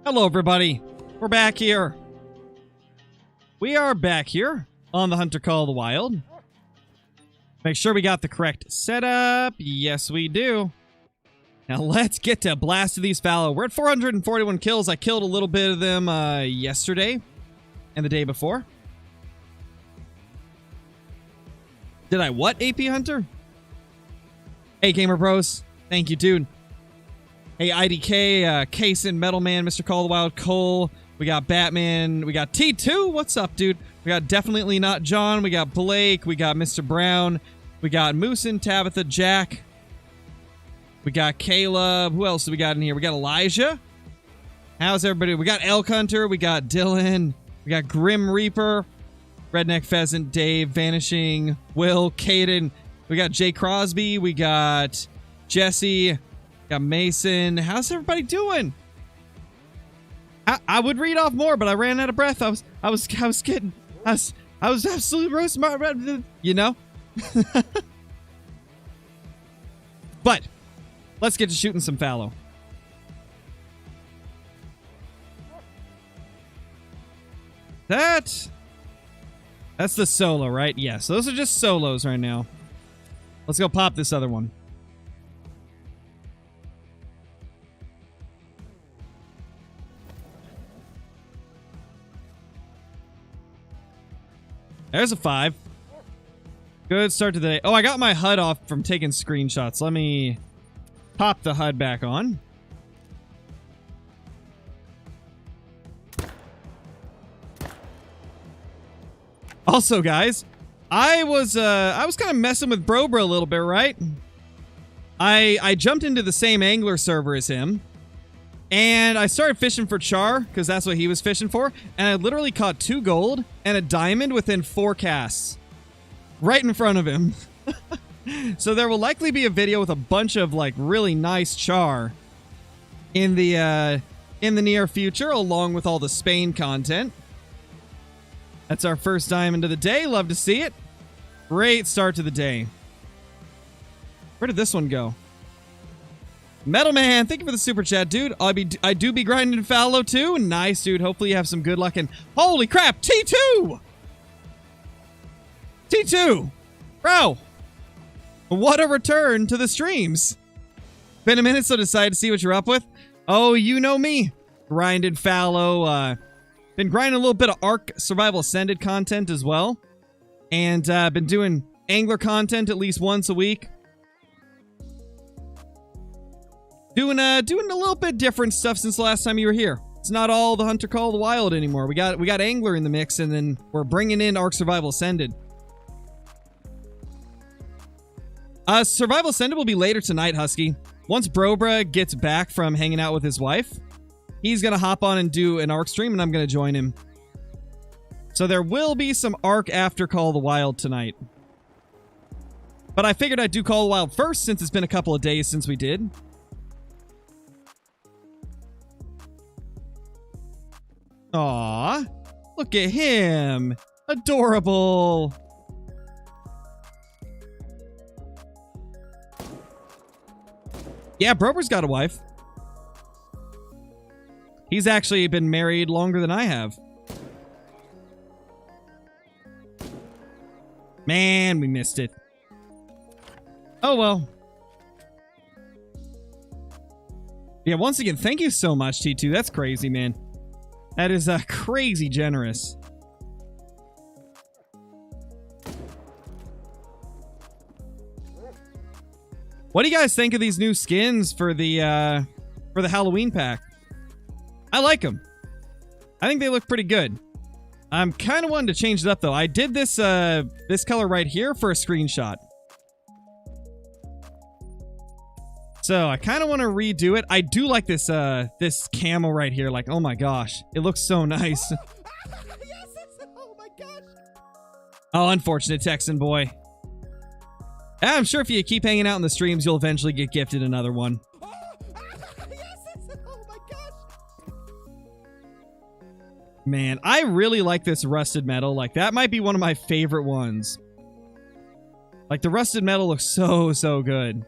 Hello, everybody. We're back here. We are back here on the Hunter Call of the Wild. Make sure we got the correct setup. Yes, we do. Now let's get to blasting these fallow. We're at 441 kills. I killed a little bit of them yesterday and the day before. Did I what, AP Hunter? Hey, Gamer Bros. Thank you, dude. Hey, IDK, Kason, Metal Man, Mr. Call of the Wild, Cole. We got Batman. We got T2. What's up, dude? We got Definitely Not John. We got Blake. We got Mr. Brown. We got Moosin, Tabitha, Jack. We got Caleb. Who else do we got in here? We got Elijah. How's everybody? We got Elk Hunter. We got Dylan. We got Grim Reaper. Redneck Pheasant, Dave, Vanishing, Will, Caden. We got Jay Crosby. We got Jesse. Got Mason. How's everybody doing? I would read off more, but I ran out of breath. I was kidding. I was absolutely roasting my, you know. But let's get to shooting some fallow. That's the solo, right? Yes, those are just solos right now. Let's go pop this other one. There's a 5. Good start to the day. Oh, I got my HUD off from taking screenshots. Let me pop the HUD back on. Also, guys, I was kind of messing with Brobra a little bit, right? I jumped into the same angler server as him. And I started fishing for char, because that's what he was fishing for. And I literally caught 2 gold and a diamond within 4 casts. Right in front of him. So there will likely be a video with a bunch of, like, really nice char in the near future, along with all the Spain content. That's our first diamond of the day. Love to see it. Great start to the day. Where did this one go? Metal Man, thank you for the super chat, dude. I do be grinding fallow too. Nice, dude. Hopefully you have some good luck. And holy crap, T2! T2! Bro! What a return to the streams. Been a minute, so decided to see what you're up with. Oh, you know me. Grinded fallow. Been grinding a little bit of Ark Survival Ascended content as well. And been doing angler content at least once a week. Doing a little bit different stuff since the last time you were here. It's not all the Hunter Call of the Wild anymore. We got Angler in the mix, and then we're bringing in Ark Survival Ascended. Survival Ascended will be later tonight, Husky. Once Brobra gets back from hanging out with his wife, he's gonna hop on and do an Ark stream, and I'm gonna join him. So there will be some Ark after Call of the Wild tonight. But I figured I'd do Call of the Wild first, since it's been a couple of days since we did. Aw, look at him. Adorable. Yeah, Brober's got a wife. He's actually been married longer than I have. Man, we missed it. Oh, well. Yeah, once again, thank you so much, T2. That's crazy, man. That is crazy generous. What do you guys think of these new skins for the Halloween pack? I like them. I think they look pretty good. I'm kind of wanting to change it up though. I did this this color right here for a screenshot. So I kind of want to redo it. I do like this this camo right here. Like, oh my gosh, it looks so nice. Oh my gosh. Oh, unfortunate Texan boy. I'm sure if you keep hanging out in the streams, you'll eventually get gifted another one. Oh my gosh. Man, I really like this rusted metal. Like, that might be one of my favorite ones. Like, the rusted metal looks so good.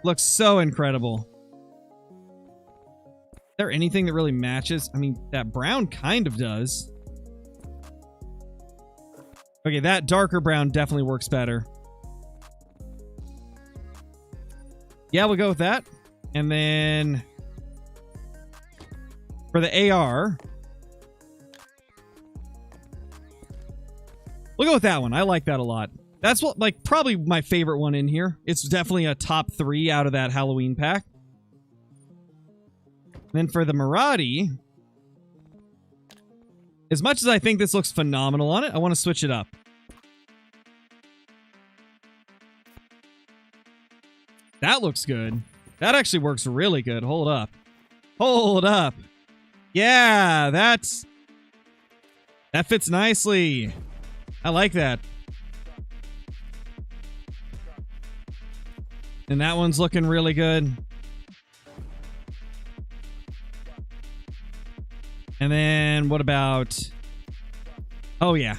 Looks so incredible. there anything that really matches? I mean, that brown kind of does. Okay, that darker brown definitely works better. Yeah, we'll go with that. And then for the AR, we'll go with that one. I like that a lot. That's what, like, probably my favorite one in here. It's definitely a top 3 out of that Halloween pack. And then for the Maradi, as much as I think this looks phenomenal on it, I want to switch it up. That looks good. That actually works really good. Hold up. Hold up. Yeah, that fits nicely. I like that. And that one's looking really good. And then what about... Oh, yeah.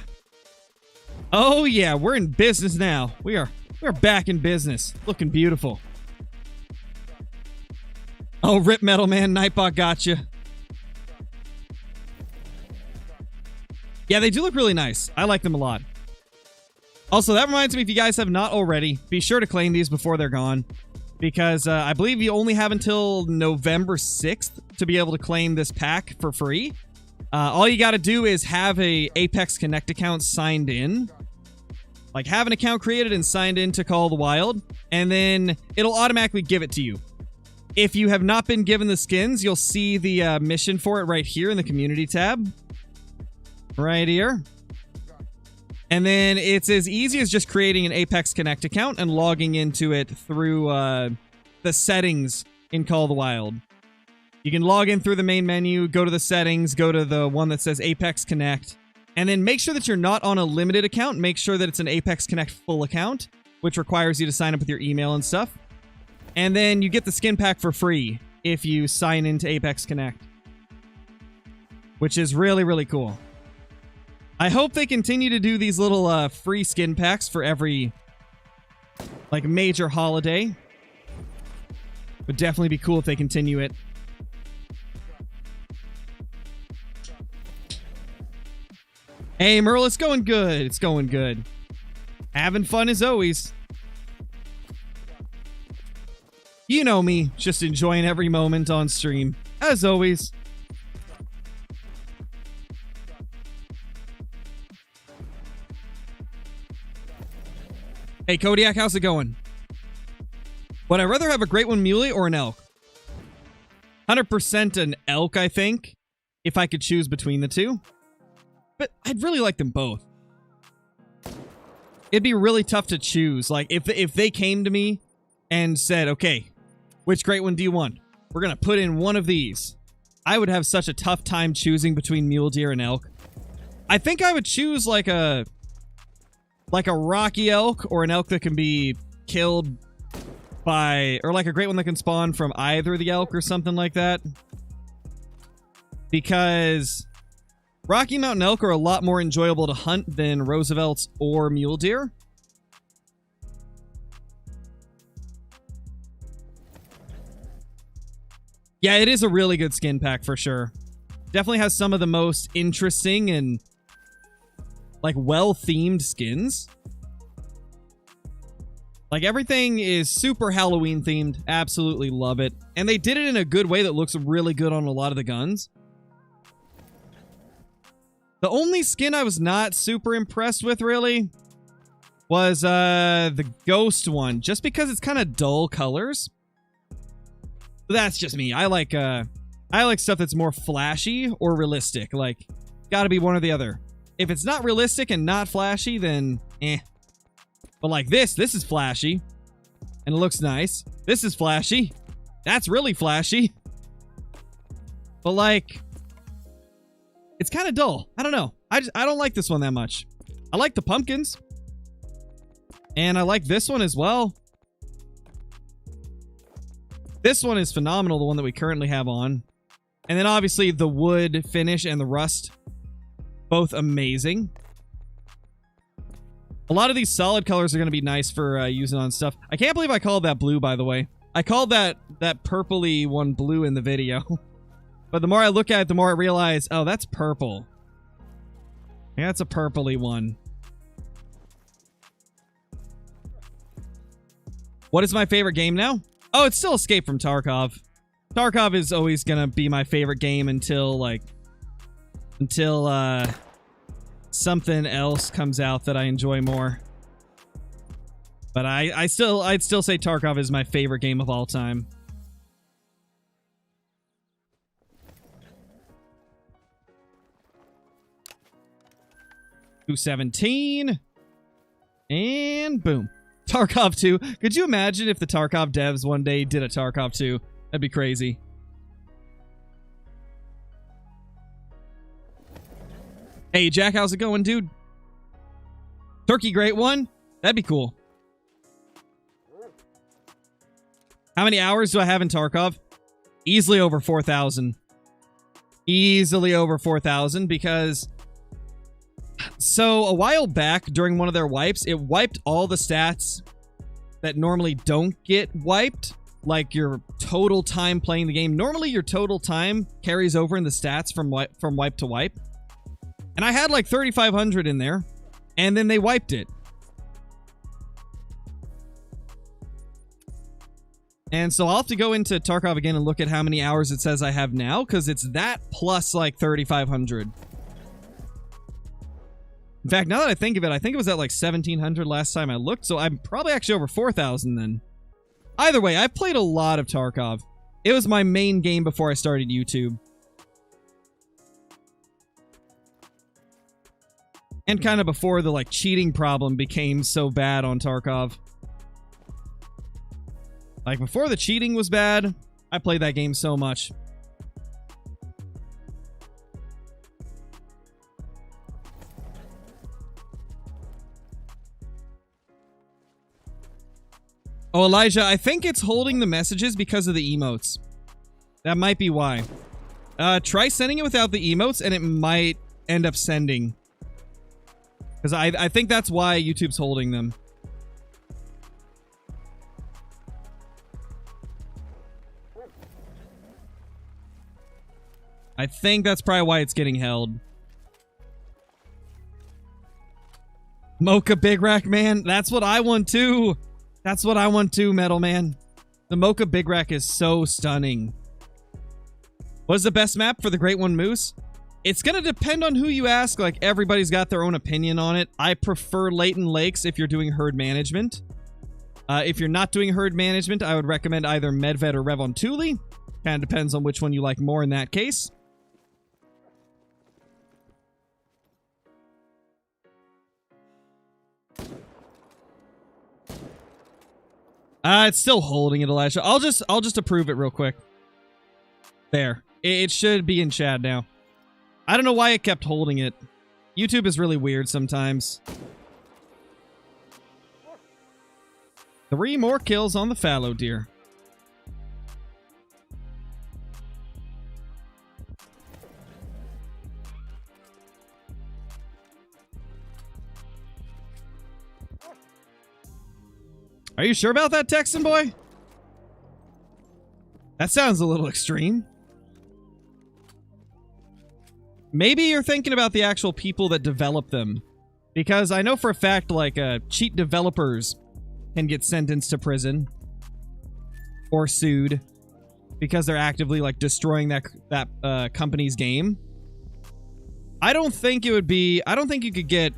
Oh, yeah. We're in business now. We're back in business. Looking beautiful. Oh, Rip Metal Man. Nightbot gotcha. Yeah, they do look really nice. I like them a lot. Also, that reminds me, if you guys have not already, be sure to claim these before they're gone. Because I believe you only have until November 6th to be able to claim this pack for free. All you got to do is have a Apex Connect account signed in. Like, have an account created and signed in to Call of the Wild. And then it'll automatically give it to you. If you have not been given the skins, you'll see the mission for it right here in the community tab. Right here. And then it's as easy as just creating an Apex Connect account and logging into it through the settings in Call of the Wild. You can log in through the main menu, go to the settings, go to the one that says Apex Connect, and then make sure that you're not on a limited account. Make sure that it's an Apex Connect full account, which requires you to sign up with your email and stuff. And then you get the skin pack for free if you sign into Apex Connect, which is really, really cool. I hope they continue to do these little free skin packs for every, like, major holiday. Would definitely be cool if they continue it. Hey, Merle, it's going good. It's going good. Having fun as always. You know me, just enjoying every moment on stream, as always. Hey, Kodiak, how's it going? Would I rather have a Great One Muley or an elk? 100% an elk, I think, if I could choose between the two. But I'd really like them both. It'd be really tough to choose. Like, if they came to me and said, okay, which Great One do you want? We're going to put in one of these. I would have such a tough time choosing between mule deer and elk. I think I would choose like a rocky elk or an elk that can be killed by, or like a Great One that can spawn from either the elk or something like that. Because Rocky Mountain elk are a lot more enjoyable to hunt than Roosevelt's or mule deer. Yeah, it is a really good skin pack for sure. Definitely has some of the most interesting and like well-themed skins. Like everything is super Halloween themed. Absolutely love it. And they did it in a good way that looks really good on a lot of the guns. The only skin I was not super impressed with really was the ghost one, just because it's kind of dull colors. But that's just me. I like stuff that's more flashy or realistic. Like, gotta be one or the other. If it's not realistic and not flashy, then eh. But like this is flashy. And it looks nice. This is flashy. That's really flashy. But like, it's kind of dull. I don't know. I don't like this one that much. I like the pumpkins. And I like this one as well. This one is phenomenal, the one that we currently have on. And then obviously the wood finish and the rust. Both amazing. A lot of these solid colors are going to be nice for using on stuff. I can't believe I called that blue, by the way. I called that purpley one blue in the video. But the more I look at it, the more I realize, oh, that's purple. Yeah, that's a purpley one. What is my favorite game now? Oh, it's still Escape from Tarkov. Tarkov is always gonna be my favorite game until something else comes out that I enjoy more. But I'd still say Tarkov is my favorite game of all time. $217 and boom. Tarkov 2. Could you imagine if the Tarkov devs one day did a Tarkov 2? That'd be crazy. Hey, Jack, how's it going, dude? Turkey Great One? That'd be cool. How many hours do I have in Tarkov? Easily over 4,000. Easily over 4,000 because... So, a while back, during one of their wipes, it wiped all the stats that normally don't get wiped. Like your total time playing the game. Normally, your total time carries over in the stats from wipe to wipe. And I had like 3,500 in there. And then they wiped it. And so I'll have to go into Tarkov again and look at how many hours it says I have now. Because it's that plus like 3,500. In fact, now that I think of it, I think it was at like 1,700 last time I looked, so I'm probably actually over 4,000 then. Either way, I've played a lot of Tarkov. It was my main game before I started YouTube. And kind of before the like cheating problem became so bad on Tarkov. Like before the cheating was bad, I played that game so much. Oh, Elijah, I think it's holding the messages because of the emotes. That might be why. Try sending it without the emotes, and it might end up sending. Because I think that's why YouTube's holding them. I think that's probably why it's getting held. Mocha Big Rack, man. That's what I want too. That's what I want too, Metal Man. The Mocha Big Rack is so stunning. What is the best map for the Great One Moose? It's going to depend on who you ask. Like, everybody's got their own opinion on it. I prefer Leighton Lakes if you're doing herd management. If you're not doing herd management, I would recommend either Medved or Revontuli. Kind of depends on which one you like more in that case. It's still holding it, Elijah. I'll just approve it real quick. There. It should be in chat now. I don't know why it kept holding it. YouTube is really weird sometimes. 3 more kills on the fallow deer. Are you sure about that, Texan boy? That sounds a little extreme. Maybe you're thinking about the actual people that develop them. Because I know for a fact, like, cheat developers can get sentenced to prison. Or sued. Because they're actively, like, destroying that company's game. I don't think it would be... I don't think you could get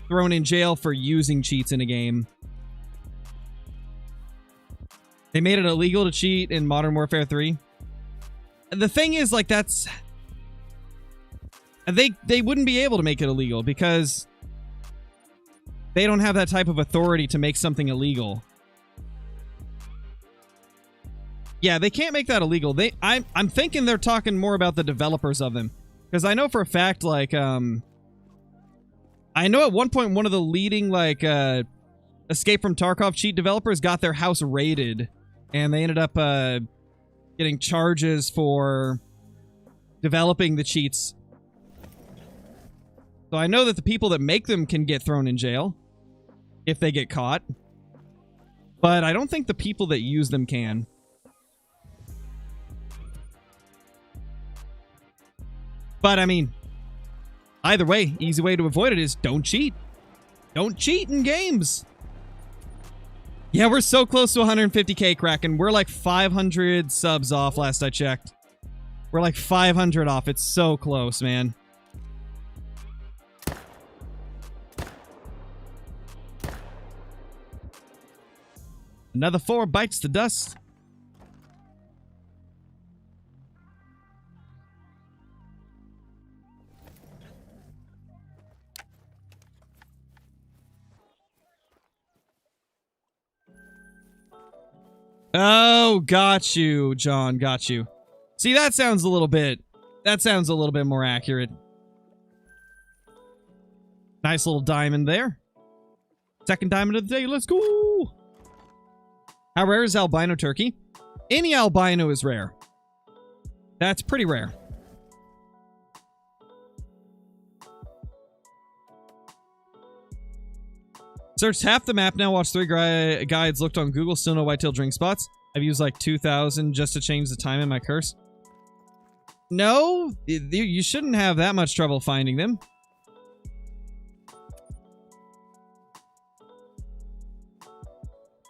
thrown in jail for using cheats in a game. They made it illegal to cheat in Modern Warfare 3. The thing is, like, that's... They wouldn't be able to make it illegal because they don't have that type of authority to make something illegal. Yeah, they can't make that illegal. I'm thinking they're talking more about the developers of them. Because I know for a fact, like, I know at one point one of the leading, like, Escape from Tarkov cheat developers got their house raided. And they ended up getting charges for developing the cheats. So I know that the people that make them can get thrown in jail if they get caught. But I don't think the people that use them can. But I mean, either way, easy way to avoid it is don't cheat. Don't cheat in games. Yeah, we're so close to 150k, Kraken. We're like 500 subs off last I checked. We're like 500 off. It's so close, man. Another 4 bites the dust. Oh, got you, John. Got you. See, that sounds a little bit more accurate. Nice little diamond there. Second diamond of the day. Let's go. How rare is albino turkey? Any albino is rare. That's pretty rare. Searched half the map now, watched 3 guides, looked on Google, still no whitetail drink spots. I've used like 2,000 just to change the time in my curse. No, you shouldn't have that much trouble finding them.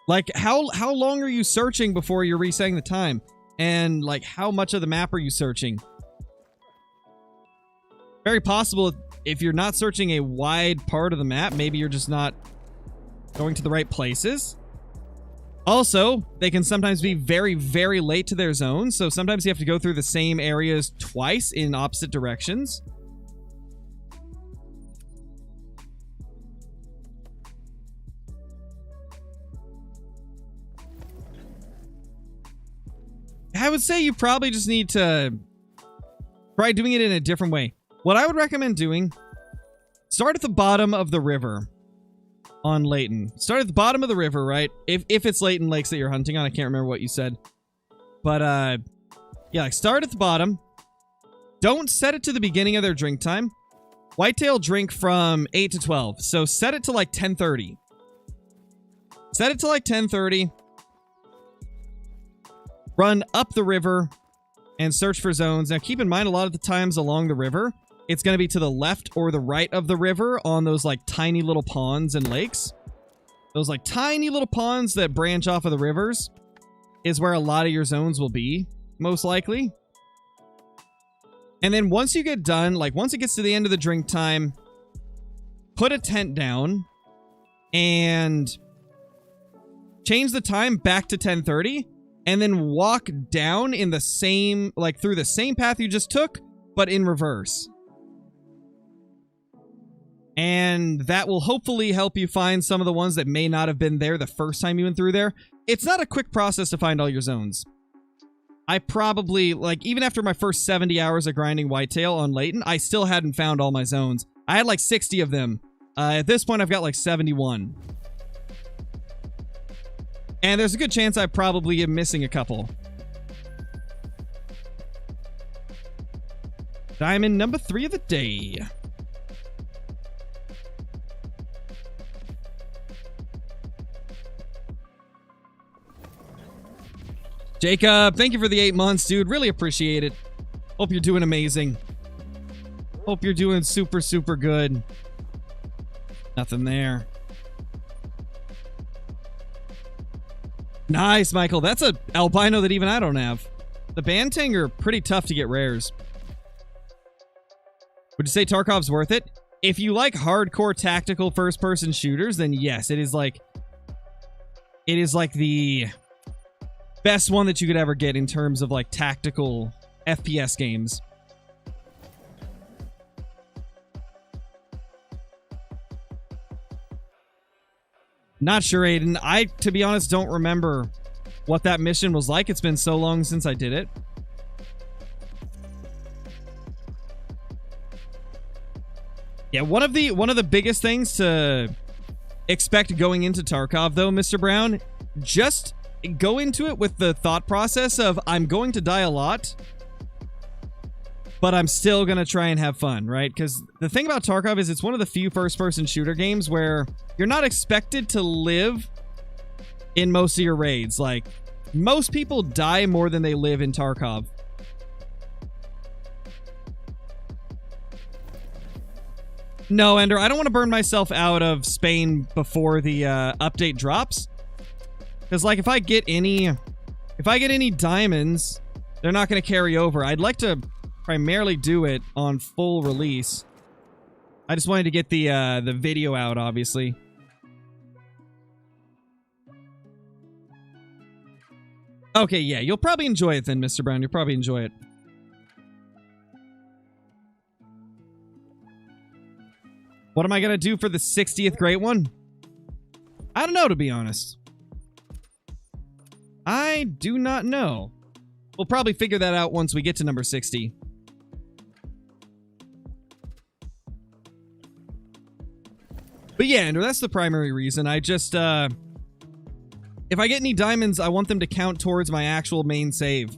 Like, how long are you searching before you're resetting the time? And, like, how much of the map are you searching? Very possible if you're not searching a wide part of the map, maybe you're just not going to the right places. Also, they can sometimes be very, very late to their zones, so sometimes you have to go through the same areas twice in opposite directions. I would say you probably just need to try doing it in a different way. What I would recommend doing, start at the bottom of the river on Layton. Start at the bottom of the river, right? If it's Layton Lakes that you're hunting on, I can't remember what you said. But, yeah, like start at the bottom. Don't set it to the beginning of their drink time. Whitetail drink from 8 to 12, so set it to like 10:30. Set it to like 10:30. Run up the river and search for zones. Now, keep in mind, a lot of the times along the river, it's going to be to the left or the right of the river on those, like, tiny little ponds and lakes. Those, like, tiny little ponds that branch off of the rivers is where a lot of your zones will be, most likely. And then once you get done, like, once it gets to the end of the drink time, put a tent down and change the time back to 10:30. And then walk down in the same, like, through the same path you just took, but in reverse. And that will hopefully help you find some of the ones that may not have been there the first time you went through there. It's not a quick process to find all your zones. I probably, like, even after my first 70 hours of grinding whitetail on Layton, I still hadn't found all my zones. I had like 60 of them. At this point, I've got like 71. And there's a good chance I probably am missing a couple. Diamond number 3 of the day. Jacob, thank you for the 8 months, dude. Really appreciate it. Hope you're doing amazing. Hope you're doing super, super good. Nothing there. Nice, Michael. That's a albino that even I don't have. The Bantang are pretty tough to get rares. Would you say Tarkov's worth it? If you like hardcore tactical first-person shooters, then yes, it is like the best one that you could ever get in terms of like tactical FPS games. Not sure, Aiden. I, to be honest, don't remember what that mission was like. It's been so long since I did it. Yeah, one of the biggest things to expect going into Tarkov, though, Mr. Brown, just go into it with the thought process of, I'm going to die a lot, but I'm still going to try and have fun, right? Because the thing about Tarkov is it's one of the few first-person shooter games where you're not expected to live in most of your raids. Like, most people die more than they live in Tarkov. No, Ender, I don't want to burn myself out of Spain before the update drops. Because, like, if I get any diamonds, they're not going to carry over. I'd like to primarily do it on full release. I just wanted to get the video out, obviously. Okay, yeah, you'll probably enjoy it then, Mr. Brown. You'll probably enjoy it. What am I going to do for the 60th great one? I don't know, to be honest. I do not know. We'll probably figure that out once we get to number 60. But yeah, Andrew, that's the primary reason. I just, if I get any diamonds, I want them to count towards my actual main save.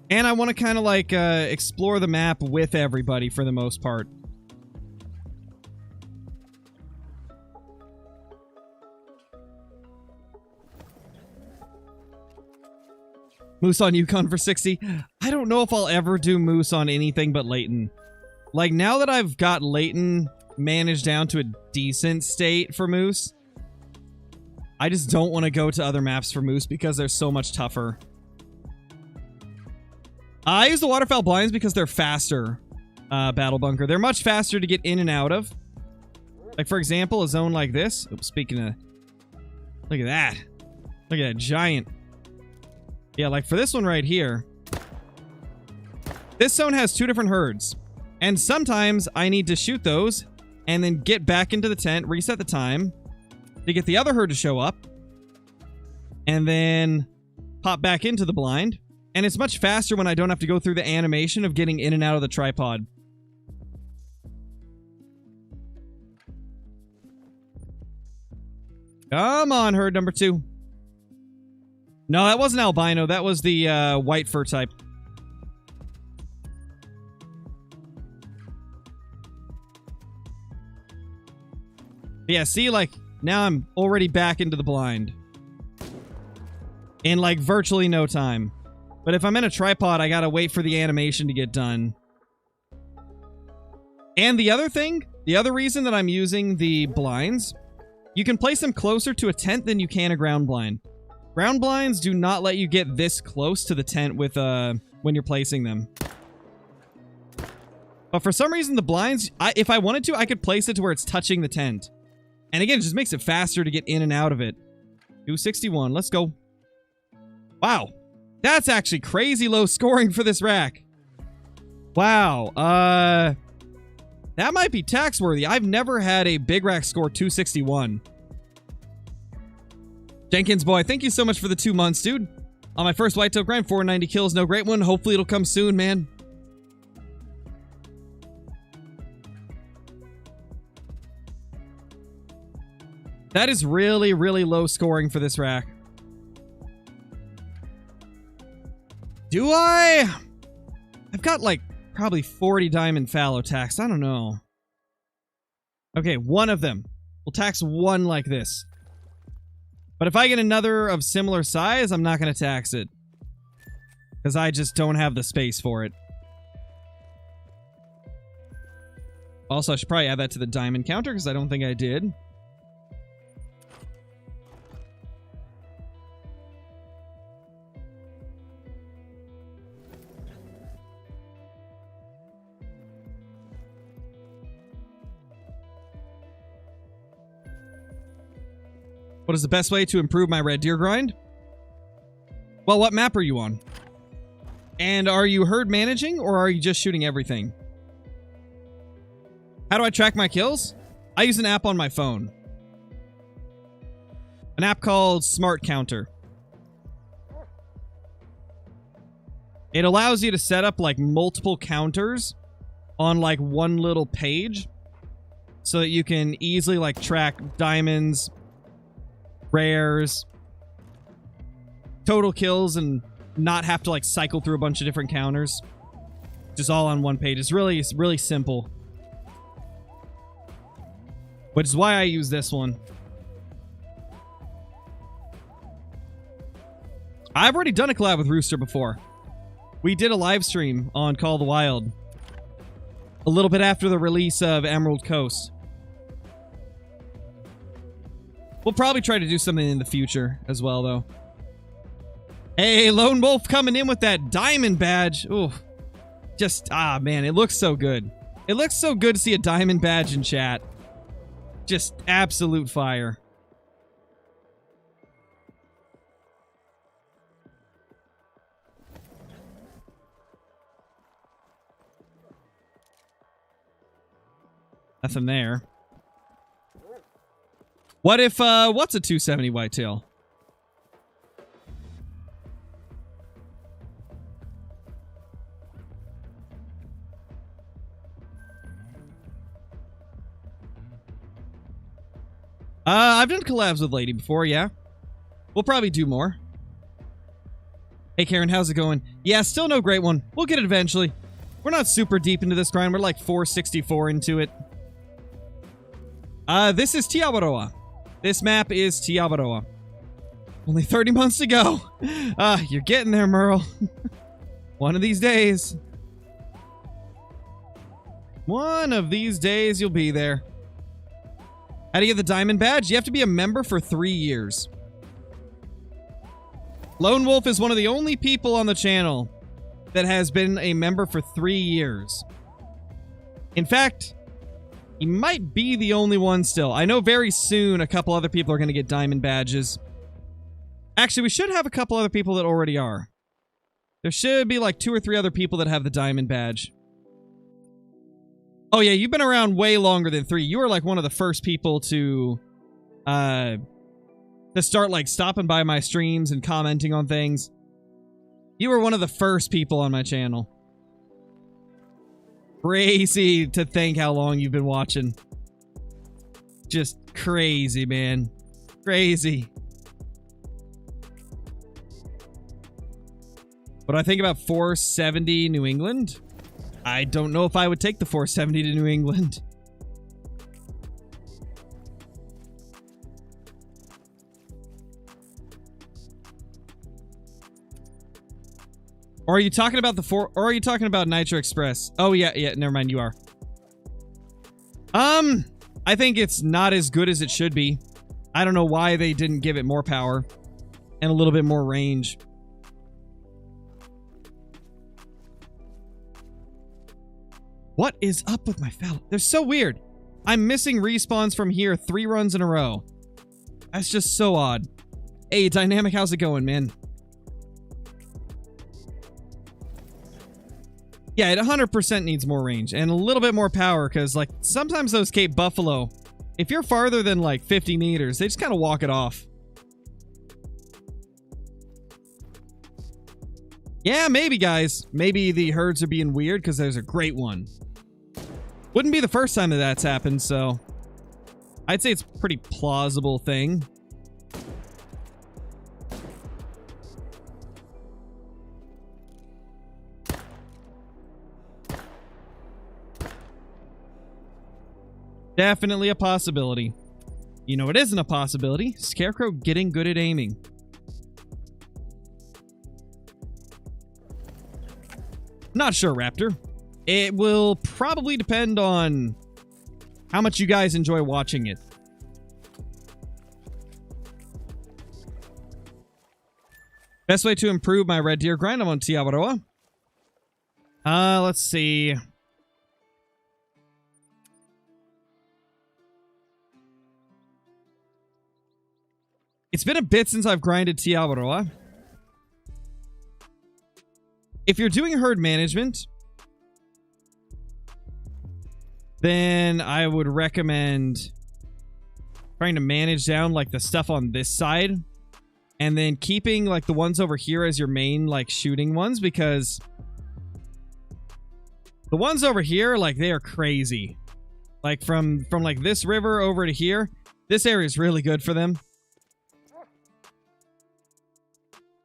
And I want to kind of like explore the map with everybody for the most part. Moose on Yukon for 60. I don't know if I'll ever do Moose on anything but Layton. Like, now that I've got Layton managed down to a decent state for Moose, I just don't want to go to other maps for Moose because they're so much tougher. I use the waterfowl blinds because they're faster, Battle Bunker. They're much faster to get in and out of. Like, for example, a zone like this. Oops, speaking of... Look at that. Look at that giant. Yeah, like for this one right here. This zone has two different herds. And sometimes I need to shoot those and then get back into the tent, reset the time to get the other herd to show up. And then pop back into the blind. And it's much faster when I don't have to go through the animation of getting in and out of the tripod. Come on, herd number 2. No, that wasn't albino. That was the white fur type. Yeah, see, like, now I'm already back into the blind. In, like, virtually no time. But if I'm in a tripod, I gotta wait for the animation to get done. And the other thing, the other reason that I'm using the blinds, you can place them closer to a tent than you can a ground blind. Ground blinds do not let you get this close to the tent with when you're placing them. But for some reason, the blinds, if I wanted to, I could place it to where it's touching the tent. And again, it just makes it faster to get in and out of it. 261, let's go. Wow. That's actually crazy low scoring for this rack. Wow. That might be tax worthy. I've never had a big rack score 261. Jenkins boy, thank you so much for the 2 months, dude. On my first whitetail grind, 490 kills, no great one. Hopefully it'll come soon, man. That is really, really low scoring for this rack. Do I? I've got like probably 40 diamond fallow tax. I don't know. Okay, one of them. We'll tax one like this. But if I get another of similar size, I'm not going to tax it. Because I just don't have the space for it. Also, I should probably add that to the diamond counter because I don't think I did. What is the best way to improve my red deer grind? Well, what map are you on? And are you herd managing or are you just shooting everything? How do I track my kills? I use an app on my phone. An app called Smart Counter. It allows you to set up like multiple counters on like one little page so that you can easily like track diamonds, rares, total kills, and not have to like cycle through a bunch of different counters. Just all on one page. It's really simple. Which is why I use this one. I've already done a collab with Rooster before. We did a live stream on Call of the Wild. a little bit after the release of Emerald Coast. We'll probably try to do something in the future as well, though. Hey, Lone Wolf coming in with that diamond badge. Ooh. Just, man, it looks so good. It looks so good to see a diamond badge in chat. Just absolute fire. Nothing there. What if, what's a 270 whitetail? I've done collabs with Lady before, yeah. We'll probably do more. Hey, Karen, how's it going? Yeah, still no great one. We'll get it eventually. We're not super deep into this grind. We're like 464 into it. This is Tiawaroa. This map is Tiawaroa. Only 30 months to go. You're getting there, Merle. One of these days. One of these days you'll be there. How do you get the diamond badge? You have to be a member for 3 years. Lone Wolf is one of the only people on the channel that has been a member for 3 years. In fact, he might be the only one still. I know very soon a couple other people are going to get diamond badges. Actually, we should have a couple other people that already are. There should be like 2 or 3 other people that have the diamond badge. Oh yeah, you've been around way longer than 3. You were like one of the first people to start like stopping by my streams and commenting on things. You were one of the first people on my channel. Crazy to think how long you've been watching. Just crazy, man. Crazy. What do I think about 470 New England? I don't know if I would take the 470 to New England. Or are you talking about or are you talking about Nitro Express? Oh yeah, never mind, you are. I think it's not as good as it should be. I don't know why they didn't give it more power and a little bit more range. What is up with my Fallow? They're so weird. I'm missing respawns from here 3 runs in a row. That's just so odd. Hey, Dynamic, how's it going, man? Yeah, it 100% needs more range and a little bit more power because, like, sometimes those Cape Buffalo, if you're farther than, like, 50 meters, they just kind of walk it off. Yeah, maybe, guys. Maybe the herds are being weird because there's a great one. Wouldn't be the first time that that's happened, so I'd say it's a pretty plausible thing. Definitely a possibility. You know, it isn't a possibility. Scarecrow getting good at aiming. Not sure, Raptor. It will probably depend on how much you guys enjoy watching it. Best way to improve my red deer grind, I'm on Tiawaroa. Let's see. It's been a bit since I've grinded Tiawaroa. If you're doing herd management, then I would recommend trying to manage down like the stuff on this side and then keeping like the ones over here as your main like shooting ones, because the ones over here, like, they are crazy. Like from like this river over to here, this area is really good for them.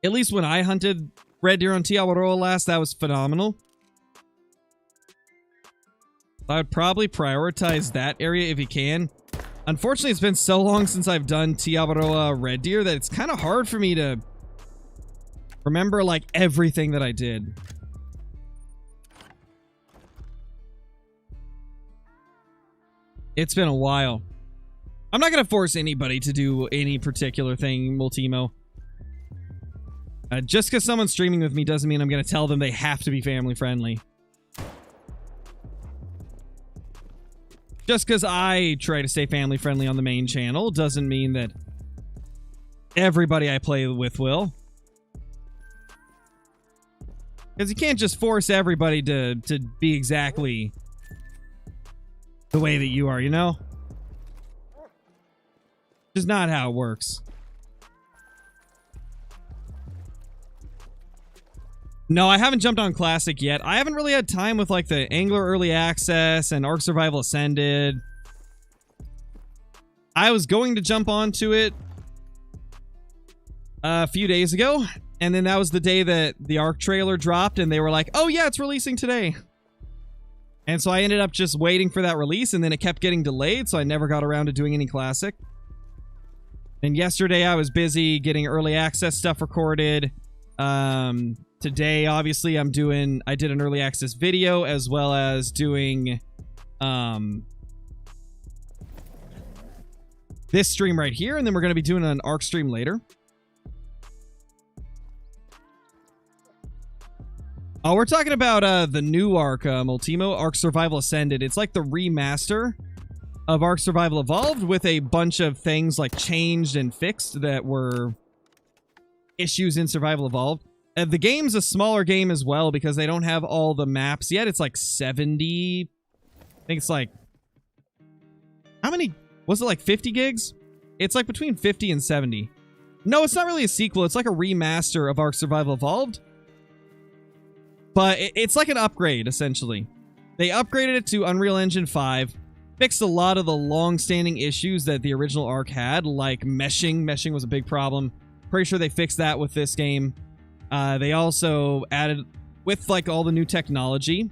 At least when I hunted red deer on Tiawaroa last, that was phenomenal. I would probably prioritize that area if you can. Unfortunately, it's been so long since I've done Tiawaroa red deer that it's kind of hard for me to remember, like, everything that I did. It's been a while. I'm not going to force anybody to do any particular thing, Multimo. Just because someone's streaming with me doesn't mean I'm going to tell them they have to be family friendly. Just because I try to stay family friendly on the main channel doesn't mean that everybody I play with will. Because you can't just force everybody to be exactly the way that you are, you know? Just not how it works. No, I haven't jumped on Classic yet. I haven't really had time with like the Angler Early Access and Ark Survival Ascended. I was going to jump onto it a few days ago, and then that was the day that the Ark trailer dropped, and they were like, oh yeah, it's releasing today. And so I ended up just waiting for that release, and then it kept getting delayed, so I never got around to doing any Classic. And yesterday I was busy getting early access stuff recorded. Today, obviously, I did an early access video as well as doing this stream right here, and then we're going to be doing an Ark stream later. Oh, we're talking about the new Ark, Multimo, Ark Survival Ascended. It's like the remaster of Ark Survival Evolved with a bunch of things like changed and fixed that were issues in Survival Evolved. The game's a smaller game as well because they don't have all the maps yet. It's like 70. I think it's like... How many... Was it like 50 gigs? It's like between 50 and 70. No, it's not really a sequel. It's like a remaster of Ark Survival Evolved. But it's like an upgrade, essentially. They upgraded it to Unreal Engine 5. Fixed a lot of the long-standing issues that the original Ark had, like meshing. Meshing was a big problem. Pretty sure they fixed that with this game. They also added, with like all the new technology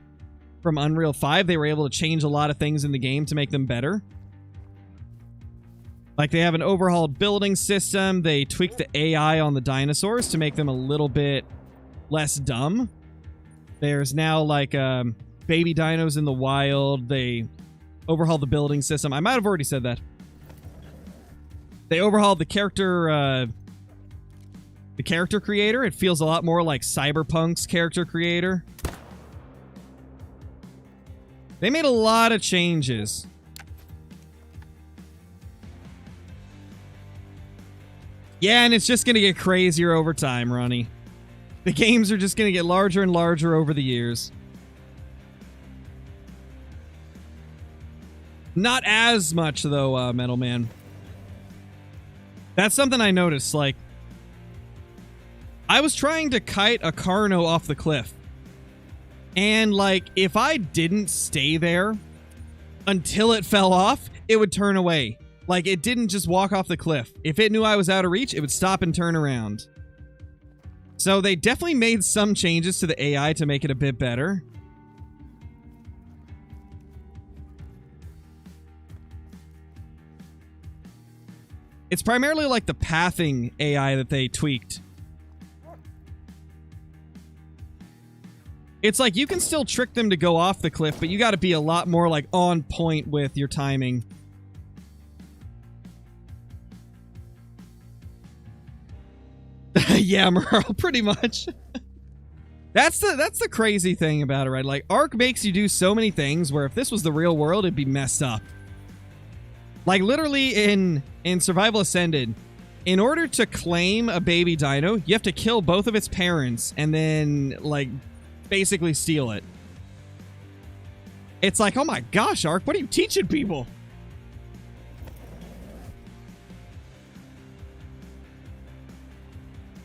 from Unreal 5, they were able to change a lot of things in the game to make them better. Like they have an overhauled building system. They tweaked the AI on the dinosaurs to make them a little bit less dumb. There's now like baby dinos in the wild. They overhauled the building system. I might have already said that. They overhauled the character creator. It feels a lot more like Cyberpunk's character creator. They made a lot of changes. Yeah, and it's just going to get crazier over time, Ronnie. The games are just going to get larger and larger over the years. Not as much, though, Metal Man. That's something I noticed, like, I was trying to kite a Carno off the cliff. And, like, if I didn't stay there until it fell off, it would turn away. Like, it didn't just walk off the cliff. If it knew I was out of reach, it would stop and turn around. So they definitely made some changes to the AI to make it a bit better. It's primarily like the pathing AI that they tweaked. It's like you can still trick them to go off the cliff, but you got to be a lot more like on point with your timing. Yeah, Merle, pretty much. That's the crazy thing about it, right? Like, Ark makes you do so many things where if this was the real world, it'd be messed up. Like, literally in Survival Ascended, in order to claim a baby dino, you have to kill both of its parents and then, like, basically steal it. It's like, oh my gosh, Ark, what are you teaching people?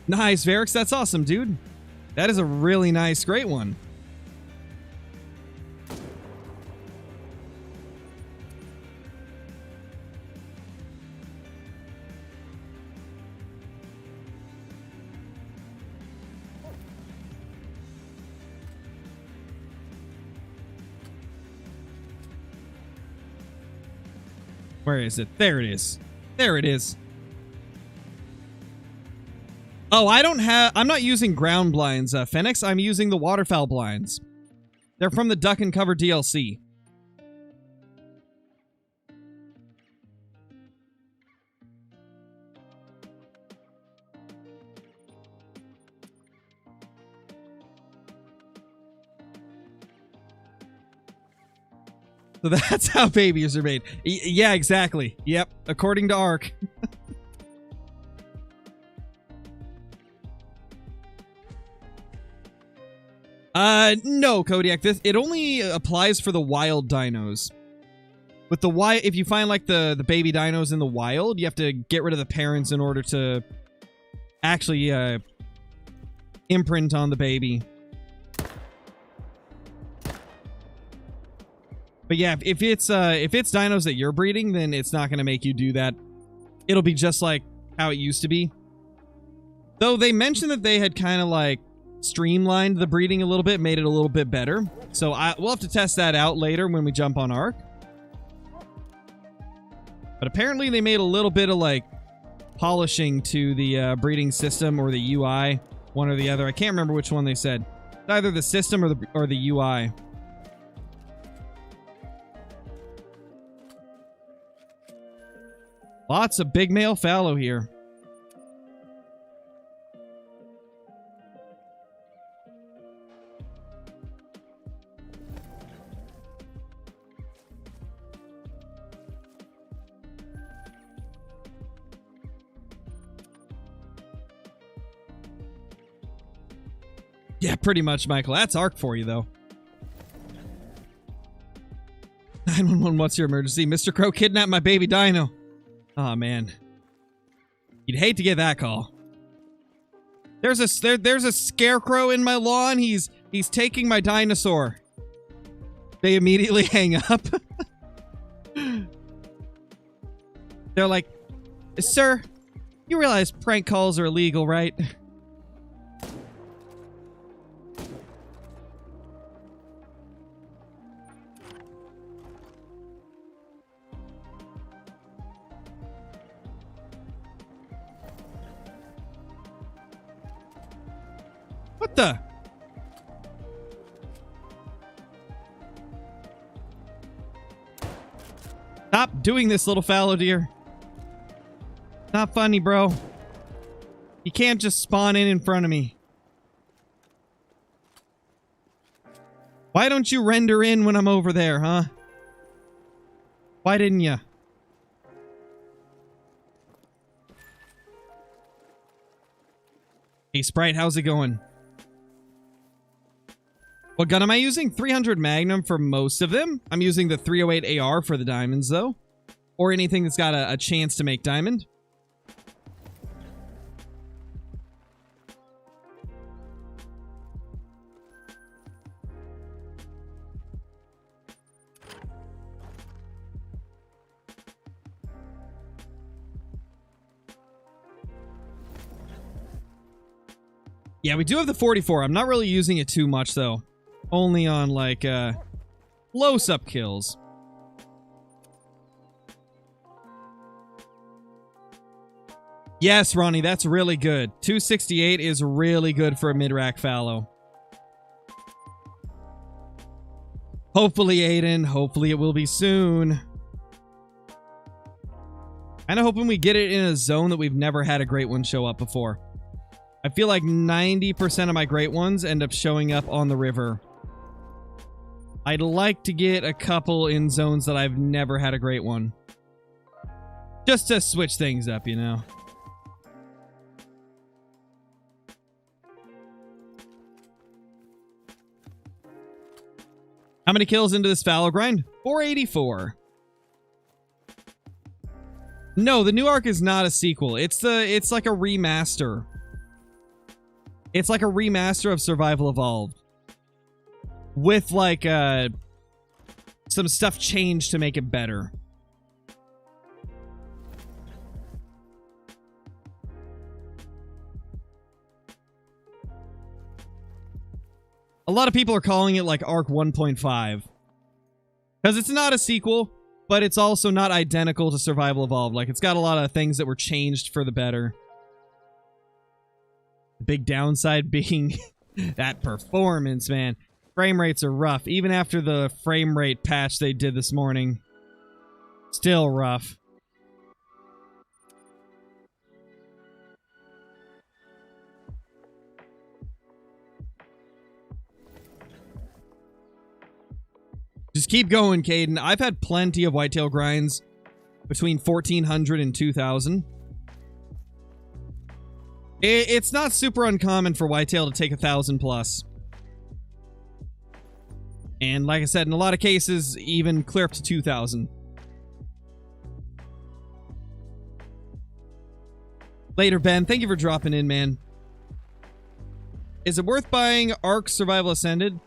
Nice, Varix, that's awesome, dude. That is a really nice, great one. Where is it? There it is. There it is. Oh, I'm not using ground blinds, Phoenix. I'm using the waterfowl blinds. They're from the Duck and Cover DLC. So that's how babies are made. Yeah, exactly. Yep, according to Ark. No, Kodiak. It only applies for the wild dinos. With the if you find like the baby dinos in the wild, you have to get rid of the parents in order to actually imprint on the baby. But yeah, if it's dinos that you're breeding, then it's not going to make you do that. It'll be just like how it used to be. Though they mentioned that they had kind of like streamlined the breeding a little bit, made it a little bit better. So we'll have to test that out later when we jump on Ark. But apparently they made a little bit of like polishing to the breeding system or the UI, one or the other. I can't remember which one they said. It's either the system or the UI. Lots of big male fallow here. Yeah, pretty much, Michael. That's Ark for you, though. 911, what's your emergency? Mr. Crow kidnapped my baby dino. Oh man, you'd hate to get that call. There's a scarecrow in my lawn. He's taking my dinosaur. They immediately hang up. They're like, "Sir, you realize prank calls are illegal, right?" What the? Stop doing this, little fallow deer. Not funny, bro. You can't just spawn in front of me. Why don't you render in when I'm over there, huh? Why didn't you? Hey, Sprite, how's it going? What gun am I using? 300 Magnum for most of them. I'm using the 308 AR for the diamonds, though. Or anything that's got a chance to make diamond. Yeah, we do have the 44. I'm not really using it too much, though. Only on, like, close-up kills. Yes, Ronnie, that's really good. 268 is really good for a mid-rack fallow. Hopefully, Aiden. Hopefully it will be soon. Kinda hoping we get it in a zone that we've never had a great one show up before. I feel like 90% of my great ones end up showing up on the river. I'd like to get a couple in zones that I've never had a great one. Just to switch things up, you know? How many kills into this fallow grind? 484. No, the new Ark is not a sequel. It's like a remaster. It's like a remaster of Survival Evolved. With, like, some stuff changed to make it better. A lot of people are calling it, like, Ark 1.5. Because it's not a sequel, but it's also not identical to Survival Evolved. Like, it's got a lot of things that were changed for the better. The big downside being that performance, man. Frame rates are rough. Even after the frame rate patch they did this morning. Still rough. Just keep going, Caden. I've had plenty of whitetail grinds between 1,400 and 2,000. It's not super uncommon for whitetail to take 1,000 plus. And like I said, in a lot of cases, even clear up to 2,000. Later, Ben. Thank you for dropping in, man. Is it worth buying Ark Survival Ascended?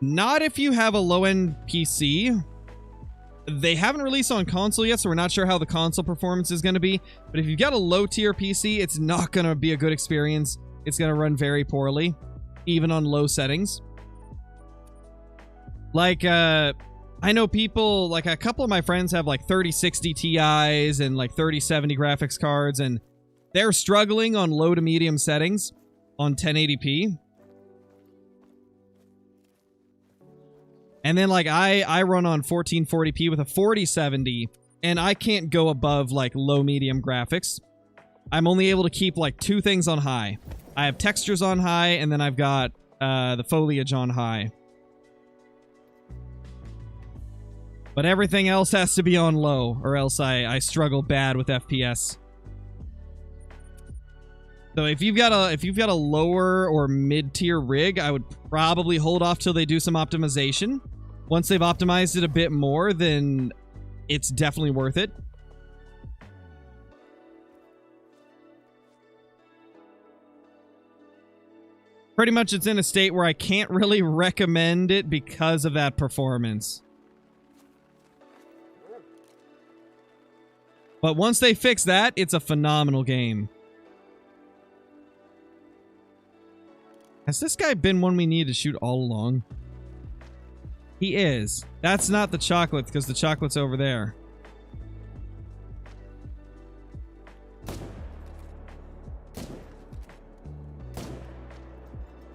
Not if you have a low-end PC. They haven't released on console yet, so we're not sure how the console performance is going to be. But if you've got a low-tier PC, it's not going to be a good experience. It's going to run very poorly, even on low settings. Like, I know people, like a couple of my friends have like 3060 Ti's and like 3070 graphics cards, and they're struggling on low to medium settings on 1080p. And then, like, I run on 1440p with a 4070, and I can't go above, like, low-medium graphics. I'm only able to keep, like, 2 things on high. I have textures on high, and then I've got the foliage on high. But everything else has to be on low, or else I struggle bad with FPS. So if you've got a lower or mid-tier rig, I would probably hold off till they do some optimization. Once they've optimized it a bit more, then it's definitely worth it. Pretty much it's in a state where I can't really recommend it because of that performance. But once they fix that, it's a phenomenal game. Has this guy been one we need to shoot all along? He is. That's not the chocolate, because the chocolate's over there.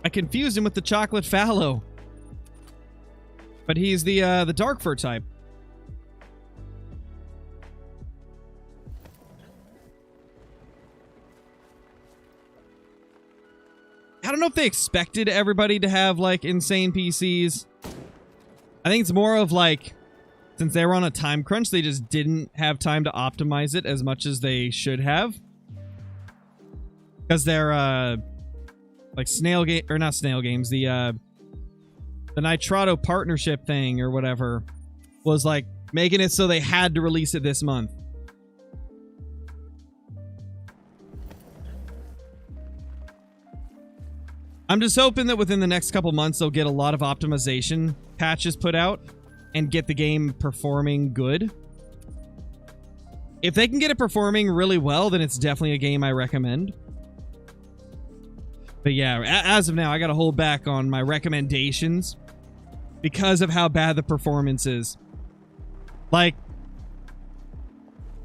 I confused him with the chocolate fallow. But he's the dark fur type. I don't know if they expected everybody to have, like, insane PCs. I think it's more of, like, since they were on a time crunch, they just didn't have time to optimize it as much as they should have. Because they're, like, not snail games, the Nitrado partnership thing or whatever was, like, making it so they had to release it this month. I'm just hoping that within the next couple months, they'll get a lot of optimization patches put out and get the game performing good. If they can get it performing really well, then it's definitely a game I recommend. But yeah, as of now, I gotta hold back on my recommendations because of how bad the performance is. Like,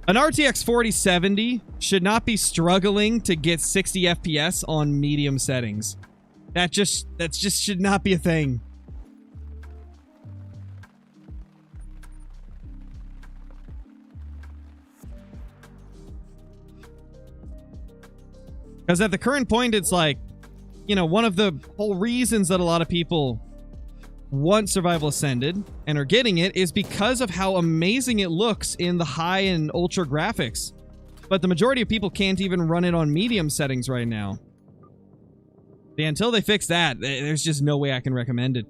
an RTX 4070 should not be struggling to get 60 FPS on medium settings. That just should not be a thing. Because at the current point, it's like, you know, one of the whole reasons that a lot of people want Survival Ascended and are getting it is because of how amazing it looks in the high and ultra graphics. But the majority of people can't even run it on medium settings right now. Yeah, until they fix that, there's just no way I can recommend it.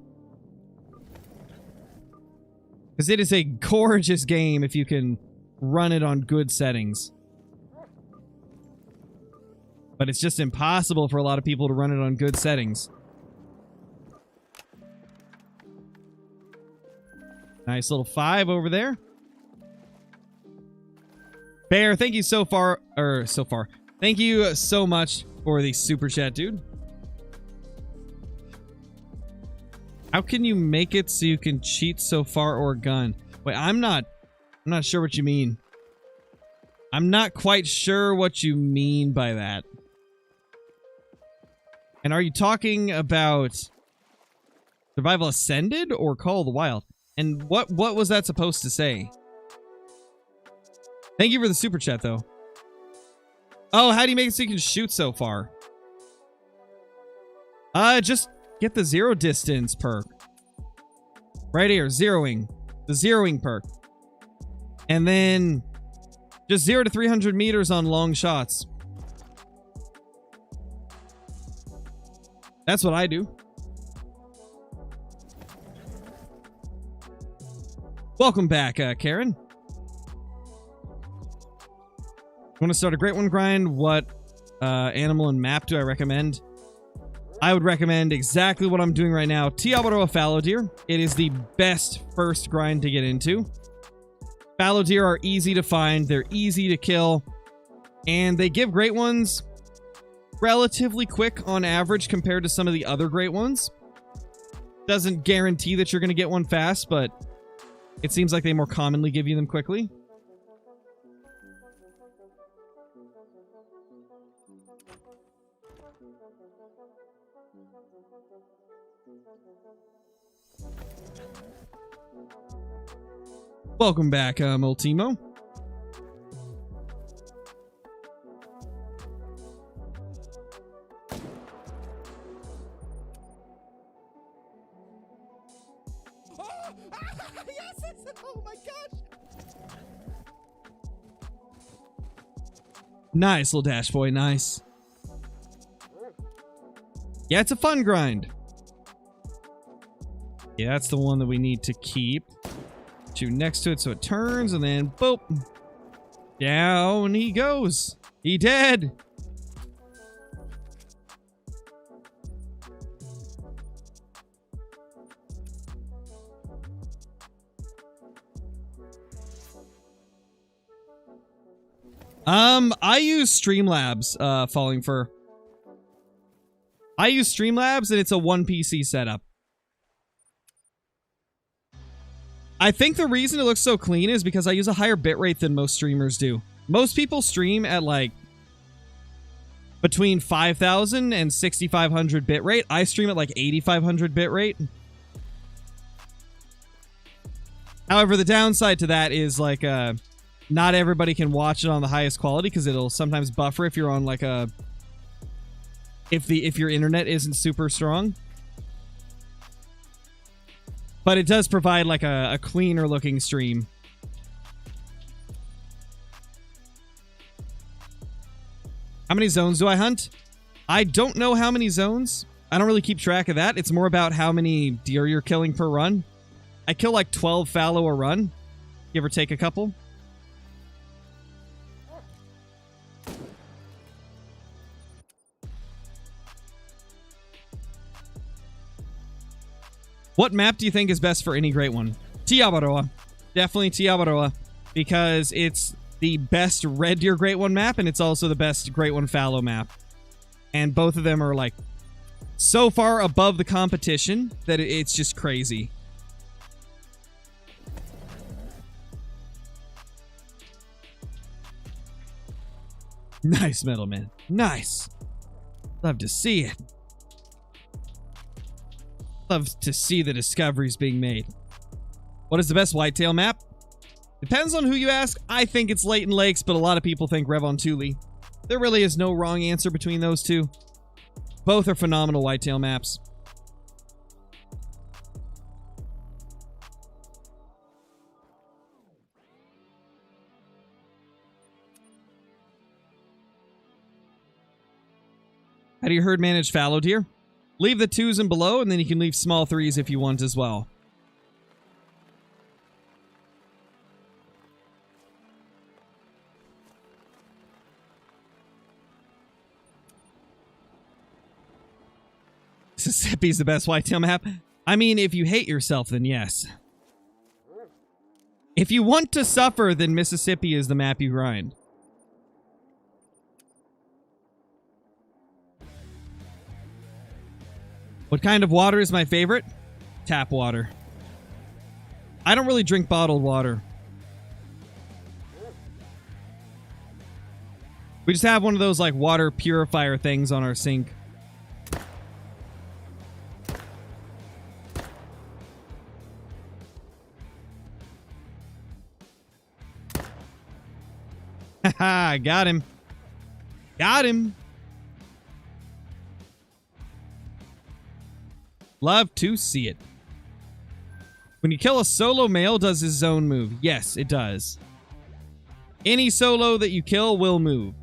Because it is a gorgeous game if you can run it on good settings. But it's just impossible for a lot of people to run it on good settings. Nice little 5 over there. Bear, thank you so far. Thank you so much for the super chat, dude. How can you make it so you can cheat so far or gun? Wait, I'm not sure what you mean. I'm not quite sure what you mean by that. And are you talking about Survival Ascended or Call of the Wild? And what was that supposed to say? Thank you for the super chat, though. Oh, how do you make it so you can shoot so far? Just get the zero distance perk. Right here, zeroing. The zeroing perk. And then just 0 to 300 meters on long shots. That's what I do. Welcome back, Karen. Want to start a great one grind? What animal and map do I recommend? I would recommend exactly what I'm doing right now. Tiabaroa fallow deer. It is the best first grind to get into. Fallow deer are easy to find. They're easy to kill. And they give great ones relatively quick on average compared to some of the other great ones. Doesn't guarantee that you're going to get one fast, but it seems like they more commonly give you them quickly. Welcome back, Multimo. Yes! Oh my gosh! Nice, little dash boy, nice. Yeah, it's a fun grind. Yeah, that's the one that we need to keep. Shoot next to it so it turns, and then boop. Down he goes. He dead. I use Streamlabs, Falling Fur. I use Streamlabs, and it's a 1 PC setup. I think the reason it looks so clean is because I use a higher bitrate than most streamers do. Most people stream at like between 5,000 and 6,500 bitrate. I stream at like 8,500 bitrate. However, the downside to that is like not everybody can watch it on the highest quality because it'll sometimes buffer if you're on like a if your internet isn't super strong. But it does provide like a cleaner looking stream. How many zones do I hunt? I don't know how many zones. I don't really keep track of that. It's more about how many deer you're killing per run. I kill like 12 fallow a run. Give or take a couple. What map do you think is best for any great one? Tiabaroa. Definitely Tiabaroa. Because it's the best red deer great one map, and it's also the best great one fallow map. And both of them are like so far above the competition that it's just crazy. Nice, Metal Man. Nice. Love to see it. Love to see the discoveries being made. What is the best whitetail map? Depends on who you ask. I think it's Leighton Lakes, but a lot of people think Revontuli. There really is no wrong answer between those two. Both are phenomenal whitetail maps. How do you herd manage fallow deer? Leave the 2s and below, and then you can leave small 3s if you want as well. Mississippi's the best whitetail map. I mean, if you hate yourself, then yes. If you want to suffer, then Mississippi is the map you grind. What kind of water is my favorite? Tap water. I don't really drink bottled water. We just have one of those like water purifier things on our sink. Haha, got him. Got him. Love to see it. When you kill a solo male, does his zone move? Yes, it does. Any solo that you kill will move.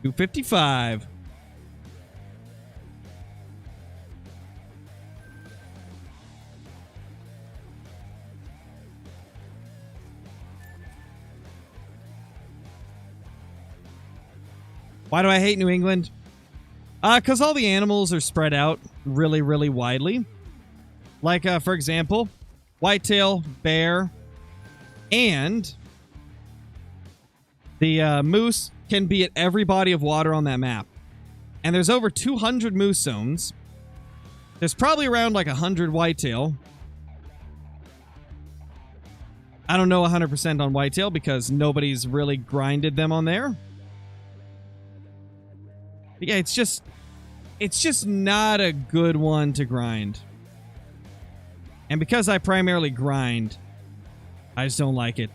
$255. Why do I hate New England? Because all the animals are spread out really, really widely. Like, for example, whitetail, bear, and the moose can be at every body of water on that map. And there's over 200 moose zones. There's probably around like 100 whitetail. I don't know 100% on whitetail because nobody's really grinded them on there. But yeah, it's just not a good one to grind. And because I primarily grind, I just don't like it.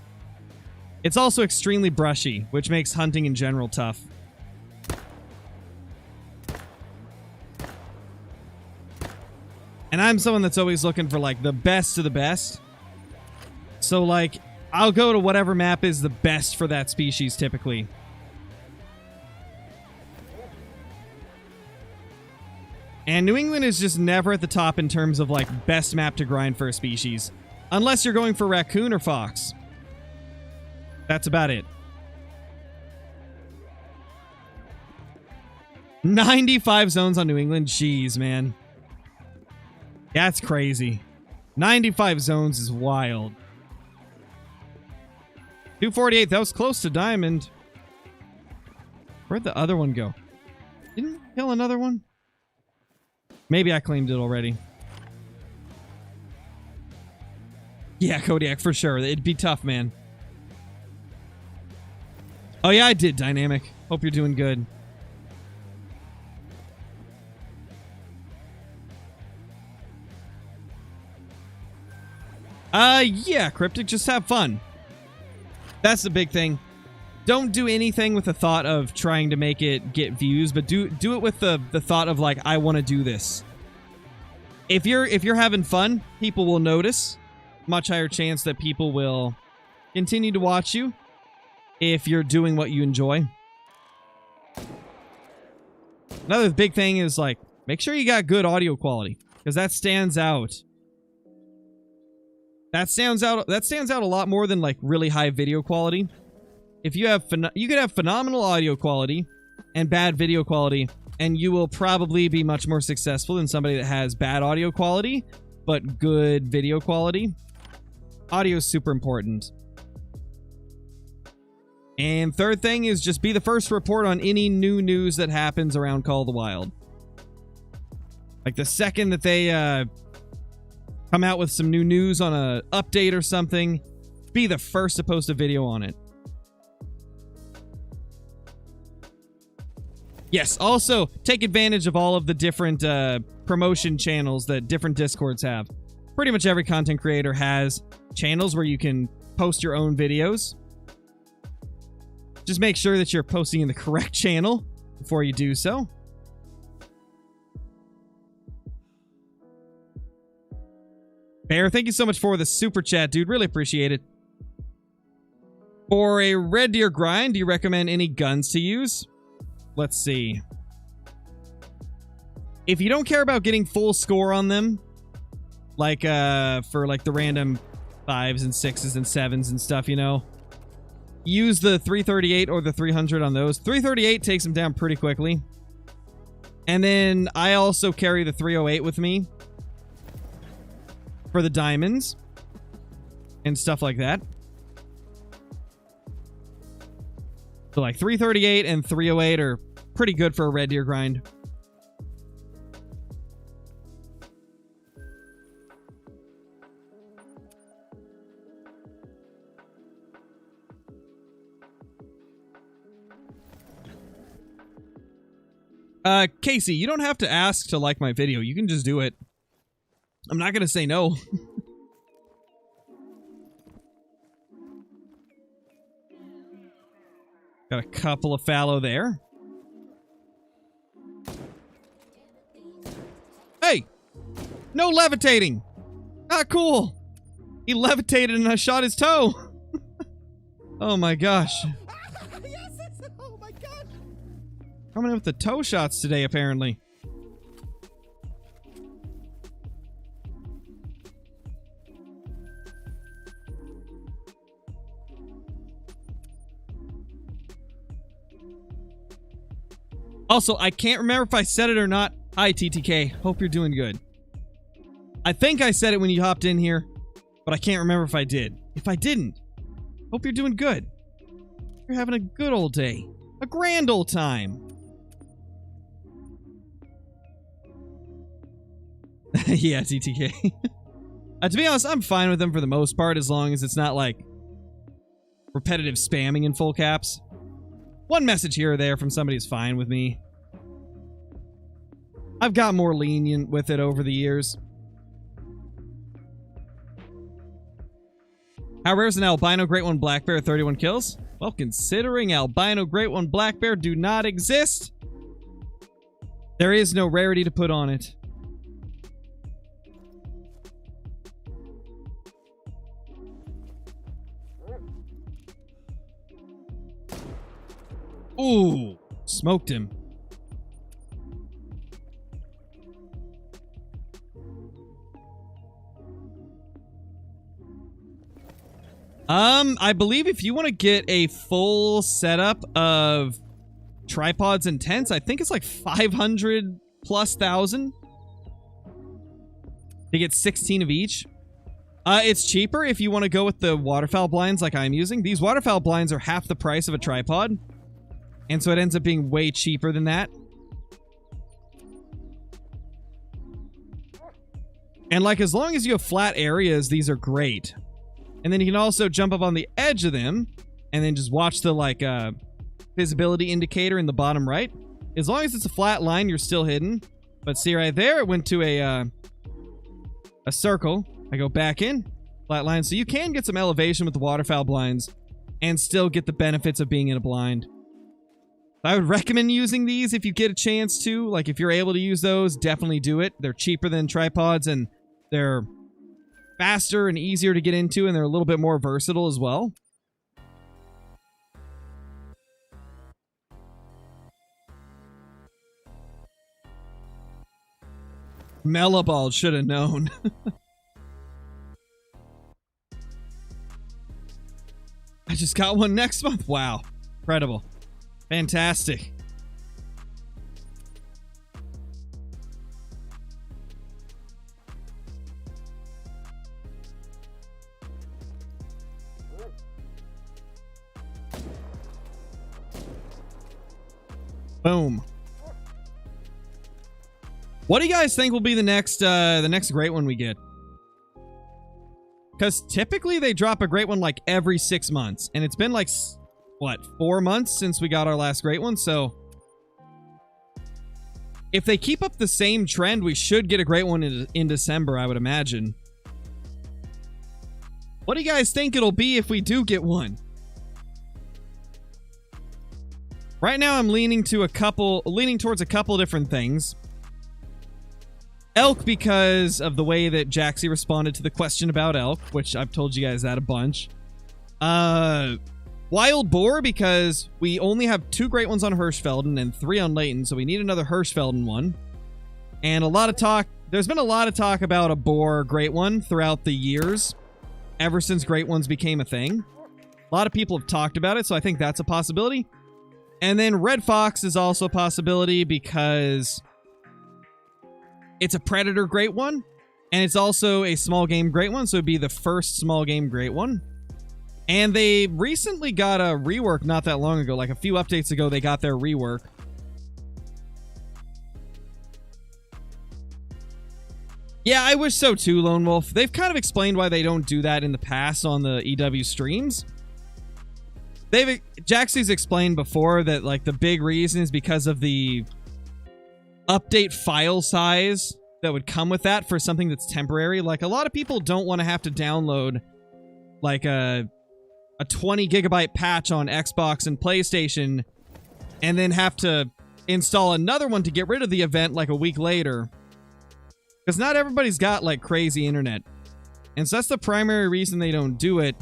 It's also extremely brushy, which makes hunting in general tough. And I'm someone that's always looking for like the best of the best. So like, I'll go to whatever map is the best for that species typically. And New England is just never at the top in terms of like best map to grind for a species. Unless you're going for raccoon or fox. That's about it. 95 zones on New England. Jeez, man. That's crazy. 95 zones is wild. 248. That was close to diamond. Where'd the other one go? Didn't we kill another one? Maybe I claimed it already. Yeah, Kodiak, for sure. It'd be tough, man. Oh, yeah, I did, Dynamic. Hope you're doing good. Yeah, Cryptic, just have fun. That's the big thing. Don't do anything with the thought of trying to make it get views, but do it with the thought of like, I want to do this. If you're having fun, people will notice. Much higher chance that people will continue to watch you if you're doing what you enjoy. Another big thing is like, make sure you got good audio quality, because that stands out. That stands out a lot more than like really high video quality. If you have you could have phenomenal audio quality and bad video quality, and you will probably be much more successful than somebody that has bad audio quality but good video quality. Audio is super important. And third thing is just be the first to report on any new news that happens around Call of the Wild. Like the second that they come out with some new news on a update or something, be the first to post a video on it. Yes, also take advantage of all of the different promotion channels that different Discords have. Pretty much every content creator has channels where you can post your own videos. Just make sure that you're posting in the correct channel before you do so. Bear, thank you so much for the super chat, dude. Really appreciate it. For a red deer grind, do you recommend any guns to use? Let's see. If you don't care about getting full score on them, like for like the random 5s and 6s and 7s and stuff, you know, use the 338 or the 300 on those. 338 takes them down pretty quickly. And then I also carry the 308 with me for the diamonds and stuff like that. So like 338 and 308 are pretty good for a red deer grind. Casey, you don't have to ask to like my video. You can just do it. I'm not going to say no. Got a couple of fallow there. Hey! No levitating! Not cool! He levitated and I shot his toe! Oh my gosh. Yes! Oh my gosh! Coming in with the toe shots today, apparently. Also, I can't remember if I said it or not. Hi, TTK. Hope you're doing good. I think I said it when you hopped in here, but I can't remember if I did. If I didn't, hope you're doing good. You're having a good old day. A grand old time. Yeah, TTK. To be honest, I'm fine with them for the most part, as long as it's not like repetitive spamming in full caps. One message here or there from somebody's fine with me. I've got more lenient with it over the years. How rare is an albino great one black bear 31 kills? Well, considering albino great one black bear do not exist, there is no rarity to put on it. Ooh, smoked him. I believe if you want to get a full setup of tripods and tents, I think it's like 500 plus thousand to get 16 of each. It's cheaper if you want to go with the waterfowl blinds like I'm using. These waterfowl blinds are half the price of a tripod, and so it ends up being way cheaper than that. And like, as long as you have flat areas, these are great. And then you can also jump up on the edge of them and then just watch the like visibility indicator in the bottom right. As long as it's a flat line, you're still hidden. But see right there, it went to a circle. I go back in, flat line. So you can get some elevation with the waterfowl blinds and still get the benefits of being in a blind. I would recommend using these if you get a chance to. Like, if you're able to use those, definitely do it. They're cheaper than tripods, and they're faster and easier to get into, and they're a little bit more versatile as well. Mellabald should have known. I just got one next month. Wow. Incredible. Fantastic. Boom. What do you guys think will be the next great one we get? Because typically they drop a great one like every 6 months, and it's been like, what, 4 months since we got our last great one. So if they keep up the same trend, we should get a great one in December, I would imagine. What do you guys think it'll be if we do get one? Right now, I'm leaning towards a couple different things. Elk, because of the way that Jaxie responded to the question about elk, which I've told you guys that a bunch. Wild boar, because we only have 2 great ones on Hirschfelden and 3 on Leighton, so we need another Hirschfelden one. And a lot of talk, there's been a lot of talk about a boar great one throughout the years, ever since great ones became a thing. A lot of people have talked about it, so I think that's a possibility. And then Red Fox is also a possibility because it's a predator great one, and it's also a small game great one, so it'd be the first small game great one. And they recently got a rework not that long ago, like a few updates ago, they got their rework. Yeah, I wish so too, Lone Wolf. They've kind of explained why they don't do that in the past on the EW streams. Jaxie's explained before that, like, the big reason is because of the update file size that would come with that for something that's temporary. Like, a lot of people don't want to have to download, like, a a 20 gigabyte patch on Xbox and PlayStation and then have to install another one to get rid of the event like a week later. Because not everybody's got like crazy internet. And so that's the primary reason they don't do it.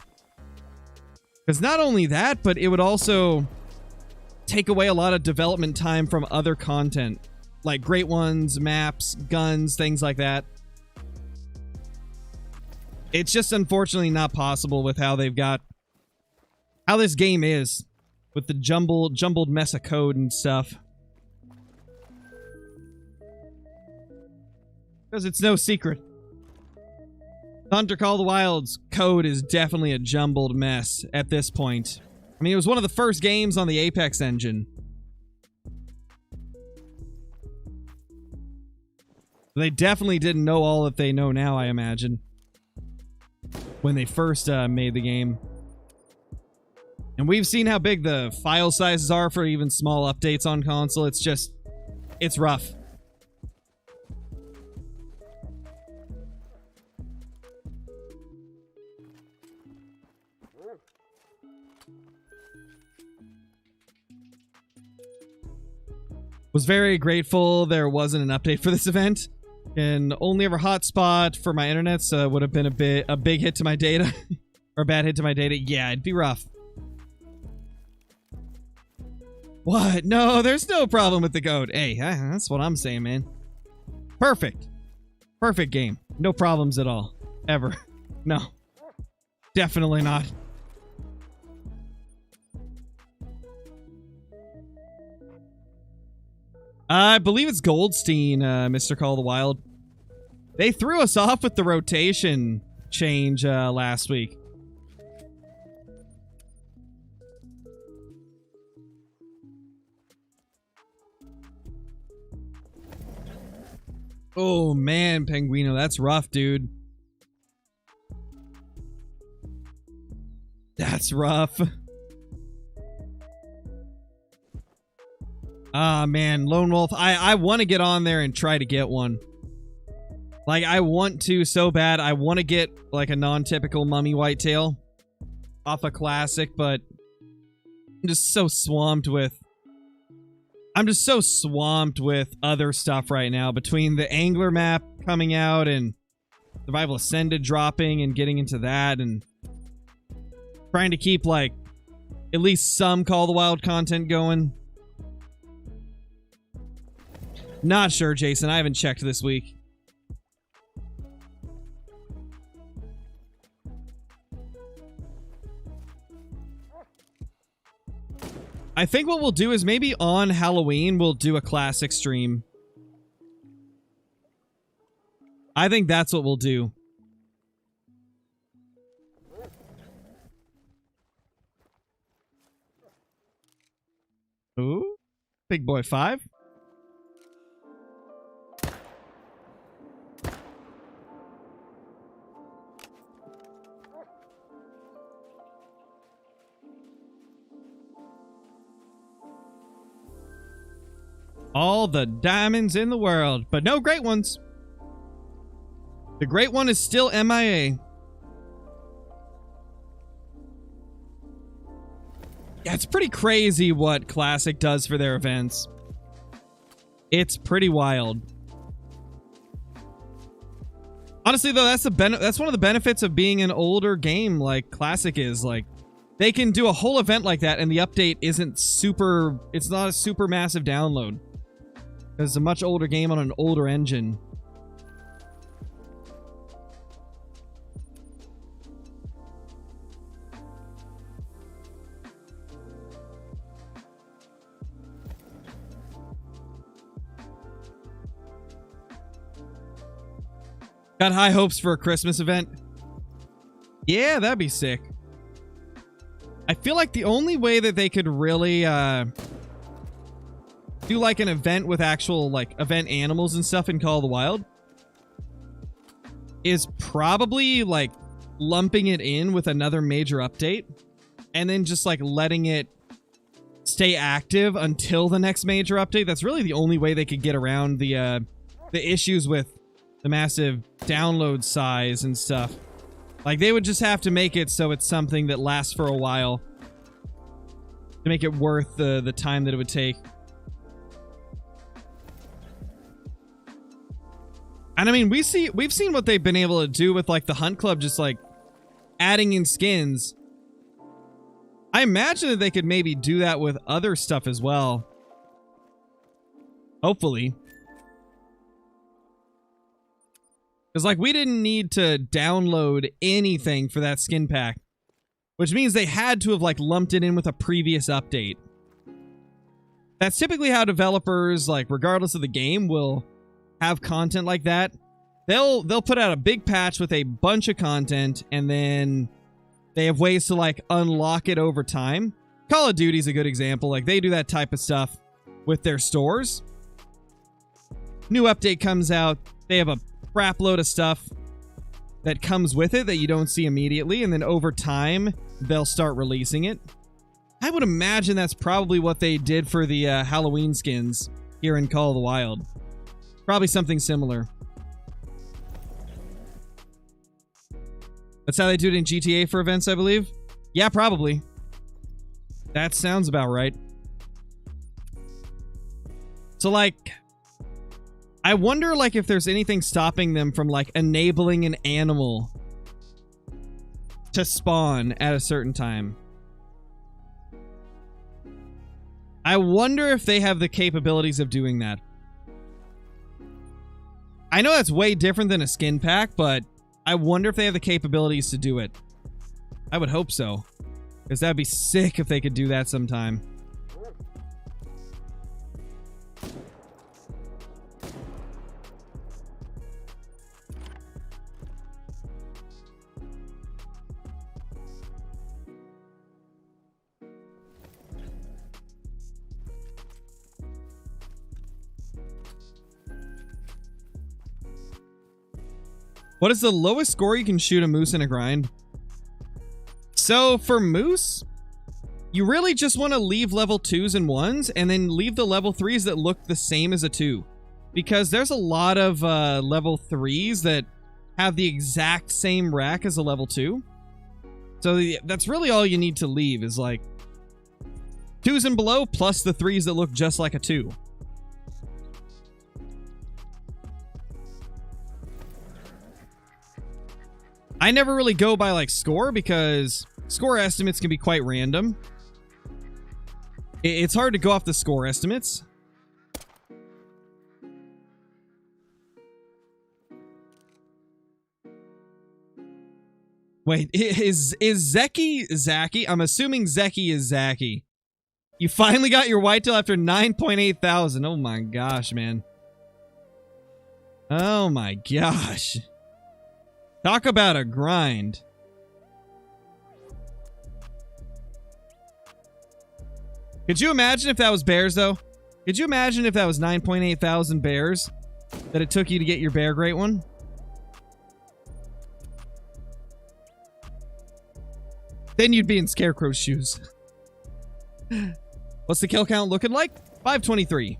Because not only that, but it would also take away a lot of development time from other content. Like great ones, maps, guns, things like that. It's just unfortunately not possible with how they've got... how this game is. With the jumbled mess of code and stuff. Because it's no secret. Hunter Call of the Wild's code is definitely a jumbled mess at this point. I mean, it was one of the first games on the Apex engine. They definitely didn't know all that they know now, I imagine. When they first made the game. And we've seen how big the file sizes are for even small updates on console. It's just... it's rough. Was very grateful there wasn't an update for this event. And only ever hotspot for my internet, so would have been a big hit to my data. Or a bad hit to my data. Yeah, it'd be rough. What? No, there's no problem with the code. Hey, that's what I'm saying, man. Perfect. Perfect game. No problems at all. Ever. No. Definitely not. I believe it's Goldstein, Mr. Call of the Wild. They threw us off with the rotation change last week. Oh man, Penguino, that's rough, dude. That's rough. Ah, man, Lone Wolf. I want to get on there and try to get one. Like, I want to so bad. I want to get, like, a non-typical mummy whitetail off a classic, but I'm just so swamped with... I'm just so swamped with other stuff right now. Between the Angler map coming out and Survival Ascended dropping and getting into that and trying to keep, like, at least some Call of the Wild content going. Not sure, Jason. I haven't checked this week. I think what we'll do is maybe on Halloween, we'll do a classic stream. I think that's what we'll do. Ooh. Big Boy 5. All the diamonds in the world, but no great ones. The great one is still MIA. Yeah, it's pretty crazy what Classic does for their events. It's pretty wild. Honestly, though, that's one of the benefits of being an older game like Classic is. Like, they can do a whole event like that, and the update isn't super... it's not a super massive download. It's a much older game on an older engine. Got high hopes for a Christmas event? Yeah, that'd be sick. I feel like the only way that they could really do like an event with actual like event animals and stuff in Call of the Wild is probably like lumping it in with another major update and then just like letting it stay active until the next major update. That's really the only way they could get around the issues with the massive download size and stuff. Like, they would just have to make it so it's something that lasts for a while to make it worth the time that it would take. And I mean, we've seen what they've been able to do with like the Hunt Club, just like adding in skins. I imagine that they could maybe do that with other stuff as well. Hopefully. Because like we didn't need to download anything for that skin pack. Which means they had to have like lumped it in with a previous update. That's typically how developers, like regardless of the game, will have content like that. They'll put out a big patch with a bunch of content, and then they have ways to like unlock it over time. Call of Duty's a good example. Like they do that type of stuff with their stores. New update comes out, they have a crap load of stuff that comes with it that you don't see immediately, and then over time they'll start releasing it. I would imagine that's probably what they did for the Halloween skins here in Call of the Wild. Probably something similar. That's how they do it in GTA for events, I believe. Yeah, probably. That sounds about right. So, like, I wonder, like, if there's anything stopping them from, like, enabling an animal to spawn at a certain time. I wonder if they have the capabilities of doing that. I know that's way different than a skin pack, but I wonder if they have the capabilities to do it. I would hope so. Because that'd be sick if they could do that sometime. What is the lowest score you can shoot a moose in a grind? So for moose, you really just want to leave level 2s and 1s and then leave the level 3s that look the same as a 2. Because there's a lot of level 3s that have the exact same rack as a level 2. So that's really all you need to leave is like 2s and below plus the 3s that look just like a 2. I never really go by like score because score estimates can be quite random. It's hard to go off the score estimates. Wait, is Zeki Zaki? I'm assuming Zeki is Zaki. You finally got your whitetail after 9.8 thousand. Oh my gosh, man. Oh my gosh. Talk about a grind. Could you imagine if that was bears, though? Could you imagine if that was 9.8 thousand bears that it took you to get your bear great one? Then you'd be in Scarecrow's shoes. What's the kill count looking like? 523.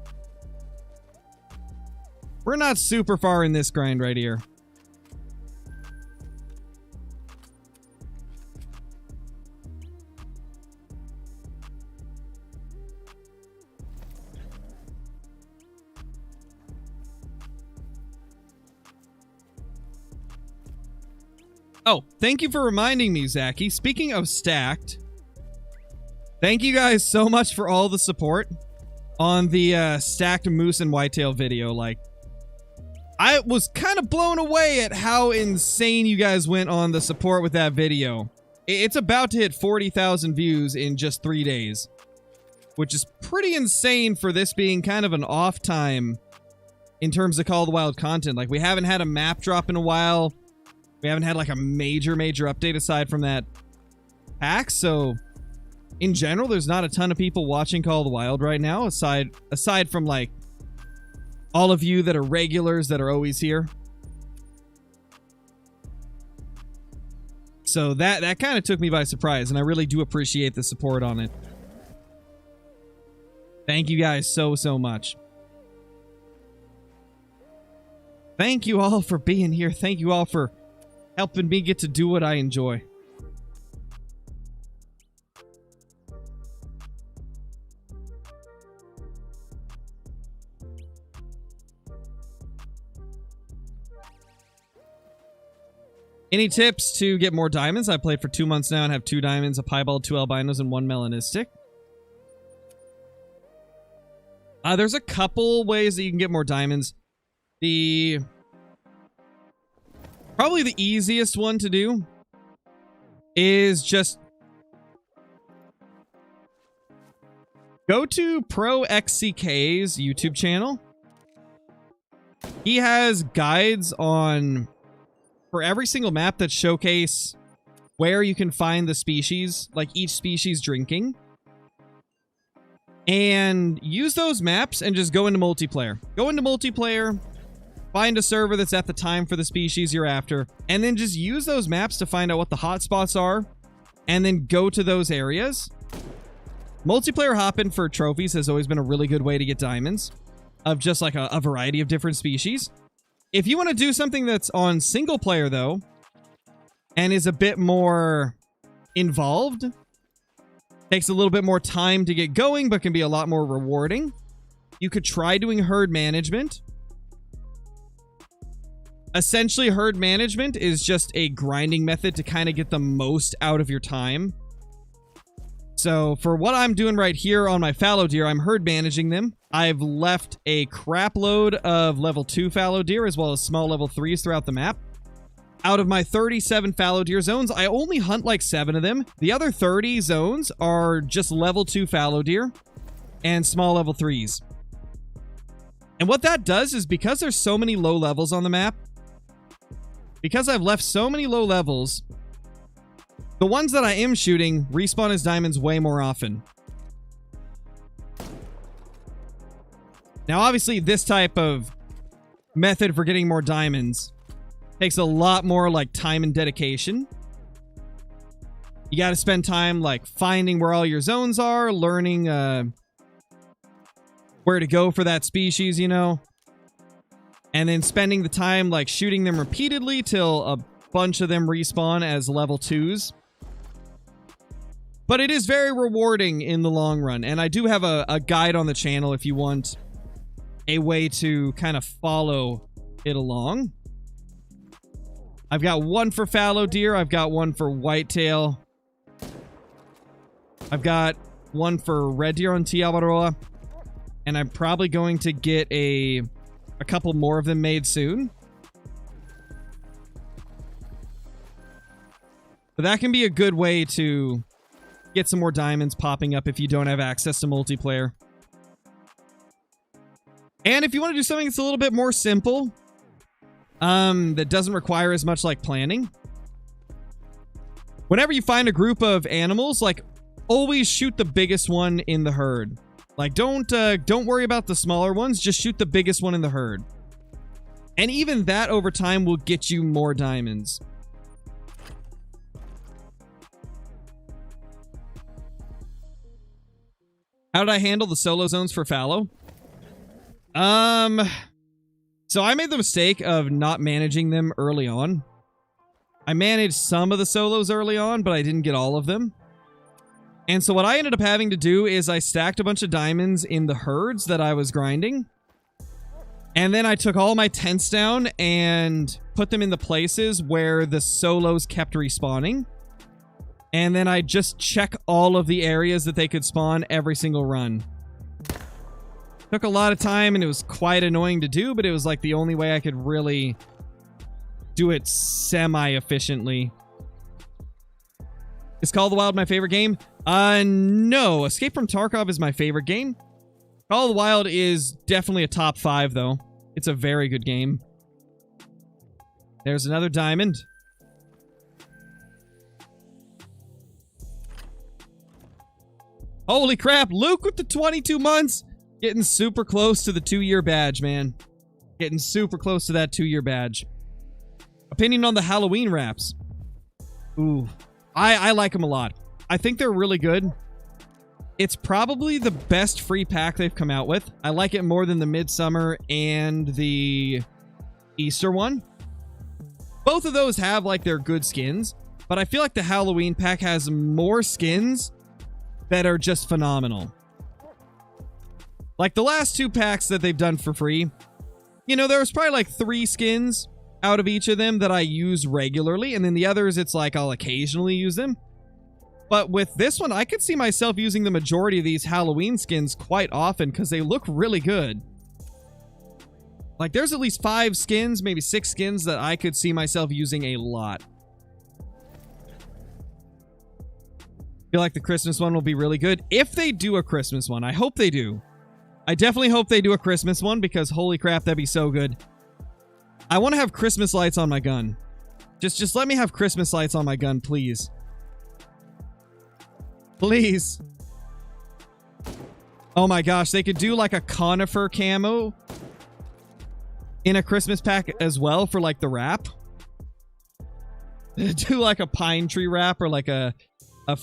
We're not super far in this grind right here. Oh, thank you for reminding me, Zaki. Speaking of stacked, thank you guys so much for all the support on the stacked moose and whitetail video. Like, I was kind of blown away at how insane you guys went on the support with that video. It's about to hit 40,000 views in just 3 days, which is pretty insane for this being kind of an off time in terms of Call of the Wild content. Like, we haven't had a map drop in a while. We haven't had like a major update aside from that pack, so in general, there's not a ton of people watching Call of the Wild right now, aside from like all of you that are regulars that are always here. So that kind of took me by surprise, and I really do appreciate the support on it. Thank you guys so much. Thank you all for being here. Thank you all for helping me get to do what I enjoy. Any tips to get more diamonds? I've played for 2 months now and have 2 diamonds, a piebald, 2 albinos, and 1 melanistic. There's a couple ways that you can get more diamonds. Probably the easiest one to do is just go to Pro XCK's YouTube channel. He has guides on for every single map that showcase where you can find the species, like each species drinking. And use those maps and just go into multiplayer. Go into multiplayer, find a server that's at the time for the species you're after, and then just use those maps to find out what the hotspots are, and then go to those areas. Multiplayer hopping for trophies has always been a really good way to get diamonds, of just like a variety of different species. If you want to do something that's on single player, though, and is a bit more involved, takes a little bit more time to get going, but can be a lot more rewarding, you could try doing herd management. Essentially, herd management is just a grinding method to kind of get the most out of your time. So for what I'm doing right here on my fallow deer, I'm herd managing them. I've left a crap load of level 2 fallow deer as well as small level 3s throughout the map. Out of my 37 fallow deer zones, I only hunt like 7 of them. The other 30 zones are just level 2 fallow deer and small level 3s. And what that does is because there's so many low levels on the map, because I've left so many low levels, the ones that I am shooting respawn as diamonds way more often. Now, obviously, this type of method for getting more diamonds takes a lot more, like, time and dedication. You got to spend time, like, finding where all your zones are, learning where to go for that species, you know? And then spending the time, like, shooting them repeatedly till a bunch of them respawn as level 2s. But it is very rewarding in the long run. And I do have a guide on the channel if you want a way to kind of follow it along. I've got one for fallow deer. I've got one for whitetail. I've got one for red deer on T. Alvaroa. And I'm probably going to get a couple more of them made soon. But that can be a good way to get some more diamonds popping up if you don't have access to multiplayer. And if you want to do something that's a little bit more simple, that doesn't require as much like planning, whenever you find a group of animals, like, always shoot the biggest one in the herd. Like, don't worry about the smaller ones, just shoot the biggest one in the herd. And even that over time will get you more diamonds. How did I handle the solo zones for fallow? So I made the mistake of not managing them early on. I managed some of the solos early on, but I didn't get all of them. And so what I ended up having to do is I stacked a bunch of diamonds in the herds that I was grinding. And then I took all my tents down and put them in the places where the solos kept respawning. And then I just check all of the areas that they could spawn every single run. Took a lot of time and it was quite annoying to do, but it was like the only way I could really do it semi-efficiently. Is Call of the Wild my favorite game? No. Escape from Tarkov is my favorite game. Call of the Wild is definitely a top 5, though. It's a very good game. There's another diamond. Holy crap, Luke with the 22 months! Getting super close to the 2-year badge, man. Getting super close to that 2-year badge. Opinion on the Halloween wraps. Ooh. I like them a lot. I think they're really good. It's probably the best free pack they've come out with. I like it more than the Midsummer and the Easter one. Both of those have like their good skins, but I feel like the Halloween pack has more skins that are just phenomenal. Like the last 2 packs that they've done for free, you know, there was probably like 3 skins out of each of them that I use regularly, and then the others, it's like I'll occasionally use them. But with this one, I could see myself using the majority of these Halloween skins quite often because they look really good. Like, there's at least 5 skins, maybe 6 skins that I could see myself using a lot. Feel like the Christmas one will be really good. If they do a Christmas one, I hope they do. I definitely hope they do a Christmas one because holy crap, that'd be so good. I want to have Christmas lights on my gun. Just let me have Christmas lights on my gun, please. Please. Oh my gosh, they could do like a conifer camo in a Christmas pack as well for like the wrap. Do like a pine tree wrap or like a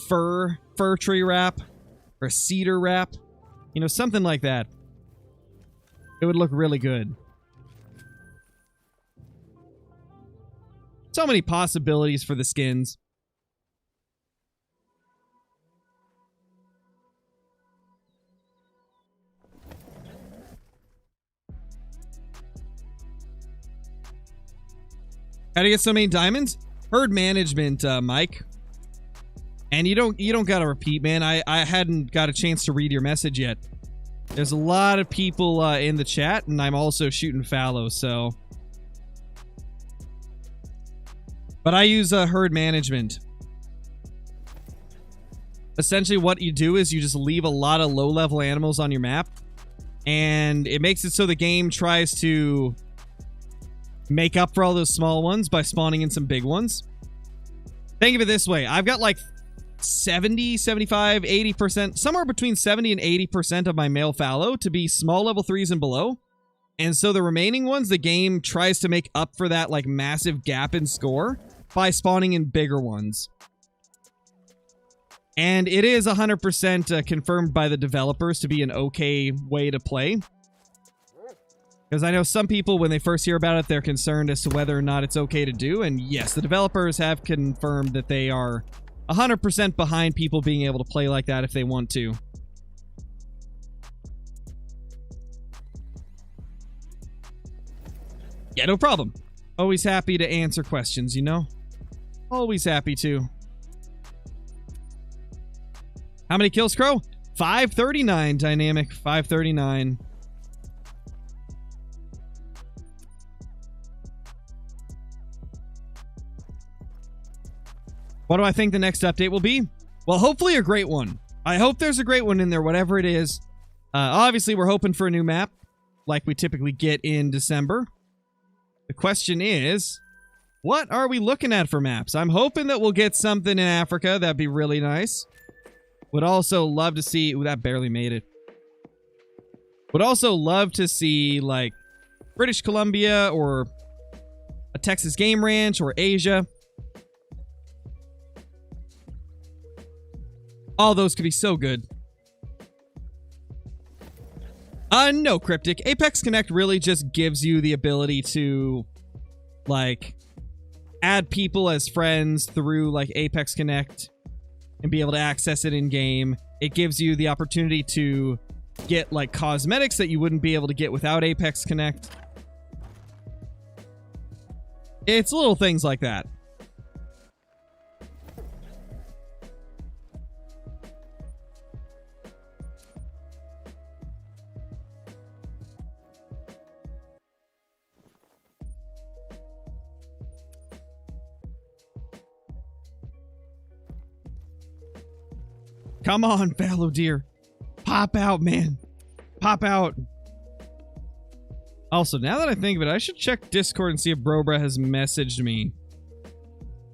fir tree wrap or a cedar wrap. You know, something like that. It would look really good. So many possibilities for the skins. How do you get so many diamonds? Herd management, Mike. And you don't gotta repeat, man. I hadn't got a chance to read your message yet. There's a lot of people in the chat, and I'm also shooting fallow, so. But I use herd management. Essentially, what you do is you just leave a lot of low-level animals on your map, and it makes it so the game tries to make up for all those small ones by spawning in some big ones. Think of it this way. I've got like 70, 75, 80%, somewhere between 70 and 80% of my male fallow to be small level 3s and below. And so the remaining ones, the game tries to make up for that like massive gap in score by spawning in bigger ones. And it is 100% confirmed by the developers to be an okay way to play. Because I know some people, when they first hear about it, they're concerned as to whether or not it's okay to do. And yes, the developers have confirmed that they are 100% behind people being able to play like that if they want to. Yeah, no problem. Always happy to answer questions, you know? Always happy to. How many kills, Crow? 539, Dynamic. 539. What do I think the next update will be? Well, hopefully a great one. I hope there's a great one in there, whatever it is. Obviously, we're hoping for a new map, like we typically get in December. The question is, what are we looking at for maps? I'm hoping that we'll get something in Africa. That'd be really nice. Would also love to see... Ooh, that barely made it. Would also love to see, like, British Columbia or a Texas Game Ranch or Asia. All those could be so good. No, Cryptic. Apex Connect really just gives you the ability to, like, add people as friends through, like, Apex Connect and be able to access it in-game. It gives you the opportunity to get, like, cosmetics that you wouldn't be able to get without Apex Connect. It's little things like that. Come on, fallow deer. Pop out, man. Pop out. Also, now that I think of it, I should check Discord and see if Brobra has messaged me.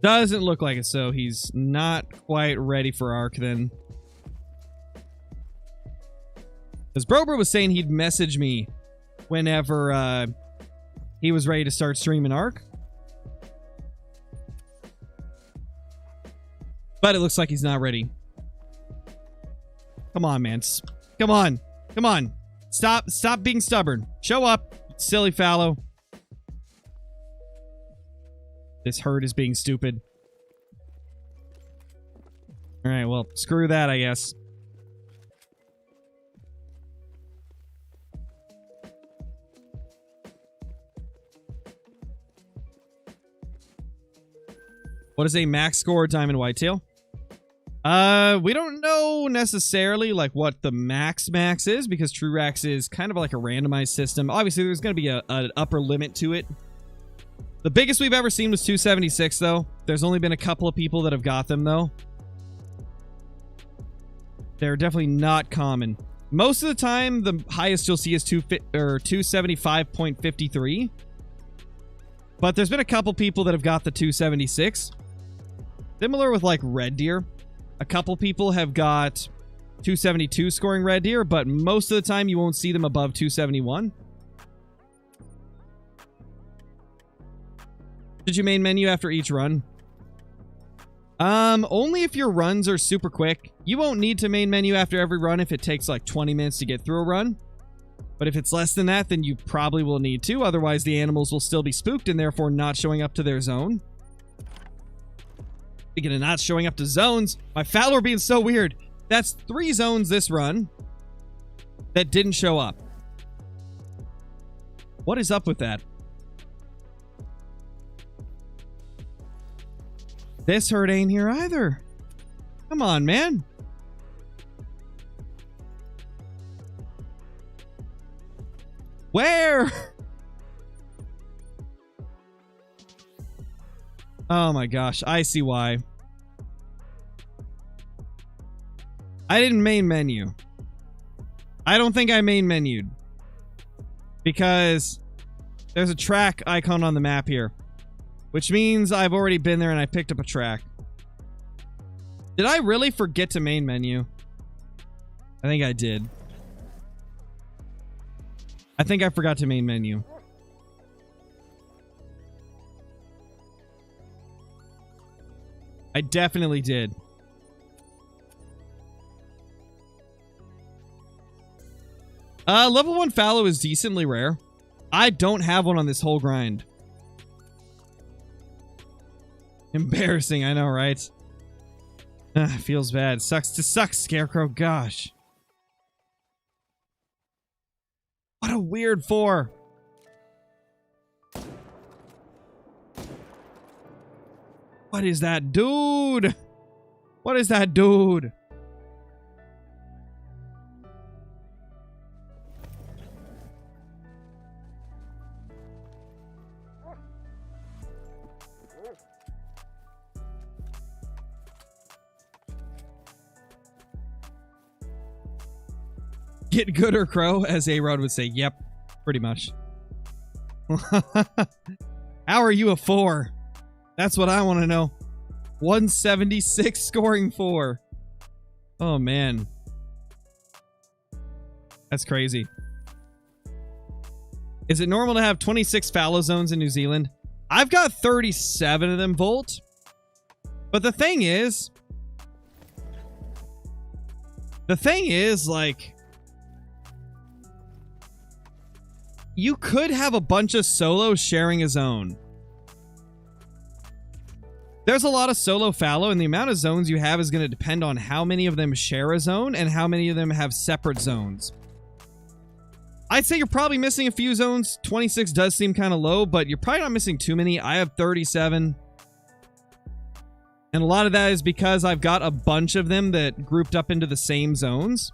Doesn't look like it, so he's not quite ready for Ark then. Because Brobra was saying he'd message me whenever he was ready to start streaming Ark. But it looks like he's not ready. Come on, man. Come on. Come on. Stop being stubborn. Show up, silly fallow. This herd is being stupid. Alright, well, screw that, I guess. What is a max score diamond whitetail? We don't know necessarily like what the max is because TrueRax is kind of like a randomized system. Obviously, there's going to be an upper limit to it. The biggest we've ever seen was 276, though. There's only been a couple of people that have got them, though. They're definitely not common. Most of the time, the highest you'll see is 275.53. But there's been a couple people that have got the 276. Similar with like red deer. A couple people have got 272 scoring red deer, but most of the time you won't see them above 271. Did you main menu after each run? Only if your runs are super quick. You won't need to main menu after every run if it takes like 20 minutes to get through a run. But if it's less than that, then you probably will need to. Otherwise, the animals will still be spooked and therefore not showing up to their zone. Speaking of not showing up to zones, my Fallow being so weird. That's 3 zones this run that didn't show up. What is up with that? This herd ain't here either. Come on, man. Where? Oh my gosh, I see why. I didn't main menu. I don't think I main menued. Because there's a track icon on the map here. Which means I've already been there and I picked up a track. Did I really forget to main menu? I think I did. I think I forgot to main menu. I definitely did. Level 1 Fallow is decently rare. I don't have one on this whole grind. Embarrassing, I know, right? Feels bad. Sucks to suck, Scarecrow. Gosh. What a weird 4. What is that dude? What is that dude? Get gooder, Crow, as A-Rod would say. Yep, pretty much. How are you a 4? That's what I want to know. 176 scoring 4. Oh, man. That's crazy. Is it normal to have 26 fallow zones in New Zealand? I've got 37 of them, Volt. But the thing is, like, you could have a bunch of solos sharing a zone. There's a lot of solo fallow, and the amount of zones you have is going to depend on how many of them share a zone and how many of them have separate zones. I'd say you're probably missing a few zones. 26 does seem kind of low, but you're probably not missing too many. I have 37. And a lot of that is because I've got a bunch of them that grouped up into the same zones.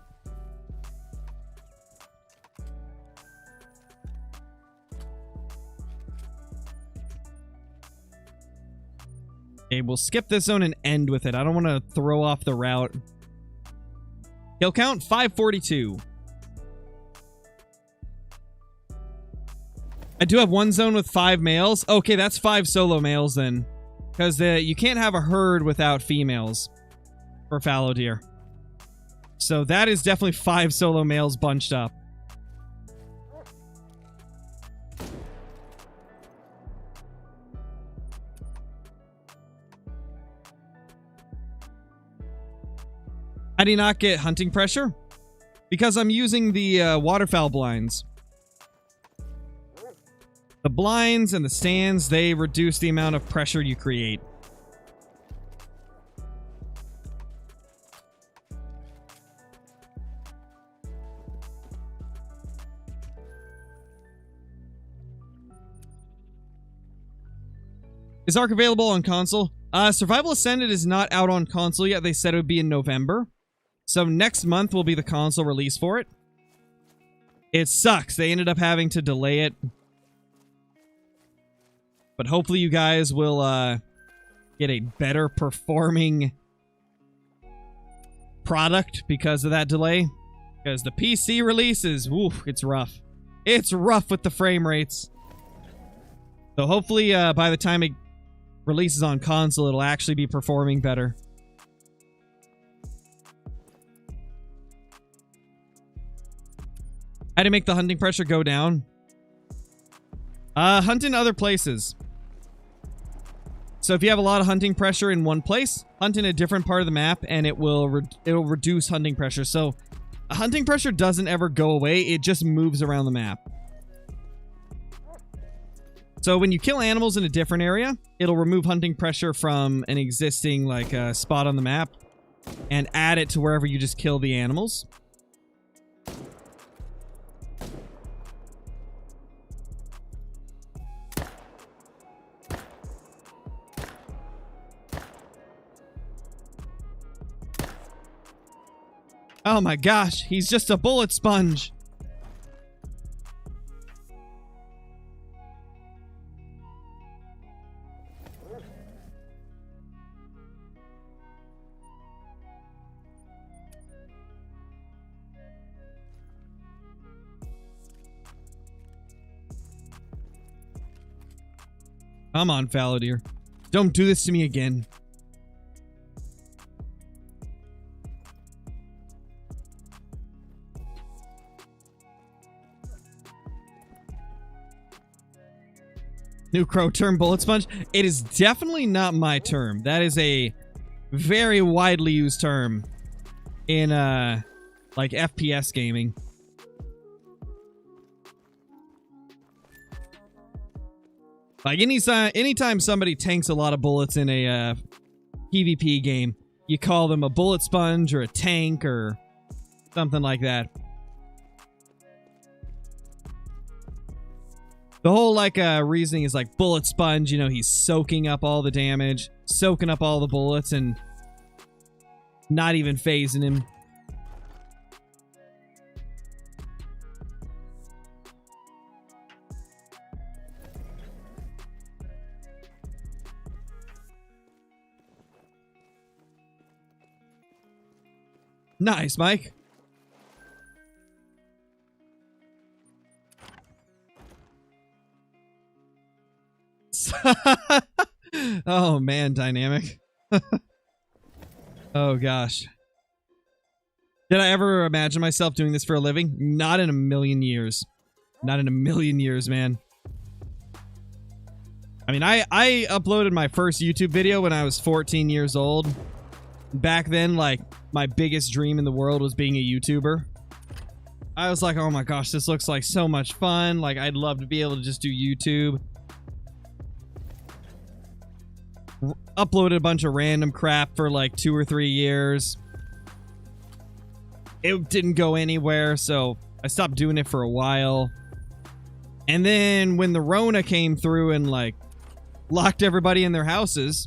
Okay, we'll skip this zone and end with it. I don't want to throw off the route. Kill count, 542. I do have one zone with 5 males. Okay, that's 5 solo males then. Because you can't have a herd without females for fallow deer. So that is definitely 5 solo males bunched up. How do you not get hunting pressure? Because I'm using the waterfowl blinds. The blinds and the stands, they reduce the amount of pressure you create. Is Ark available on console? Survival Ascended is not out on console yet. They said it would be in November. So next month will be the console release for it. It sucks. They ended up having to delay it. But hopefully you guys will get a better performing product because of that delay. Because the PC release is, oof, it's rough. It's rough with the frame rates. So hopefully by the time it releases on console, it'll actually be performing better. How to make the hunting pressure go down? Hunt in other places. So if you have a lot of hunting pressure in one place, hunt in a different part of the map, and it'll reduce hunting pressure. So hunting pressure doesn't ever go away; it just moves around the map. So when you kill animals in a different area, it'll remove hunting pressure from an existing spot on the map and add it to wherever you just kill the animals. Oh my gosh, he's just a bullet sponge. Come on, Fallow dear. Don't do this to me again. New crow term, bullet sponge. It is definitely not my term. That is a very widely used term in like FPS gaming. Like anytime somebody tanks a lot of bullets in a PvP game, you call them a bullet sponge or a tank or something like that. The whole reasoning is like bullet sponge, you know, he's soaking up all the damage, soaking up all the bullets and not even phasing him. Nice, Mike. Oh man, dynamic. Oh gosh. Did I ever imagine myself doing this for a living? Not in a million years. Not in a million years, man. I mean, I uploaded my first YouTube video when I was 14 years old. Back then, like, my biggest dream in the world was being a YouTuber. I was like, oh my gosh, this looks like so much fun. Like, I'd love to be able to just do YouTube. Uploaded a bunch of random crap for like 2 or 3 years. It didn't go anywhere, so I stopped doing it for a while. And then when the Rona came through and like locked everybody in their houses,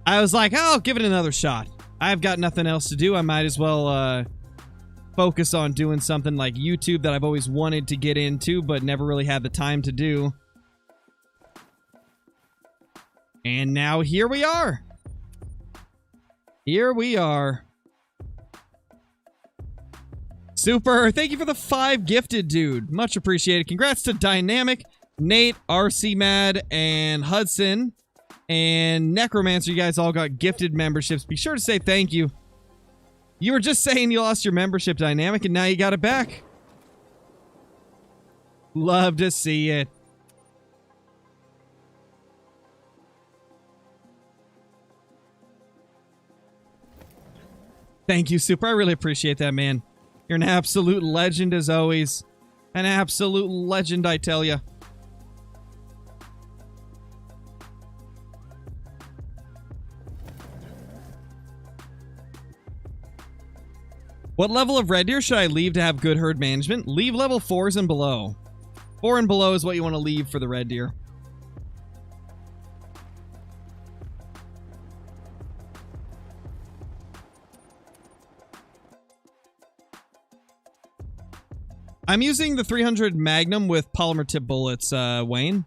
I was like, oh, I'll give it another shot. I've got nothing else to do. I might as well focus on doing something like YouTube that I've always wanted to get into but never really had the time to do. And now here we are. Here we are. Super. Thank you for the 5 gifted, dude. Much appreciated. Congrats to Dynamic, Nate, RC Mad, and Hudson, and Necromancer. You guys all got gifted memberships. Be sure to say thank you. You were just saying you lost your membership, Dynamic, and now you got it back. Love to see it. Thank you, Super. I really appreciate that, man. You're an absolute legend as always. An absolute legend, I tell ya. What level of red deer should I leave to have good herd management? Leave level 4s and below. 4 and below is what you want to leave for the red deer. I'm using the 300 Magnum with polymer tip bullets, Wayne.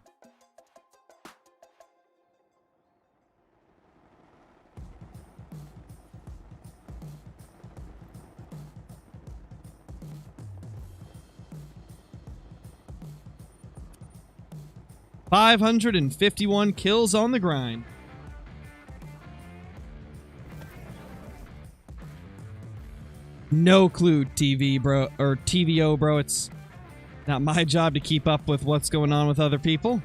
$551 kills on the grind. No clue, TV bro, or TVO bro. It's not my job to keep up with what's going on with other people.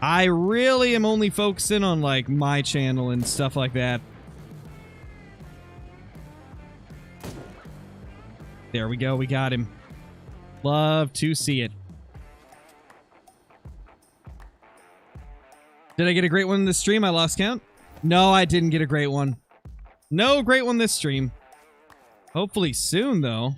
I really am only focusing on like my channel and stuff like that. There we go, we got him. Love to see it. Did I get a great one this stream? I lost count. No, I didn't get a great one. No great one this stream. Hopefully soon, though.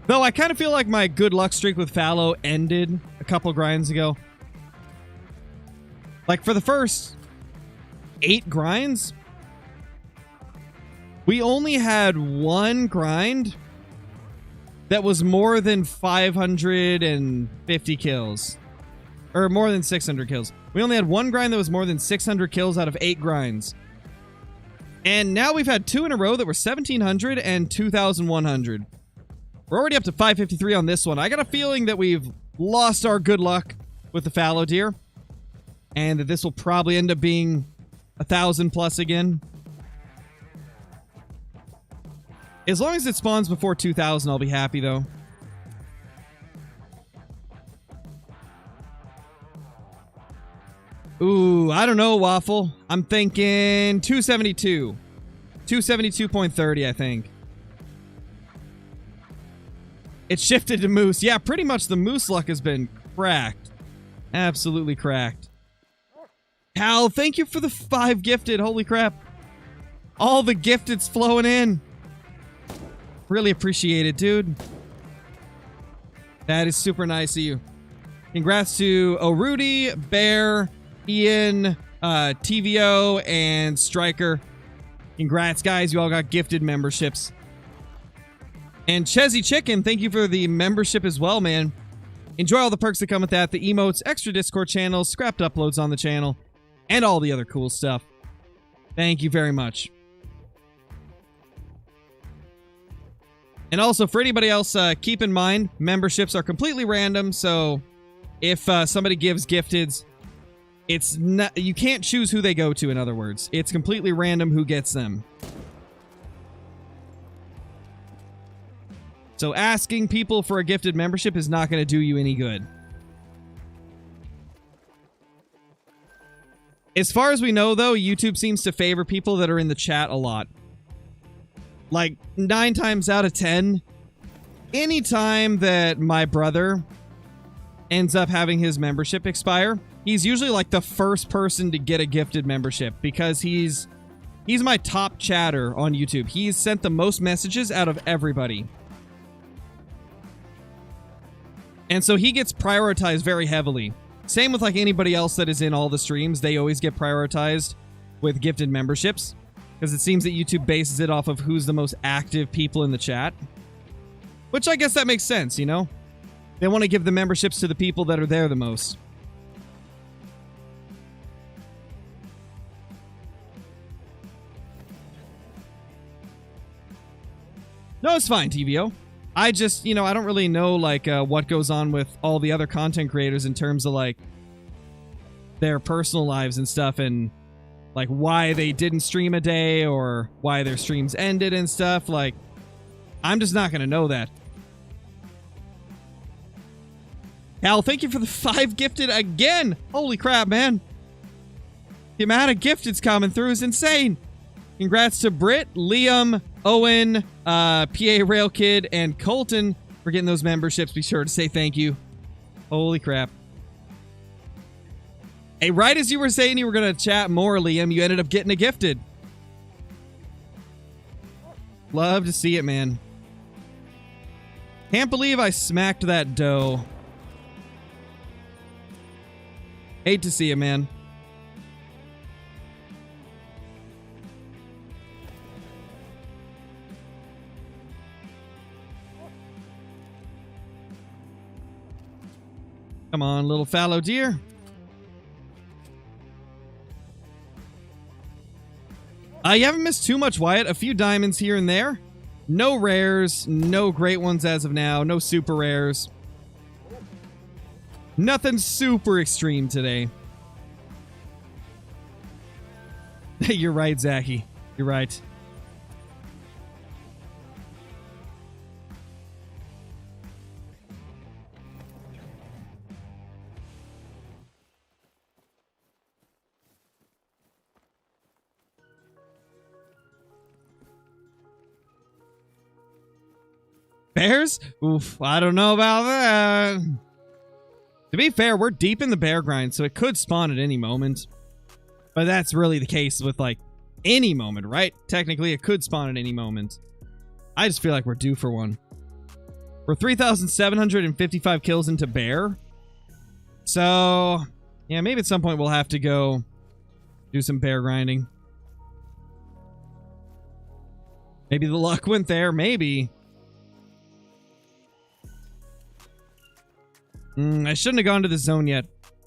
Though I kind of feel like my good luck streak with Fallow ended a couple grinds ago. Like, for the first 8 grinds, we only had one grind that was more than 550 kills. Or more than 600 kills. We only had one grind that was more than 600 kills out of 8 grinds. And now we've had 2 in a row that were 1,700 and 2,100. We're already up to 553 on this one. I got a feeling that we've lost our good luck with the fallow deer. And that this will probably end up being 1,000 plus again. As long as it spawns before 2,000, I'll be happy, though. Ooh, I don't know, Waffle. I'm thinking 272. 272.30, I think. It shifted to moose. Yeah, pretty much the moose luck has been cracked. Absolutely cracked. Hal, thank you for the 5 gifted. Holy crap. All the gifted's flowing in. Really appreciate it, dude. That is super nice of you. Congrats to O'Rudy, Bear, Ian, TVO, and Striker. Congrats, guys. You all got gifted memberships. And Chezzy Chicken, thank you for the membership as well, man. Enjoy all the perks that come with that. The emotes, extra Discord channels, scrapped uploads on the channel, and all the other cool stuff. Thank you very much. And also, for anybody else, keep in mind, memberships are completely random, so if somebody gives gifteds, it's not, you can't choose who they go to, in other words. It's completely random who gets them. So asking people for a gifted membership is not going to do you any good. As far as we know, though, YouTube seems to favor people that are in the chat a lot. Like, 9 times out of 10, anytime that my brother ends up having his membership expire, he's usually like the first person to get a gifted membership because he's my top chatter on YouTube. He's sent the most messages out of everybody. And so he gets prioritized very heavily. Same with like anybody else that is in all the streams. They always get prioritized with gifted memberships. Because it seems that YouTube bases it off of who's the most active people in the chat. Which I guess that makes sense, you know? They want to give the memberships to the people that are there the most. No, it's fine, TVO. I just, you know, I don't really know, like, what goes on with all the other content creators in terms of, like, their personal lives and stuff, and like why they didn't stream a day or why their streams ended and stuff. Like, I'm just not going to know that. Hal, thank you for the 5 gifted again. Holy crap, man. The amount of gifteds coming through is insane. Congrats to Britt, Liam, Owen, PA Rail Kid, and Colton for getting those memberships. Be sure to say thank you. Holy crap. Hey, right as you were saying you were going to chat more, Liam, you ended up getting a gifted. Love to see it, man. Can't believe I smacked that doe. Hate to see it, man. Come on, little fallow deer. You haven't missed too much, Wyatt. A few diamonds here and there. No rares, no great ones as of now, no super rares. Nothing super extreme today. You're right, Zachy. You're right. Bears? Oof, I don't know about that. To be fair, we're deep in the bear grind, so it could spawn at any moment. But that's really the case with, like, any moment, right? Technically, it could spawn at any moment. I just feel like we're due for one. We're 3,755 kills into bear. So, yeah, maybe at some point we'll have to go do some bear grinding. Maybe the luck went there, maybe. I shouldn't have gone to the zone yet,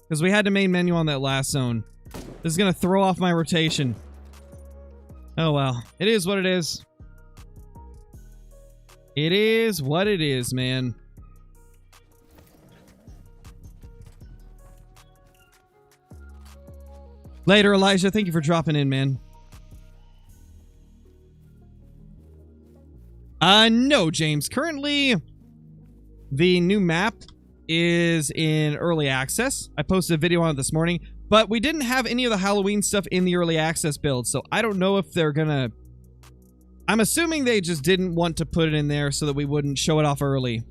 because we had the main menu on that last zone. This is going to throw off my rotation. Oh well. It is what it is. It is what it is, man. Later, Elijah. Thank you for dropping in, man. No, James. Currently, the new map is in early access. I posted a video on it this morning, but we didn't have any of the Halloween stuff in the early access build, so I don't know if they're gonna... I'm assuming they just didn't want to put it in there so that we wouldn't show it off early.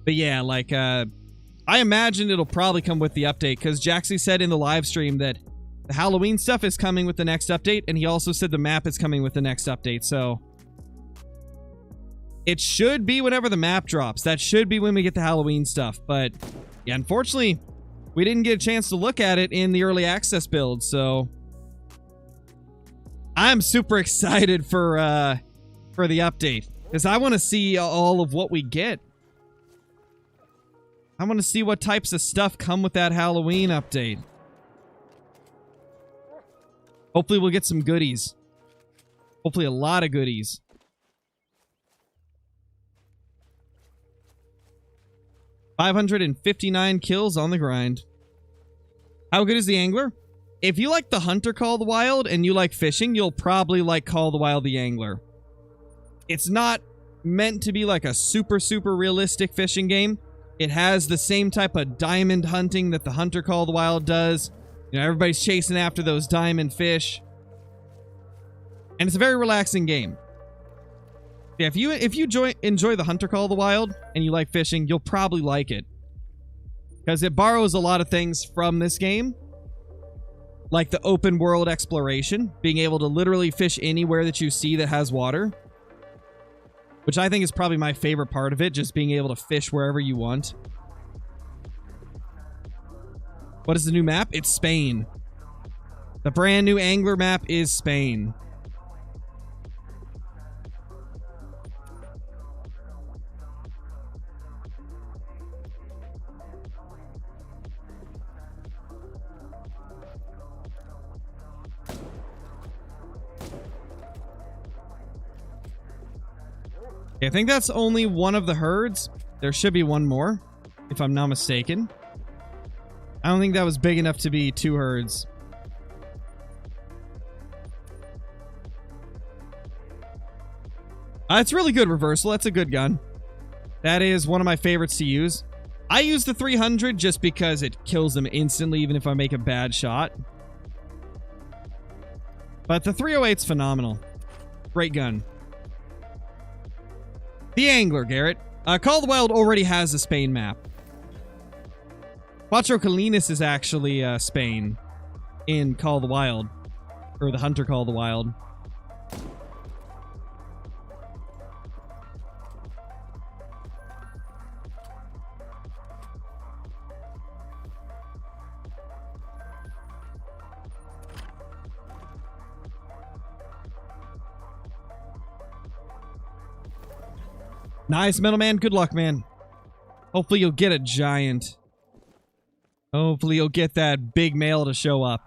But yeah, like, I imagine it'll probably come with the update, because Jaxie said in the live stream that the Halloween stuff is coming with the next update, and he also said the map is coming with the next update, so... It should be whenever the map drops. That should be when we get the Halloween stuff. But, yeah, unfortunately, we didn't get a chance to look at it in the early access build, so... I'm super excited for the update, because I want to see all of what we get. I want to see what types of stuff come with that Halloween update. Hopefully we'll get some goodies. Hopefully a lot of goodies. 559 kills on the grind. How good is the angler? If you like the Hunter Call of the Wild and you like fishing, you'll probably like Call of the Wild the Angler. It's not meant to be like a super realistic fishing game. It has the same type of diamond hunting that the Hunter Call of the Wild does. You know, everybody's chasing after those diamond fish. And it's a very relaxing game. Yeah, if you enjoy the Hunter Call of the Wild and you like fishing, you'll probably like it. Because it borrows a lot of things from this game. Like the open world exploration, being able to literally fish anywhere that you see that has water. Which I think is probably my favorite part of it, just being able to fish wherever you want. What is the new map? It's Spain. The brand new angler map is Spain. I think that's only one of the herds. There should be one more, if I'm not mistaken. I don't think that was big enough to be 2 herds. It's really good reversal. That's a good gun. That is one of my favorites to use. I use the 300 just because it kills them instantly, even if I make a bad shot. But the 308's phenomenal. Great gun. The Angler, Garrett. Call of the Wild already has a Spain map. Quattro Colinas is actually Spain in Call of the Wild. Or the Hunter Call of the Wild. Nice, Metal Man. Good luck, man. Hopefully you'll get a giant. Hopefully you'll get that big male to show up.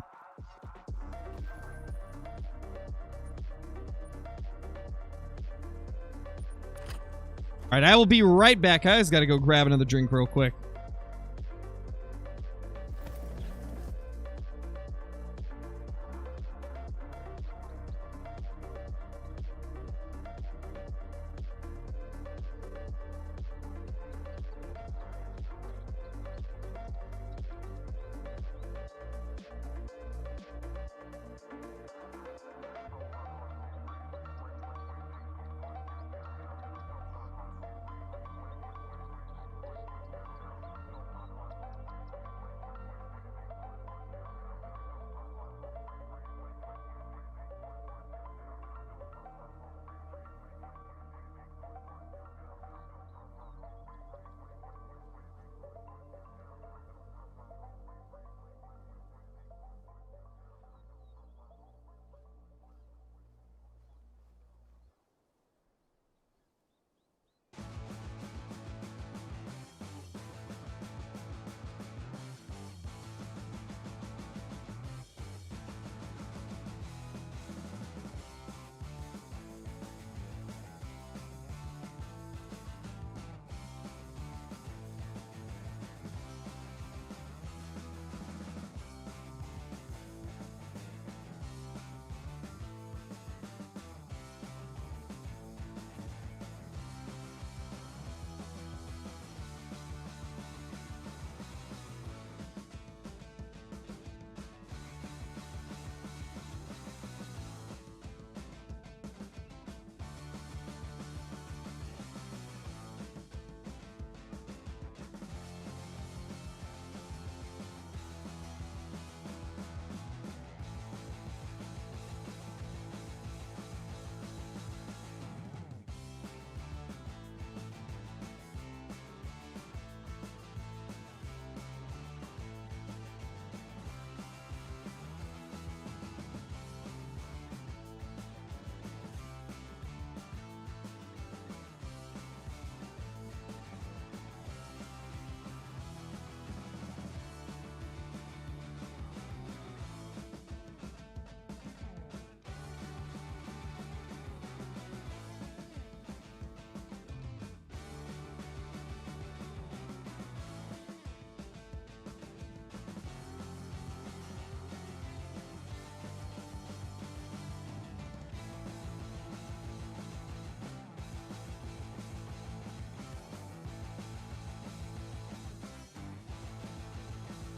Alright, I will be right back. I just gotta go grab another drink real quick.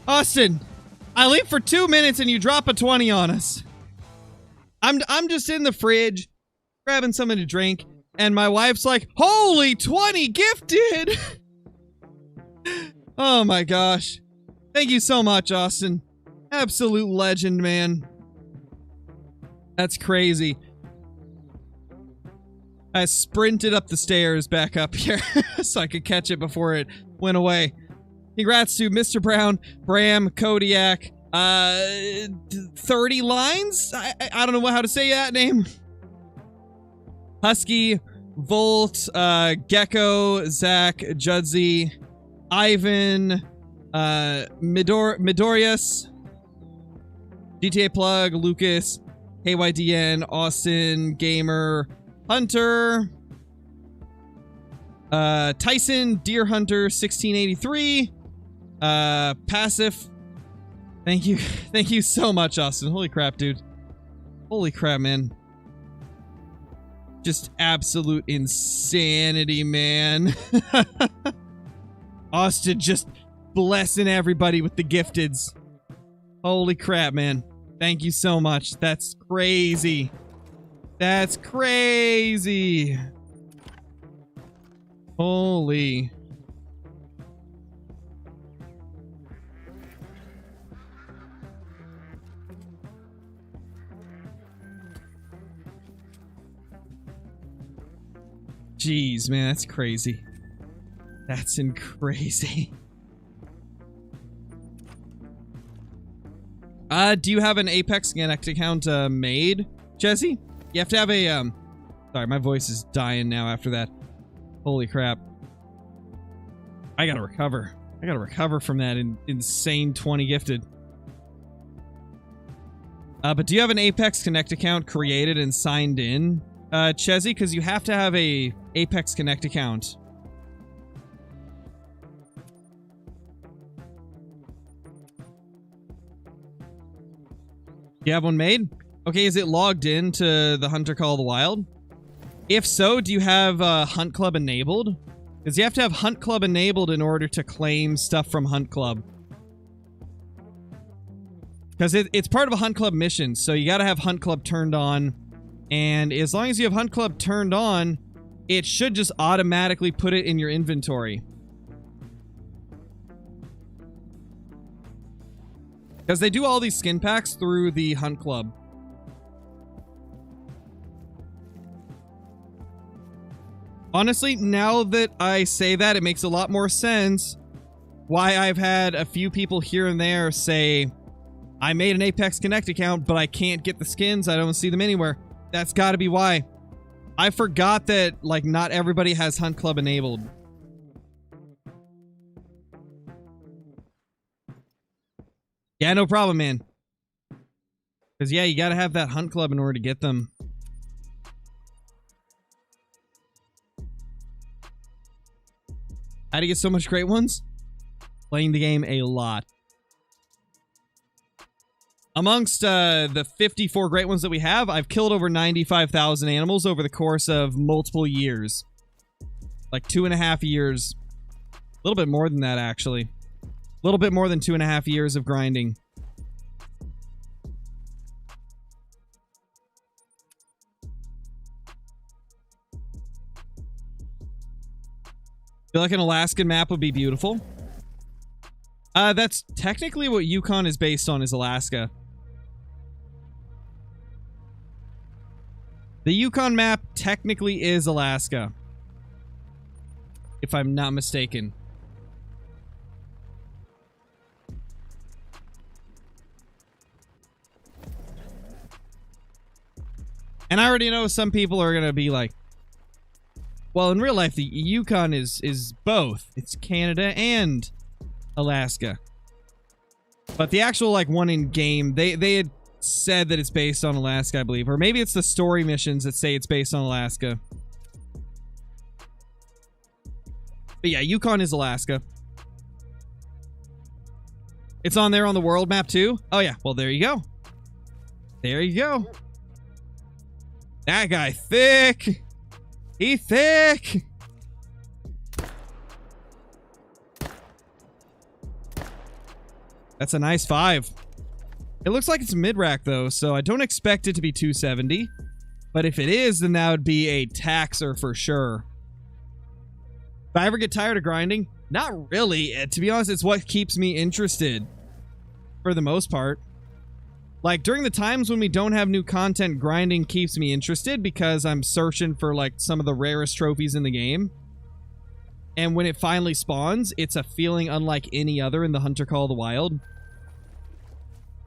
Austin, I leave for 2 minutes and you drop a 20 on us. I'm just in the fridge, grabbing something to drink, and my wife's like, holy 20 gifted! Oh my gosh. Thank you so much, Austin. Absolute legend, man. That's crazy. I sprinted up the stairs back up here so I could catch it before it went away. Congrats to Mr. Brown, Bram, Kodiak, 30 lines? I don't know how to say that name. Husky, Volt, Gecko, Zach, Judzy, Ivan, Midorius, GTA Plug, Lucas, KYDN, Austin, Gamer, Hunter, Tyson, Deer Hunter, 1683, Passive. Thank you so much, Austin. Holy crap, dude. Holy crap, man. Just absolute insanity, man. Austin just blessing everybody with the gifteds. Holy crap, man. Thank you so much. That's crazy. That's crazy. Holy. Jeez, man, that's crazy. That's crazy. Do you have an Apex Connect account made, Jesse? You have to have a sorry, my voice is dying now after that. Holy crap. I gotta recover. I gotta recover from that insane 20 gifted. But do you have an Apex Connect account created and signed in, Chezzy? Because you have to have a Apex Connect account. You have one made? Okay, is it logged in to the Hunter Call of the Wild? If so, do you have Hunt Club enabled? Because you have to have Hunt Club enabled in order to claim stuff from Hunt Club. Because it's part of a Hunt Club mission, so you gotta have Hunt Club turned on. And as long as you have Hunt Club turned on, it should just automatically put it in your inventory. Because they do all these skin packs through the Hunt Club. Honestly, now that I say that, it makes a lot more sense why I've had a few people here and there say, I made an Apex Connect account, but I can't get the skins. I don't see them anywhere. That's gotta be why. I forgot that, like, not everybody has Hunt Club enabled. Yeah, no problem, man. Because, yeah, you gotta have that Hunt Club in order to get them. How do you get so much great ones? Playing the game a lot. Amongst the 54 great ones that we have, I've killed over 95,000 animals over the course of multiple years. Like 2.5 years. A little bit more than that, actually. A little bit more than 2.5 years of grinding. Feel like an Alaskan map would be beautiful. That's technically what Yukon is based on, is Alaska. The Yukon map technically is Alaska, if I'm not mistaken. And I already know some people are gonna be like, well, in real life, the Yukon is both. It's Canada and Alaska. But the actual, like, one in game, they had said that it's based on Alaska, I believe. Or maybe it's the story missions that say it's based on Alaska. But yeah, Yukon is Alaska. It's on there on the world map too? Oh yeah, well there you go. There you go. That guy thick. He thick. That's a nice 5. It looks like it's mid-rack, though, so I don't expect it to be 270. But if it is, then that would be a taxer for sure. If I ever get tired of grinding, not really. To be honest, it's what keeps me interested. For the most part. Like, during the times when we don't have new content, grinding keeps me interested because I'm searching for, like, some of the rarest trophies in the game. And when it finally spawns, it's a feeling unlike any other in the Hunter Call of the Wild.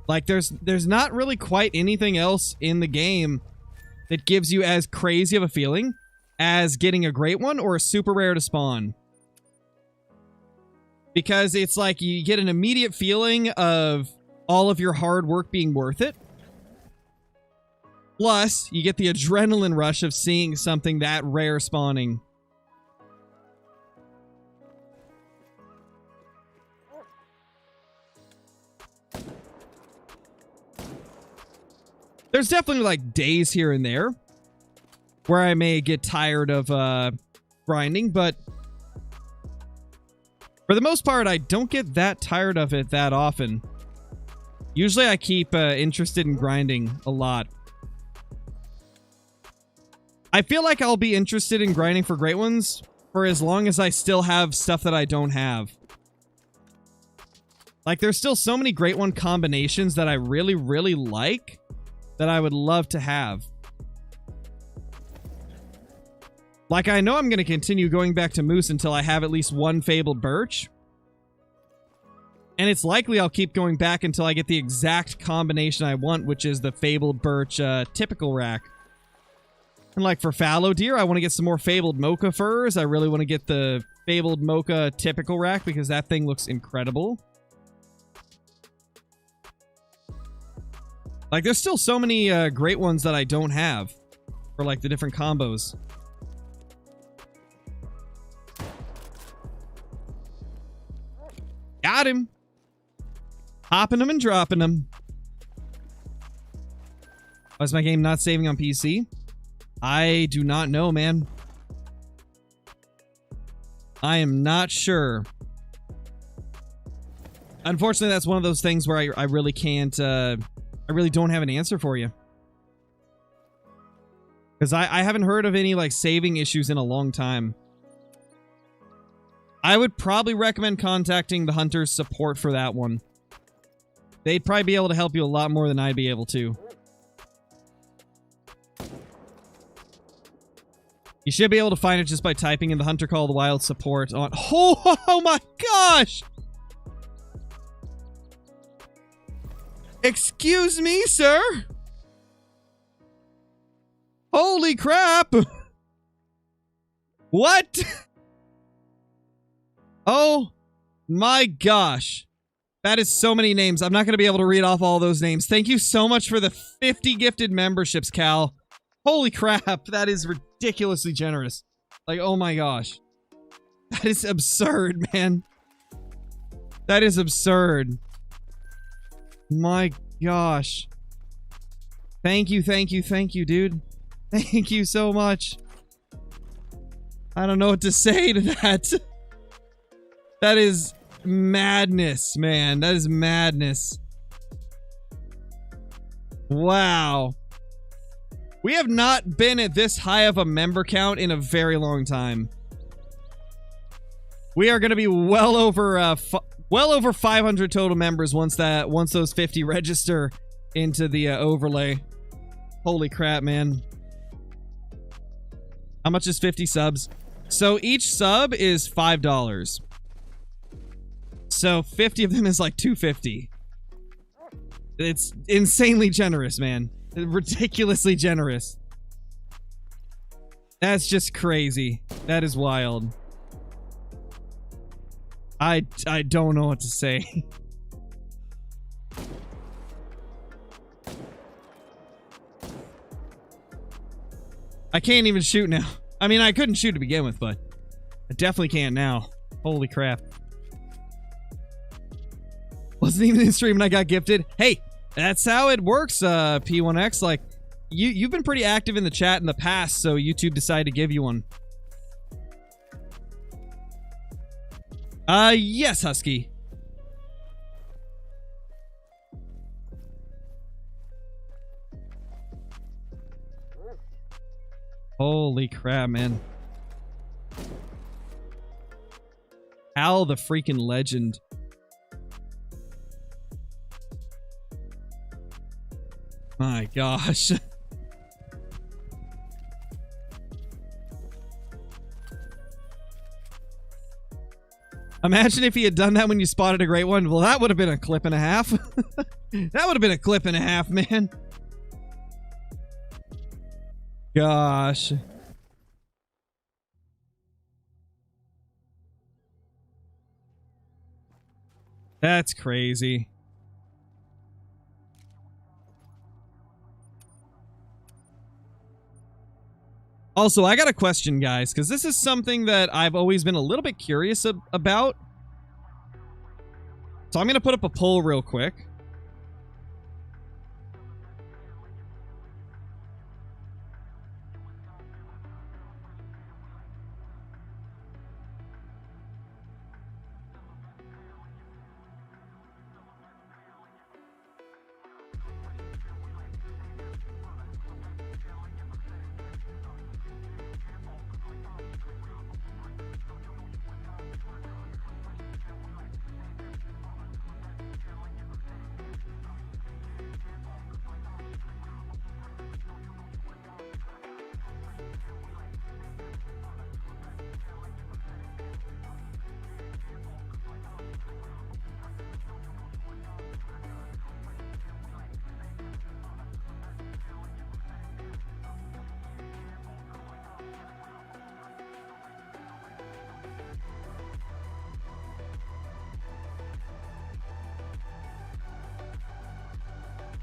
Like, there's not really quite anything else in the game that gives you as crazy of a feeling as getting a great one or a super rare to spawn. Because it's like you get an immediate feeling of all of your hard work being worth it. Plus, you get the adrenaline rush of seeing something that rare spawning. There's definitely, like, days here and there where I may get tired of grinding, but for the most part, I don't get that tired of it that often. Usually I keep interested in grinding a lot. I feel like I'll be interested in grinding for great ones for as long as I still have stuff that I don't have. Like, there's still so many great one combinations that I really, really like that I would love to have. Like, I know I'm going to continue going back to moose until I have at least one fabled birch. And it's likely I'll keep going back until I get the exact combination I want, which is the fabled birch typical rack. And like for fallow deer, I want to get some more fabled mocha furs. I really want to get the fabled mocha typical rack because that thing looks incredible. Like, there's still so many great ones that I don't have for like the different combos. Got him. Hopping them and dropping them. Why is my game not saving on PC? I do not know, man. I am not sure. Unfortunately, that's one of those things where I really can't, I really don't have an answer for you. Because I haven't heard of any, like, saving issues in a long time. I would probably recommend contacting the Hunter's support for that one. They'd probably be able to help you a lot more than I'd be able to. You should be able to find it just by typing in the Hunter Call of the Wild support on... Oh my gosh! Excuse me, sir? Holy crap! What? Oh my gosh. That is so many names. I'm not going to be able to read off all those names. Thank you so much for the 50 gifted memberships, Cal. Holy crap. That is ridiculously generous. Like, oh my gosh. That is absurd, man. That is absurd. My gosh. Thank you, dude. Thank you so much. I don't know what to say to that. That is madness, man. That is madness. Wow. We have not been at this high of a member count in a very long time. We are going to be well over 500 total members once those 50 register into the overlay. Holy crap, man. How much is 50 subs? So each sub is $5. So 50 of them is like $2.50. It's insanely generous, man. Ridiculously generous. That's just crazy. That is wild. I don't know what to say. I can't even shoot now. I mean, I couldn't shoot to begin with, but I definitely can't now. Holy crap. Wasn't even in stream and I got gifted. Hey, that's how it works, P1X. Like, you've been pretty active in the chat in the past, so YouTube decided to give you one. Yes, Husky. Holy crap, man. Al the freaking legend. My gosh. Imagine if he had done that when you spotted a great one. Well, that would have been a clip and a half. That would have been a clip and a half, man. Gosh. That's crazy. Also, I got a question, guys, because this is something that I've always been a little bit curious about. So I'm going to put up a poll real quick.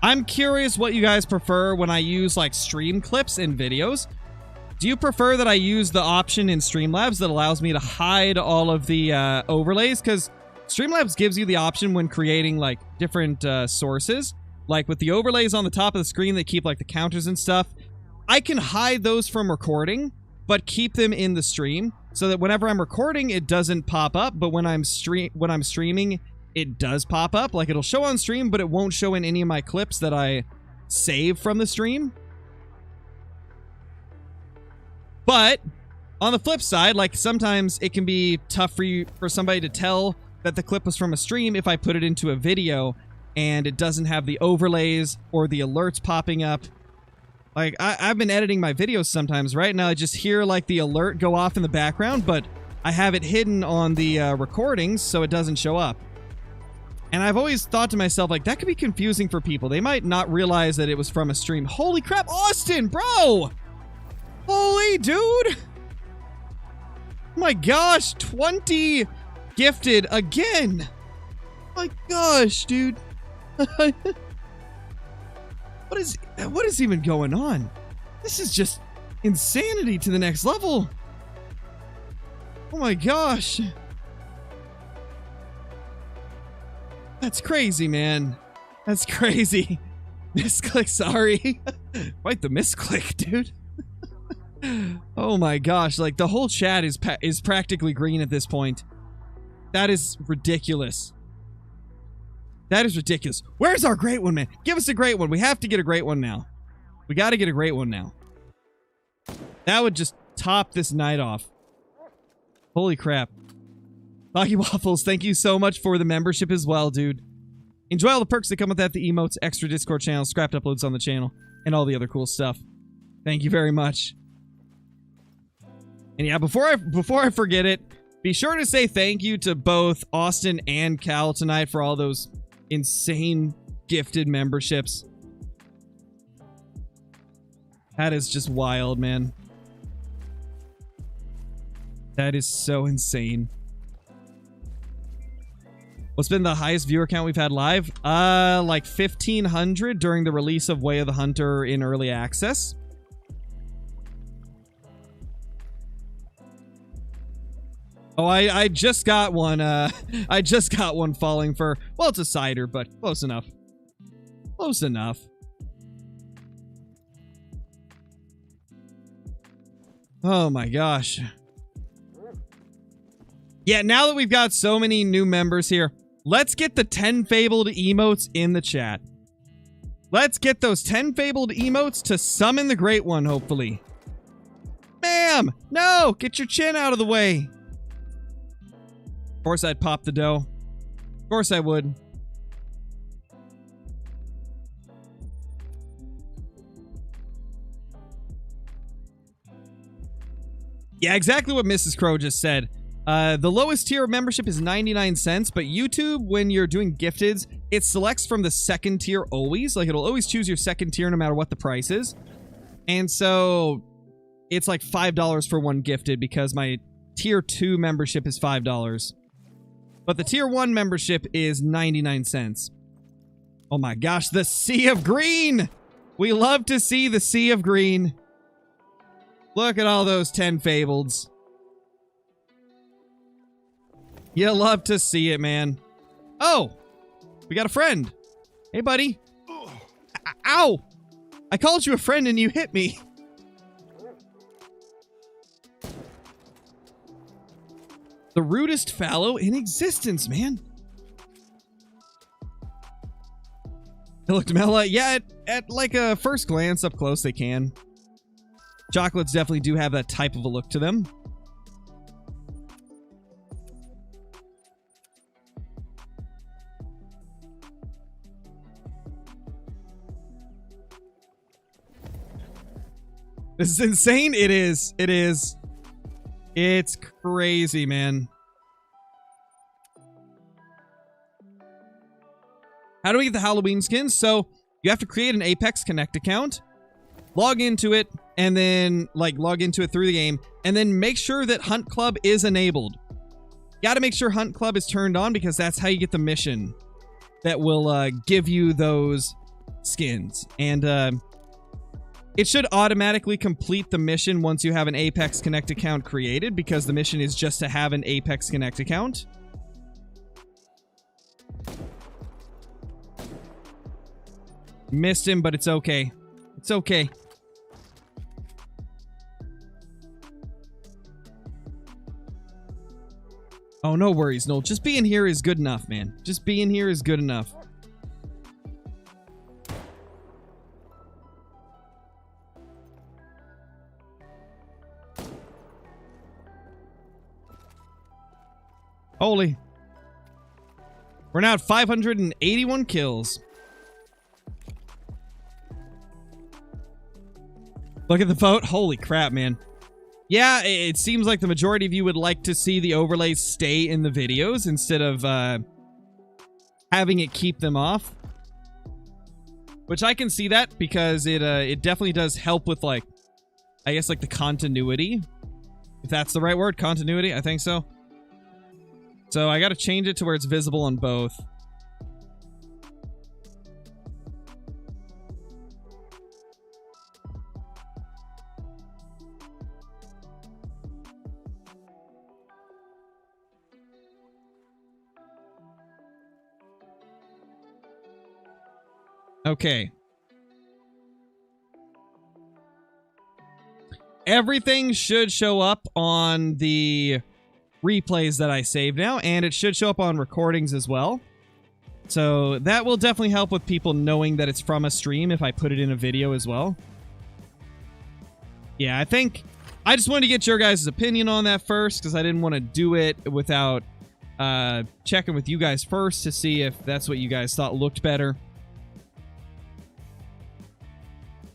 I'm curious what you guys prefer when I use like stream clips in videos. Do you prefer that I use the option in Streamlabs that allows me to hide all of the overlays? Because Streamlabs gives you the option when creating like different sources, like with the overlays on the top of the screen that keep like the counters and stuff. I can hide those from recording, but keep them in the stream so that whenever I'm recording, it doesn't pop up. But when I'm streaming, it does pop up. Like it'll show on stream, but it won't show in any of my clips that I save from the stream. But on the flip side, like sometimes it can be tough for somebody to tell that the clip was from a stream if I put it into a video and it doesn't have the overlays or the alerts popping up. Like I've been editing my videos sometimes, right? Now I just hear like the alert go off in the background, but I have it hidden on the recordings so it doesn't show up. And I've always thought to myself, like, that could be confusing for people. They might not realize that it was from a stream. Holy crap, Austin, bro! Holy dude! Oh my gosh, 20 gifted again! My gosh, dude. What is even going on? This is just insanity to the next level. Oh my gosh. That's crazy, man. That's crazy. Misclick, sorry. Quite the misclick, dude. Oh my gosh, like the whole chat is practically green at this point. That is ridiculous. That is ridiculous. Where's our great one, man? Give us a great one. We have to get a great one now. We got to get a great one now. That would just top this night off. Holy crap. Lucky Waffles, thank you so much for the membership as well, dude. Enjoy all the perks that come with that, the emotes, extra Discord channel, scrapped uploads on the channel, and all the other cool stuff. Thank you very much. And yeah, before I forget it, be sure to say thank you to both Austin and Cal tonight for all those insane gifted memberships. That is just wild, man. That is so insane. What's been the highest viewer count we've had live? Like 1,500 during the release of Way of the Hunter in early access. Oh, I just got one. I just got one falling for. Well, it's a cider, but close enough. Close enough. Oh my gosh. Yeah, now that we've got so many new members here, let's get the 10 fabled emotes in the chat. Let's get those 10 fabled emotes to summon the great one, hopefully. Ma'am! No! Get your chin out of the way! Of course I'd pop the dough. Of course I would. Yeah, exactly what Mrs. Crow just said. The lowest tier of membership is 99 cents, but YouTube, when you're doing gifteds, it selects from the second tier always. Like, it'll always choose your second tier no matter what the price is. And so, it's like $5 for one gifted because my tier 2 membership is $5. But the tier 1 membership is 99 cents. Oh my gosh, the sea of green! We love to see the sea of green. Look at all those 10 fableds. You love to see it, man. Oh! We got a friend. Hey, buddy. Ow! I called you a friend and you hit me. The rudest fallow in existence, man. It looked mellow. Yeah, at like a first glance up close, they can. Chocolates definitely do have that type of a look to them. This is insane. It is. It is. It's crazy, man. How do we get the Halloween skins? So you have to create an Apex Connect account, log into it, and then log into it through the game, and then make sure that Hunt Club is enabled. Got to make sure Hunt Club is turned on because that's how you get the mission that will give you those skins. And it should automatically complete the mission once you have an Apex Connect account created, because the mission is just to have an Apex Connect account. Missed him, but it's okay. It's okay. Oh, no worries, Noel. Just being here is good enough, man. Just being here is good enough. Holy. We're now at 581 kills. Look at the vote. Holy crap, man. Yeah, it seems like the majority of you would like to see the overlays stay in the videos instead of having it keep them off. Which I can see that, because it definitely does help with, like, I guess, like, the continuity. If that's the right word, continuity, I think so. So I gotta change it to where it's visible on both. Okay. Everything should show up on the replays that I save now, and it should show up on recordings as well. So that will definitely help with people knowing that it's from a stream if I put it in a video as well. Yeah, I just wanted to get your guys' opinion on that first, because I didn't want to do it without checking with you guys first to see if that's what you guys thought looked better.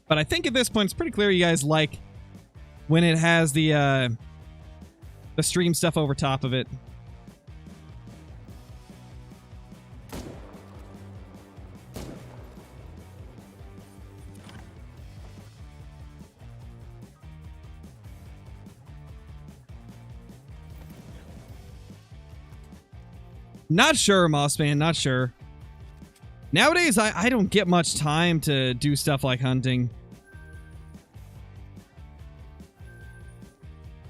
But I think at this point it's pretty clear you guys like when it has the stream stuff over top of it. Not sure, Mossman, not sure. Nowadays, I don't get much time to do stuff like hunting.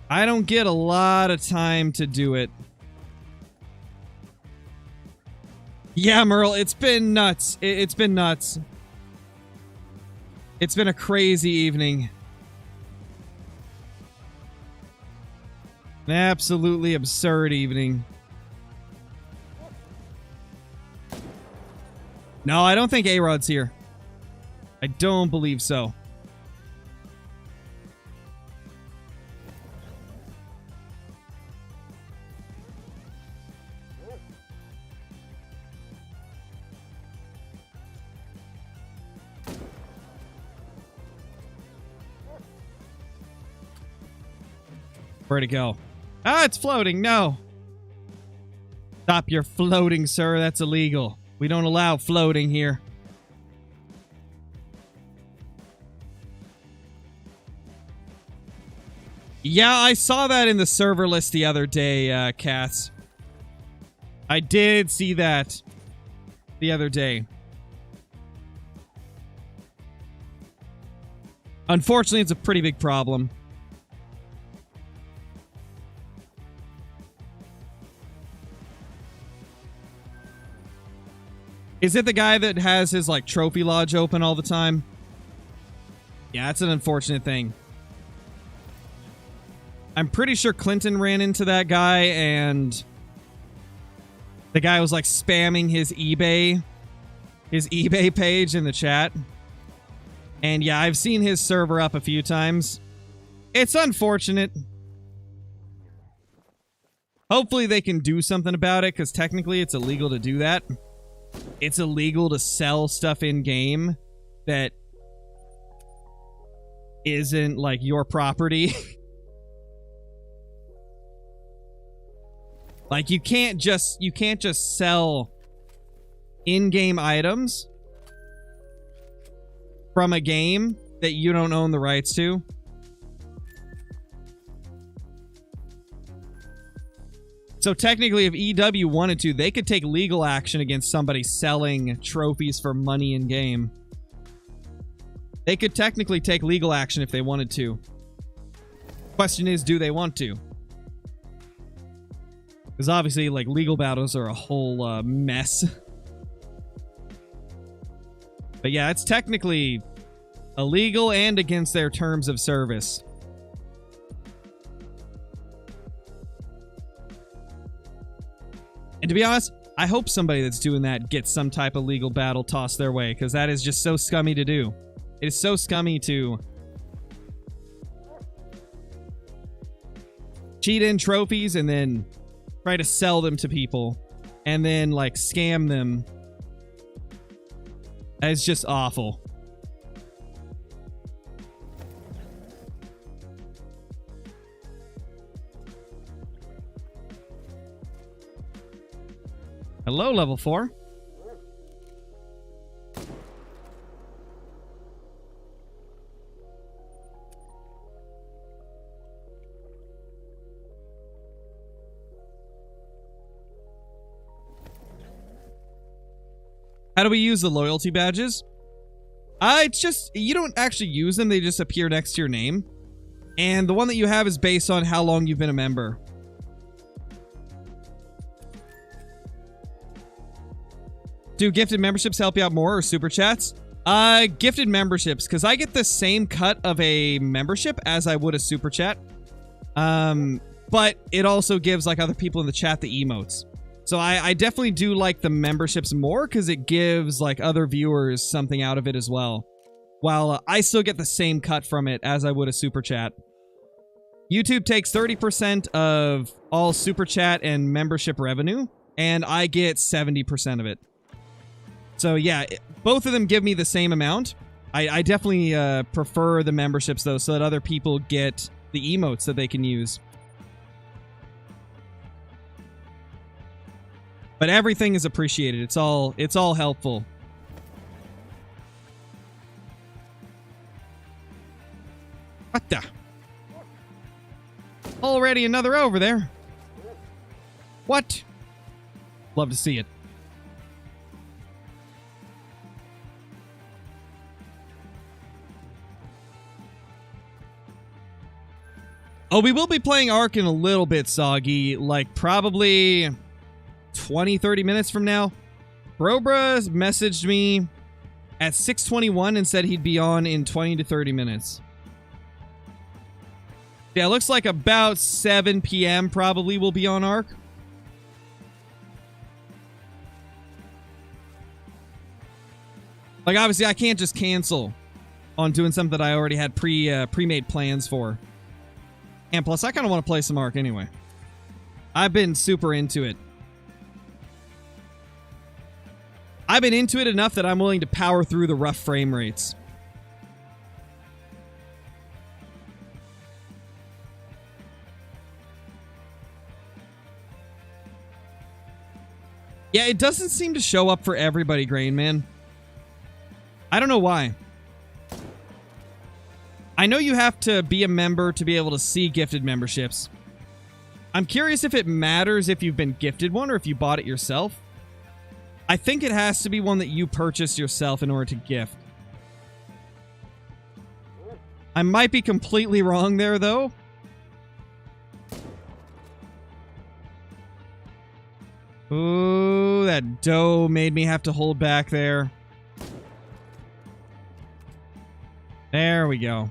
I don't get a lot of time to do it. Yeah, Merle, it's been nuts. It's been nuts. It's been a crazy evening. An absolutely absurd evening. No, I don't think A-Rod's here. I don't believe so. Where'd it go? Ah, it's floating. No. Stop your floating, sir. That's illegal. We don't allow floating here. Yeah, I saw that in the server list the other day, Cats. I did see that the other day. Unfortunately, it's a pretty big problem. Is it the guy that has his, like, trophy lodge open all the time? Yeah, that's an unfortunate thing. I'm pretty sure Clinton ran into that guy, and the guy was, like, spamming his eBay page in the chat. And yeah, I've seen his server up a few times. It's unfortunate. Hopefully they can do something about it, because technically it's illegal to do that. It's illegal to sell stuff in-game that isn't, like, your property. Like, you can't just sell in-game items from a game that you don't own the rights to. So technically, if EW wanted to, they could take legal action against somebody selling trophies for money in-game. They could technically take legal action if they wanted to. Question is, do they want to? Because obviously, like, legal battles are a whole mess. But yeah, it's technically illegal and against their terms of service. And to be honest, I hope somebody that's doing that gets some type of legal battle tossed their way, because that is just so scummy to do. It is so scummy to cheat in trophies and then try to sell them to people and then, like, scam them. It's just awful. Hello, level 4. How do we use the loyalty badges? It's just, you don't actually use them, they just appear next to your name. And the one that you have is based on how long you've been a member. Do gifted memberships help you out more, or super chats? Gifted memberships, because I get the same cut of a membership as I would a super chat. But it also gives, like, other people in the chat the emotes. So I definitely do like the memberships more, because it gives, like, other viewers something out of it as well. While I still get the same cut from it as I would a super chat. YouTube takes 30% of all super chat and membership revenue, and I get 70% of it. So yeah, both of them give me the same amount. I definitely prefer the memberships, though, so that other people get the emotes that they can use. But everything is appreciated. It's all helpful. What the? Already another over there. What? Love to see it. Oh, we will be playing Ark in a little bit, Soggy. Like, probably 20, 30 minutes from now. Brobra messaged me at 6:21 and said he'd be on in 20 to 30 minutes. Yeah, it looks like about 7 p.m. probably will be on Ark. Like, obviously, I can't just cancel on doing something that I already had pre-made plans for. And plus, I kind of want to play some Ark anyway. I've been super into it. I've been into it enough that I'm willing to power through the rough frame rates. Yeah, it doesn't seem to show up for everybody, Grain Man. I don't know why. I know you have to be a member to be able to see gifted memberships. I'm curious if it matters if you've been gifted one or if you bought it yourself. I think it has to be one that you purchased yourself in order to gift. I might be completely wrong there, though. Ooh, that dough made me have to hold back there. There we go.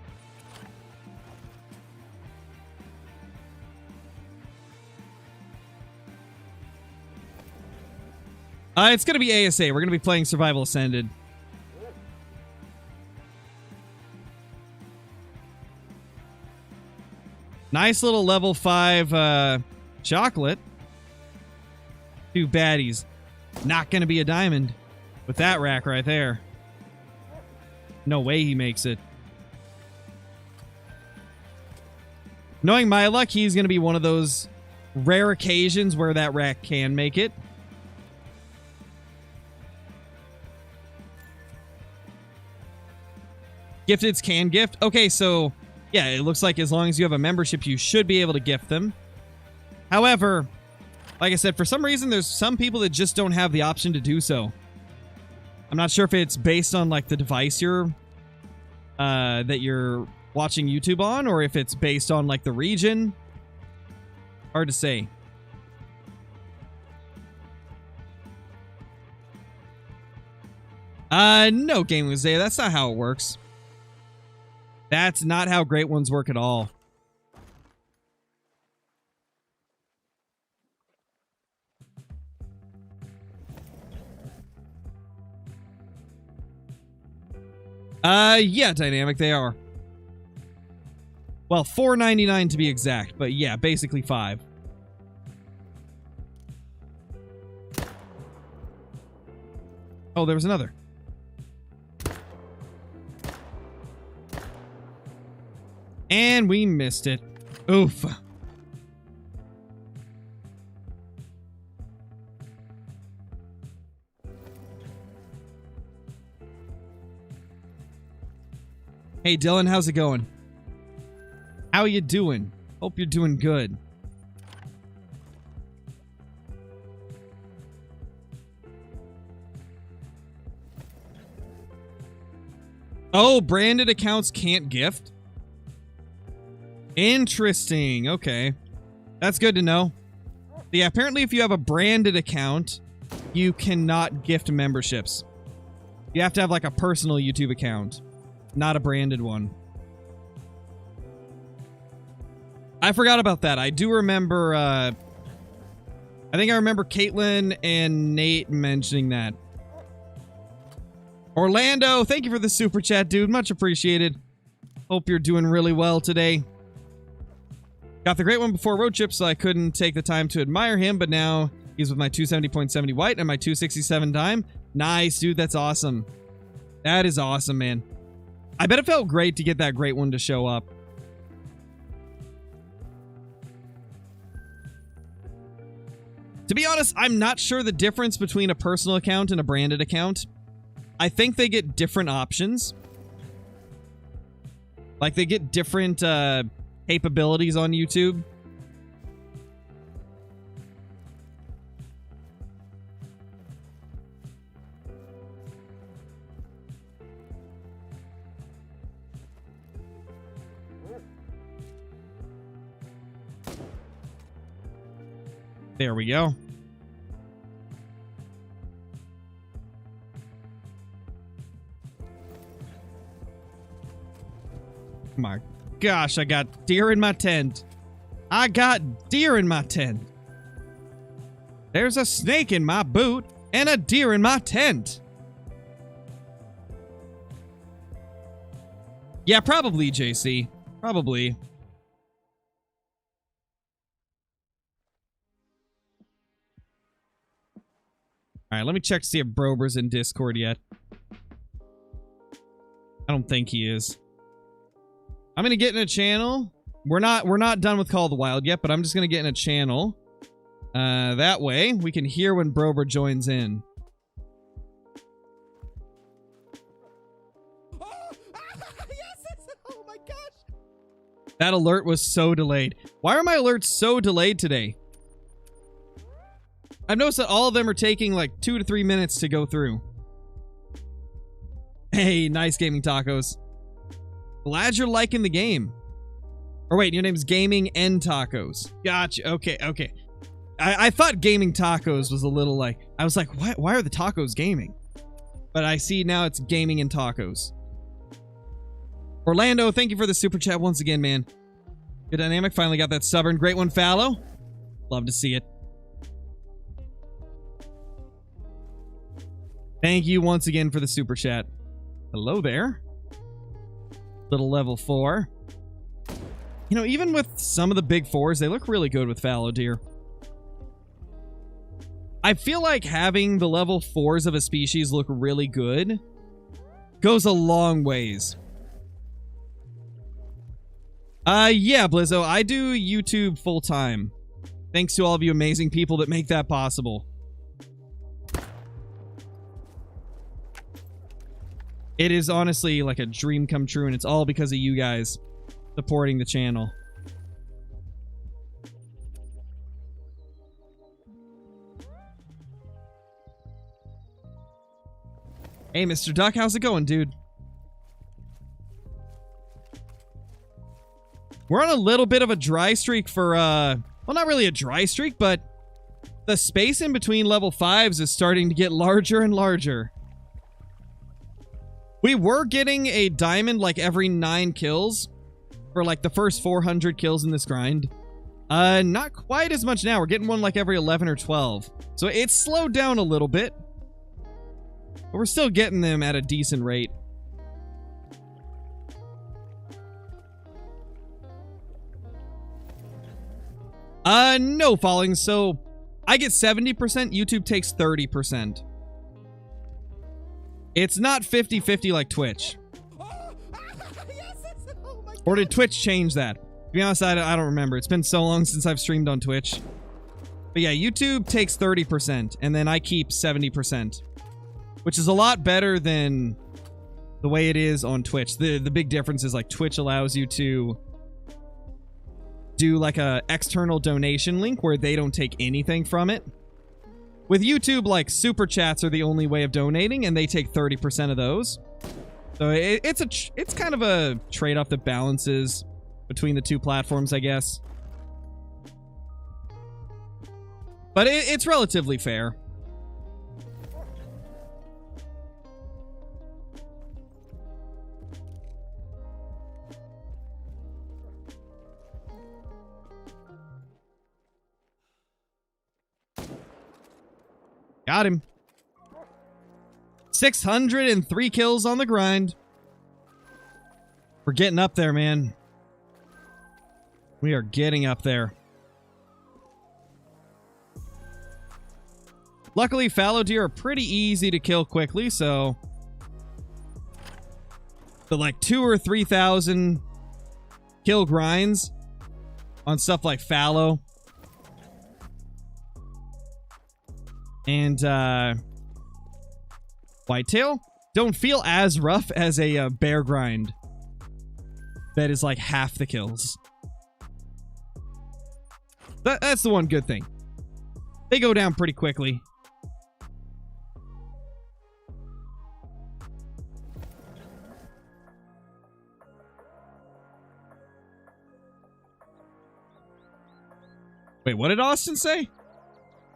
It's going to be ASA. We're going to be playing Survival Ascended. Nice little level 5 chocolate. 2 baddies. Not going to be a diamond with that rack right there. No way he makes it. Knowing my luck, he's going to be one of those rare occasions where that rack can make it. Gifteds can gift. Okay, so yeah, it looks like as long as you have a membership, you should be able to gift them. However, like I said, for some reason, there's some people that just don't have the option to do so. I'm not sure if it's based on, like, the device you're that you're watching YouTube on, or if it's based on like the region. Hard to say. No, Gaming Zay, that's not how it works. That's not how great ones work at all. Yeah, Dynamic, they are. Well, $4.99 to be exact, but yeah, basically $5. Oh, there was another. And we missed it. Oof. Hey, Dylan, how's it going? How you doing? Hope you're doing good. Oh, branded accounts can't gift? Interesting. Okay. That's good to know. Yeah, apparently if you have a branded account, you cannot gift memberships. You have to have like a personal YouTube account, not a branded one. I forgot about that. I do remember, I think I remember Caitlin and Nate mentioning that. Orlando, thank you for the super chat, dude. Much appreciated. Hope you're doing really well today. Got the great one before road trip, so I couldn't take the time to admire him, but now he's with my 270.70 white and my 267 dime. Nice, dude. That's awesome. That is awesome, man. I bet it felt great to get that great one to show up. To be honest, I'm not sure the difference between a personal account and a branded account. I think they get different options. Like, they get different capabilities on YouTube. There we go. My gosh, I got deer in my tent. I got deer in my tent. There's a snake in my boot and a deer in my tent. Yeah, probably, JC. Probably. Alright, let me check to see if Brober's in Discord yet. I don't think he is. I'm gonna get in a channel. We're not done with Call of the Wild yet, but I'm just gonna get in a channel. That way we can hear when Brober joins in. Oh, yes, oh my gosh. That alert was so delayed. Why are my alerts so delayed today? I've noticed that all of them are taking like 2 to 3 minutes to go through. Hey, nice Gaming Tacos. Glad you're liking the game. Or wait, your name's Gaming and Tacos. Gotcha. Okay, okay. I thought Gaming Tacos was a little like... I was like, why are the tacos gaming? But I see now it's Gaming and Tacos. Orlando, thank you for the super chat once again, man. Good dynamic. Finally got that stubborn. Great one, Fallow. Love to see it. Thank you once again for the super chat. Hello there. Little level 4. You know, even with some of the big 4s, they look really good with fallow deer. I feel like having the level 4s of a species look really good goes a long ways. Yeah, Blizzo, I do YouTube full time. Thanks to all of you amazing people that make that possible. It is honestly like a dream come true, and it's all because of you guys supporting the channel. Hey, Mr. Duck, how's it going, dude? We're on a little bit of a dry streak for, well, not really a dry streak, but the space in between level 5s is starting to get larger and larger. We were getting a diamond like every 9 kills for like the first 400 kills in this grind. Not quite as much now. We're getting one like every 11 or 12. So it's slowed down a little bit. But we're still getting them at a decent rate. No falling. So I get 70%, YouTube takes 30%. It's not 50-50 like Twitch. Or did Twitch change that? To be honest, I don't remember. It's been so long since I've streamed on Twitch. But yeah, YouTube takes 30%, and then I keep 70%. Which is a lot better than the way it is on Twitch. The big difference is like Twitch allows you to do like a external donation link where they don't take anything from it. With YouTube, like super chats are the only way of donating, and they take 30% of those. So it's kind of a trade-off that balances between the two platforms, I guess. But it's relatively fair. Got him. 603 kills on the grind. We're getting up there, man. We are getting up there. Luckily, fallow deer are pretty easy to kill quickly, so the like 2,000 or 3,000 kill grinds on stuff like fallow and whitetail don't feel as rough as a bear grind that is like half the kills. That's the one good thing. They go down pretty quickly. Wait, what did Austin say?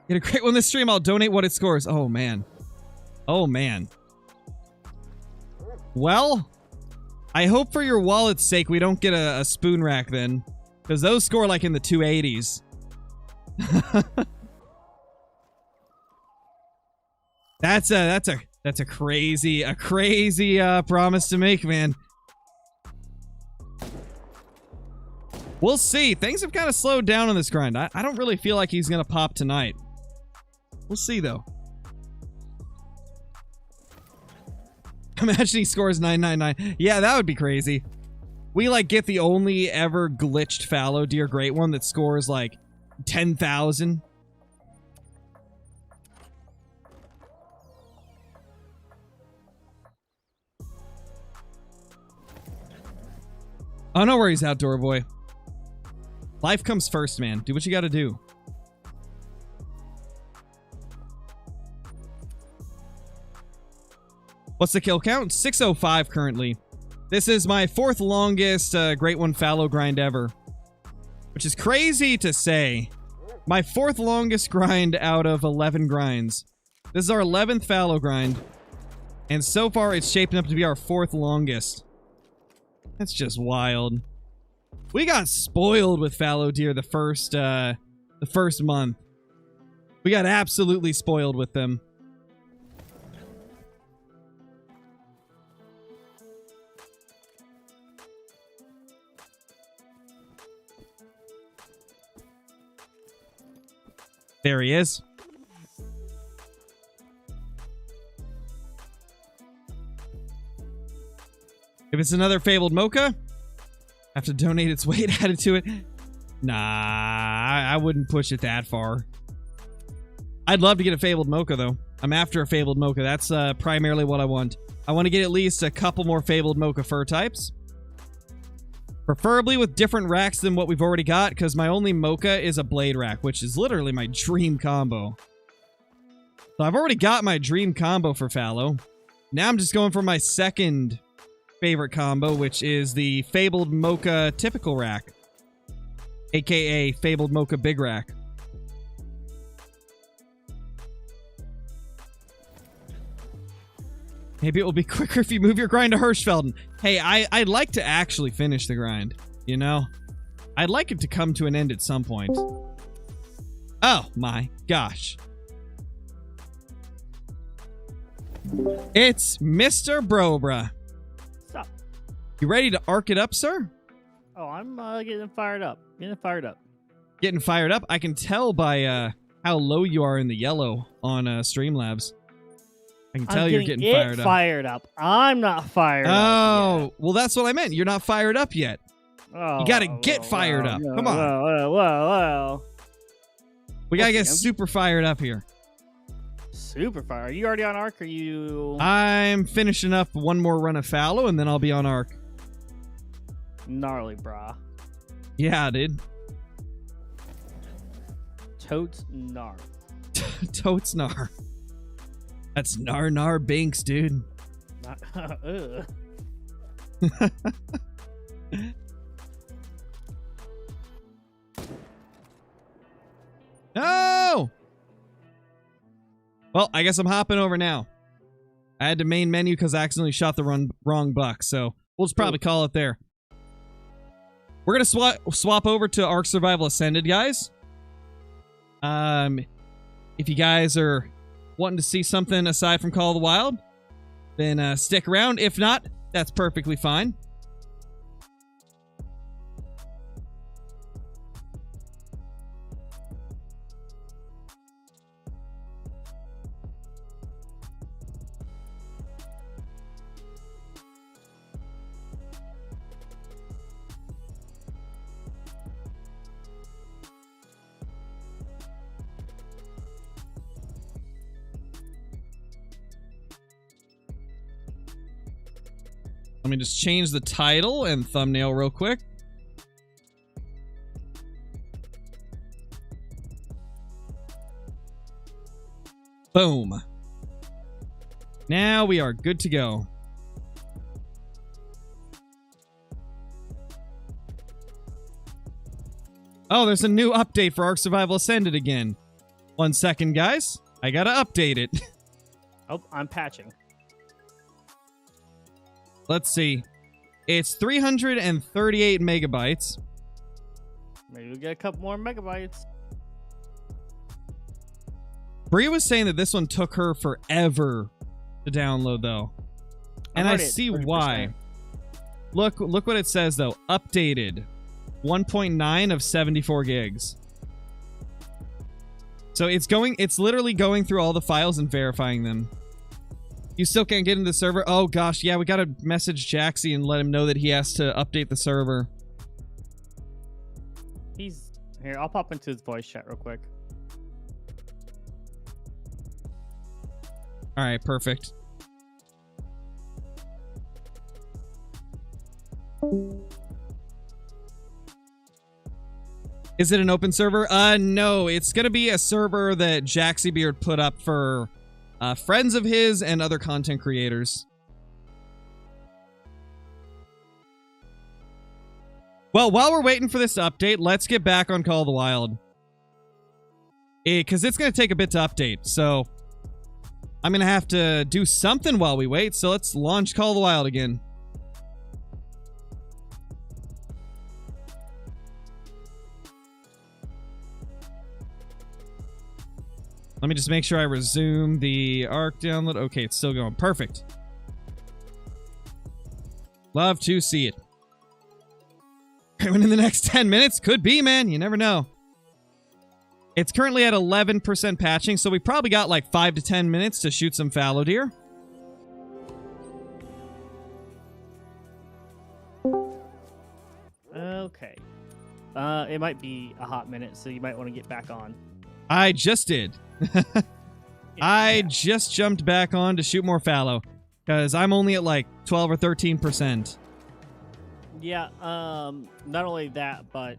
Get a great one this stream, I'll donate what it scores. Oh, man. Oh, man. Well, I hope for your wallet's sake we don't get a spoon rack then. Because those score like in the 280s. That's a crazy promise to make, man. We'll see. Things have kind of slowed down on this grind. I don't really feel like he's gonna pop tonight. We'll see though. Imagine he scores 999. Yeah, that would be crazy. We like get the only ever glitched fallow deer great one that scores like 10,000. Oh, no worries, outdoor boy. Life comes first, man. Do what you gotta do. What's the kill count? 605 currently. This is my 4th longest Great One fallow grind ever. Which is crazy to say. My 4th longest grind out of 11 grinds. This is our 11th fallow grind. And so far it's shaping up to be our 4th longest. That's just wild. We got spoiled with fallow deer the first month. We got absolutely spoiled with them. There he is. If it's another fabled mocha, have to donate its weight added to it. Nah, I wouldn't push it that far. I'd love to get a fabled mocha, though. I'm after a fabled mocha. That's primarily what I want. I want to get at least a couple more fabled mocha fur types. Preferably with different racks than what we've already got, because my only mocha is a blade rack, which is literally my dream combo. So I've already got my dream combo for fallow. Now I'm just going for my second favorite combo, which is the fabled mocha typical rack. aka Fabled Mocha Big Rack. Maybe it will be quicker if you move your grind to Hirschfelden. Hey, I'd like to actually finish the grind, you know? I'd like it to come to an end at some point. Oh my gosh. It's Mr. Brobra. What's up? You ready to arc it up, sir? Oh, I'm getting fired up. Getting fired up. Getting fired up? I can tell by how low you are in the yellow on Streamlabs. I can tell you're getting fired up. I'm not fired up. Oh, well, that's what I meant. You're not fired up yet. Oh, You gotta get fired up. Come on. Whoa. We gotta get super fired up here. Super fire. Are you already on Ark? Or you? I'm finishing up one more run of Fallow, and then I'll be on Ark. Gnarly, brah. Yeah, dude. Totes gnar. Totes gnar. That's gnar binks, dude. Ugh. No! Well, I guess I'm hopping over now. I had to main menu because I accidentally shot the wrong buck, so we'll just probably call it there. We're gonna swap over to Ark Survival Ascended, guys. If you guys are wanting to see something aside from Call of the Wild, then stick around. If not, that's perfectly fine. Let me just change the title and thumbnail real quick. Boom. Now we are good to go. Oh, there's a new update for Ark Survival Ascended again. 1 second, guys. I gotta update it. Oh, I'm patching. Let's see. It's 338 megabytes. Maybe we'll get a couple more megabytes. Bria was saying that this one took her forever to download, though. And I see why. Look what it says, though. Updated. 1.9 of 74 gigs. So it's literally going through all the files and verifying them. You still can't get into the server? Oh gosh, yeah, we gotta message Jaxie and let him know that he has to update the server. He's here. I'll pop into his voice chat real quick. All right, perfect. Is it an open server? No, it's gonna be a server that Jaxie Beard put up for friends of his and other content creators. Well, while we're waiting for this to update, let's get back on Call of the Wild. Because it's going to take a bit to update, so I'm going to have to do something while we wait, so let's launch Call of the Wild again. Let me just make sure I resume the Ark download. Okay, it's still going. Perfect. Love to see it. Within the next 10 minutes? Could be, man. You never know. It's currently at 11% patching, so we probably got like 5 to 10 minutes to shoot some fallow deer. Okay. It might be a hot minute, so you might want to get back on. I just did. I just jumped back on to shoot more fallow because I'm only at like 12 or 13%. Yeah, not only that, but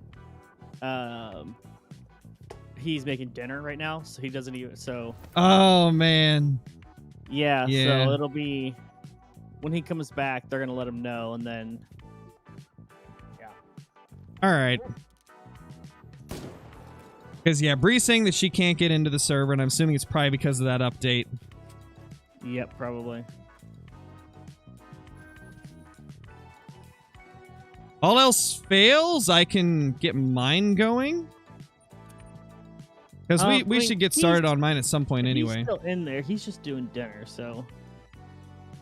he's making dinner right now, so he doesn't even Oh man. Yeah, so it'll be when he comes back, they're gonna let him know, and then All right. Because, yeah, Bree's saying that she can't get into the server, and I'm assuming it's probably because of that update. Yep, probably. All else fails, I can get mine going. Because we should get started on mine at some point anyway. He's still in there. He's just doing dinner, so...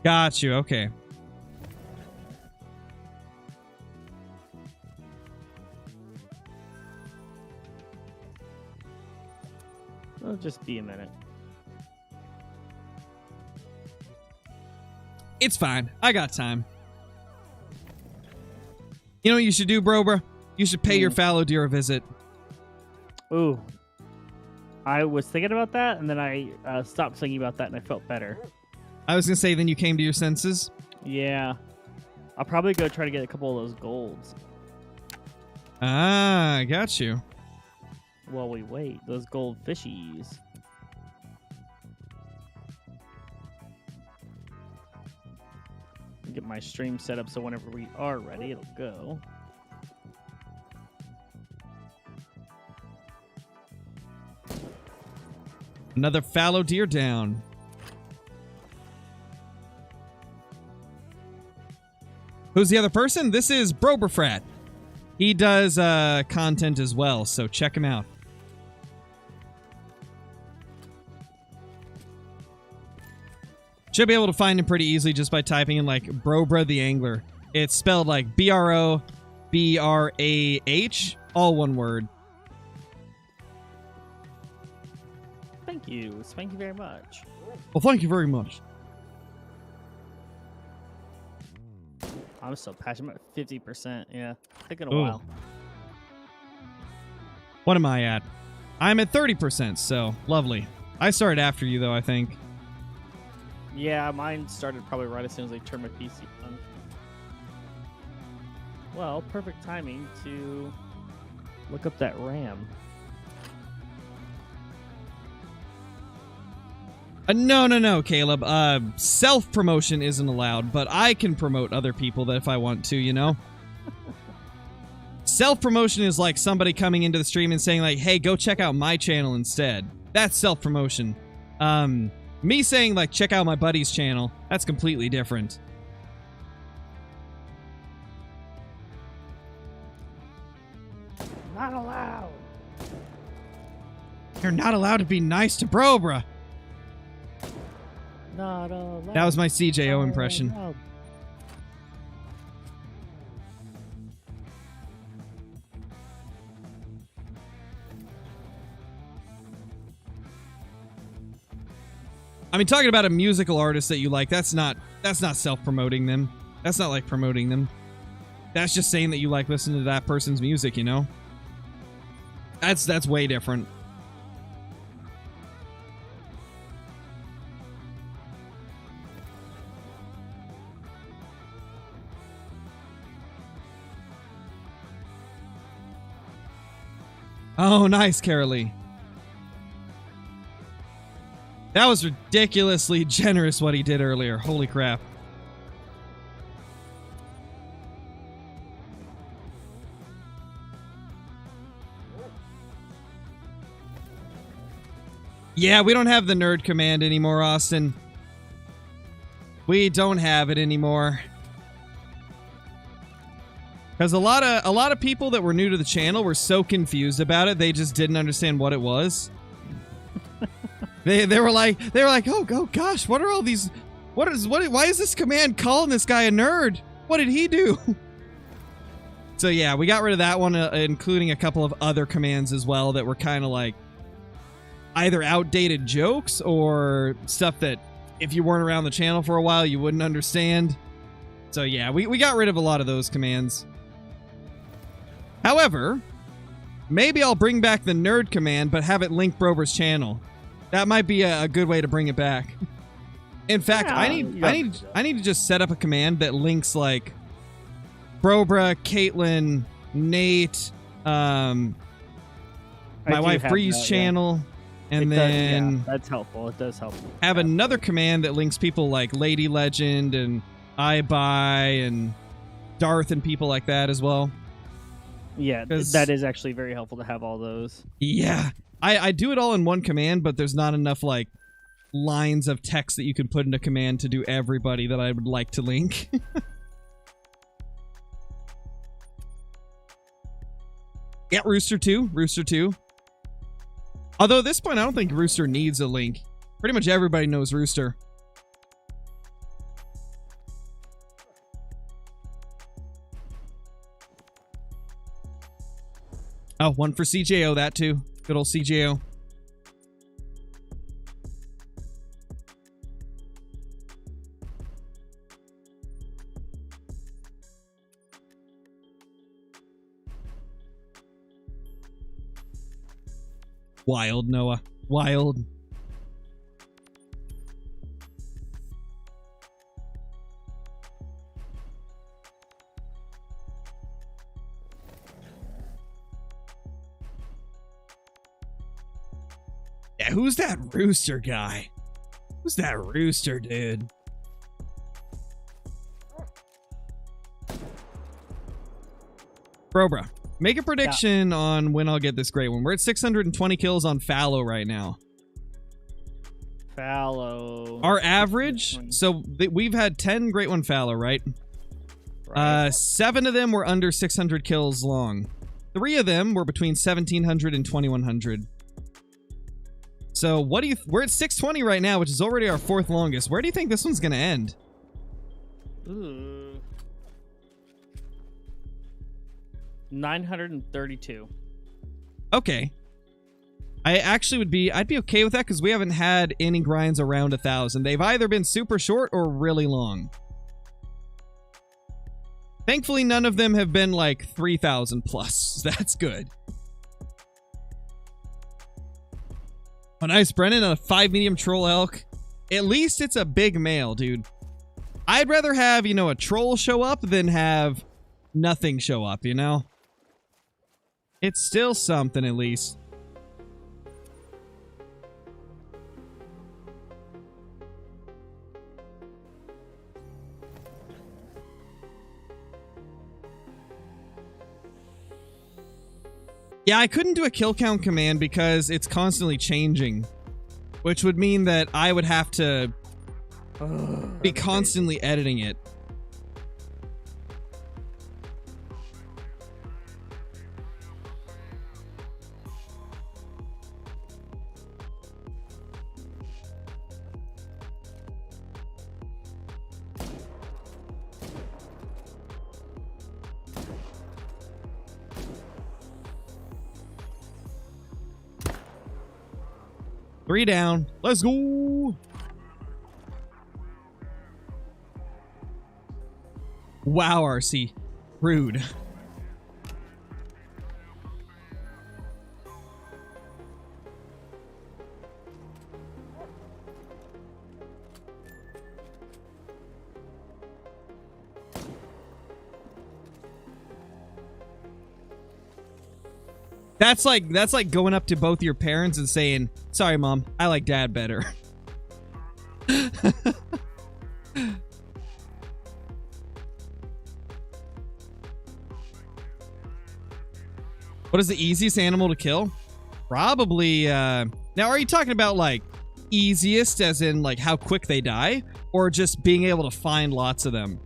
Got you, okay. It'll just be a minute. It's fine. I got time. You know what you should do, bro? You should pay your fallow deer a visit. Ooh. I was thinking about that, and then I stopped thinking about that, and I felt better. I was going to say, then you came to your senses? Yeah. I'll probably go try to get a couple of those golds. Ah, I got you. While we wait, those gold fishies. Get my stream set up so whenever we are ready, it'll go. Another fallow deer down. Who's the other person? This is Broberfrat. He does content as well, so check him out. Should be able to find him pretty easily just by typing in, like, Brobra the Angler. It's spelled like B-R-O-B-R-A-H, all one word. Thank you. Thank you very much. Well, thank you very much. I'm so passionate. 50%. Yeah. Taking a Ooh. while. What am I at? I'm at 30%, so lovely. I started after you, though, I think. Yeah, mine started probably right as soon as I turned my PC on. Well, perfect timing to look up that RAM. No, Caleb. Self-promotion isn't allowed, but I can promote other people that if I want to, you know? Self-promotion is like somebody coming into the stream and saying, like, hey, go check out my channel instead. That's self-promotion. Me saying, like, check out my buddy's channel, that's completely different. Not allowed. You're not allowed to be nice to Brobra. Not allowed. That was my CJO impression. Allowed. I mean, talking about a musical artist that you like, that's not self-promoting them. That's not like promoting them. That's just saying that you like listening to that person's music, you know? That's way different. Oh, nice, Carolee. That was ridiculously generous what he did earlier. Holy crap. Yeah, we don't have the nerd command anymore, Austin. We don't have it anymore. Because a lot of people that were new to the channel were so confused about it, they just didn't understand what it was. They were like, oh gosh, what are all these? Why is this command calling this guy a nerd? What did he do? So yeah, we got rid of that one, including a couple of other commands as well that were kind of like either outdated jokes or stuff that if you weren't around the channel for a while, you wouldn't understand. So yeah, we got rid of a lot of those commands. However, maybe I'll bring back the nerd command, but have it link Brober's channel. That might be a good way to bring it back. In fact, Yeah, I need to just set up a command that links like Brobra, Caitlin, Nate, my wife Bree's channel, and then that's helpful. It does help. have another command that links people like Lady Legend and iBuy and Darth and people like that as well. Yeah, that is actually very helpful to have all those. Yeah. I do it all in one command, but there's not enough, like, lines of text that you can put in a command to do everybody that I would like to link. Yeah, Rooster 2. Rooster 2. Although at this point, I don't think Rooster needs a link. Pretty much everybody knows Rooster. Oh, one for CJO, that too. Good old CJO. Wild, Noah. Wild. Yeah, who's that Rooster guy? Who's that Rooster dude? Bruh. Make a prediction on when I'll get this great one. We're at 620 kills on Fallow right now. Fallow. Our average, so we've had 10 great one Fallow, right? 7 of them were under 600 kills long. 3 of them were between 1700 and 2100. So what do you... We're at 620 right now, which is already our 4th longest. Where do you think this one's going to end? Ooh. 932. Okay. I actually I'd be okay with that because we haven't had any grinds around 1,000. They've either been super short or really long. Thankfully, none of them have been like 3,000 plus. That's good. Oh, nice, Brennan. A 5 medium troll elk. At least it's a big male, dude. I'd rather have, you know, a troll show up than have nothing show up, you know? It's still something, at least. Yeah, I couldn't do a kill count command because it's constantly changing, which would mean that I would have to be constantly editing it. Three down. Let's go. Wow, RC. Rude. That's like going up to both your parents and saying, "Sorry, Mom, I like Dad better." What is the easiest animal to kill? Probably, now are you talking about like easiest as in like how quick they die, or just being able to find lots of them?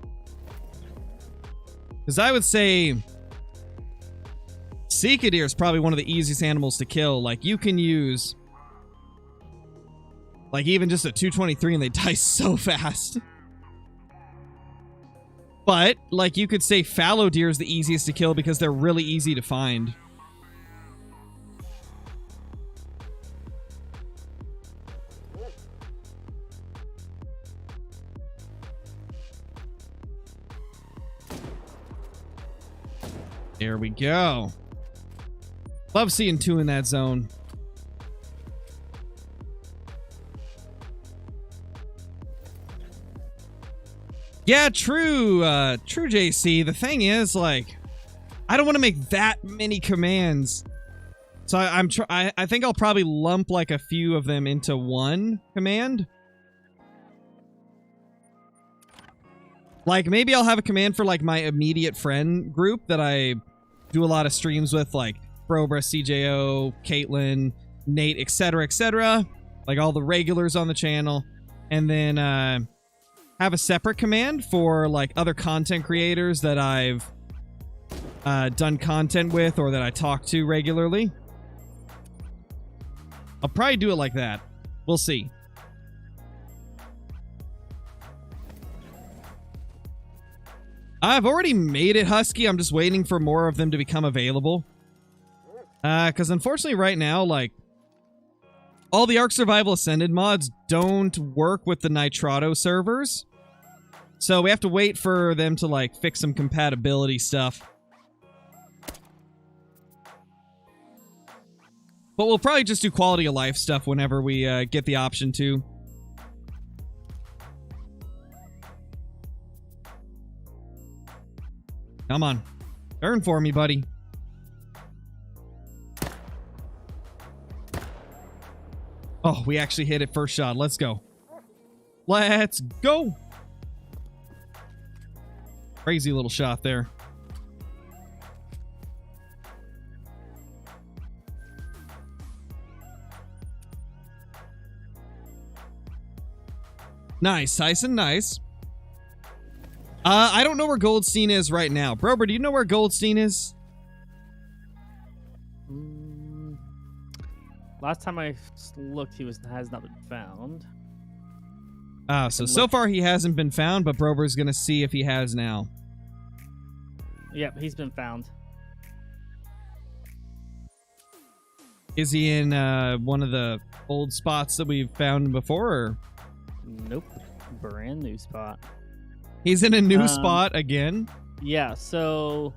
Because I would say Seeker deer is probably one of the easiest animals to kill. Like, you can use like even just a 223 and they die so fast. But like, you could say fallow deer is the easiest to kill because they're really easy to find. There we go. Love seeing 2 in that zone. Yeah, true. True, JC. The thing is, like, I don't want to make that many commands. So I think I'll probably lump like a few of them into one command. Like, maybe I'll have a command for like my immediate friend group that I do a lot of streams with, like Brobra, CJO, Caitlin, Nate, etc., etc., like all the regulars on the channel, and then have a separate command for like other content creators that I've done content with or that I talk to regularly. I'll probably do it like that. We'll see. I've already made it, Husky. I'm just waiting for more of them to become available. Because unfortunately right now, like, all the Ark Survival Ascended mods don't work with the Nitrado servers. So we have to wait for them to, like, fix some compatibility stuff. But we'll probably just do quality of life stuff whenever we get the option to. Come on. Turn for me, buddy. Oh, we actually hit it first shot. Let's go. Let's go. Crazy little shot there. Nice, Tyson, nice. I don't know where Goldstein is right now. Brober, do you know where Goldstein is? Last time I looked, he has not been found. So far he hasn't been found, but Brober's gonna see if he has now. Yep, he's been found. Is he in one of the old spots that we've found before? Or? Nope. Brand new spot. He's in a new spot again? Yeah, so...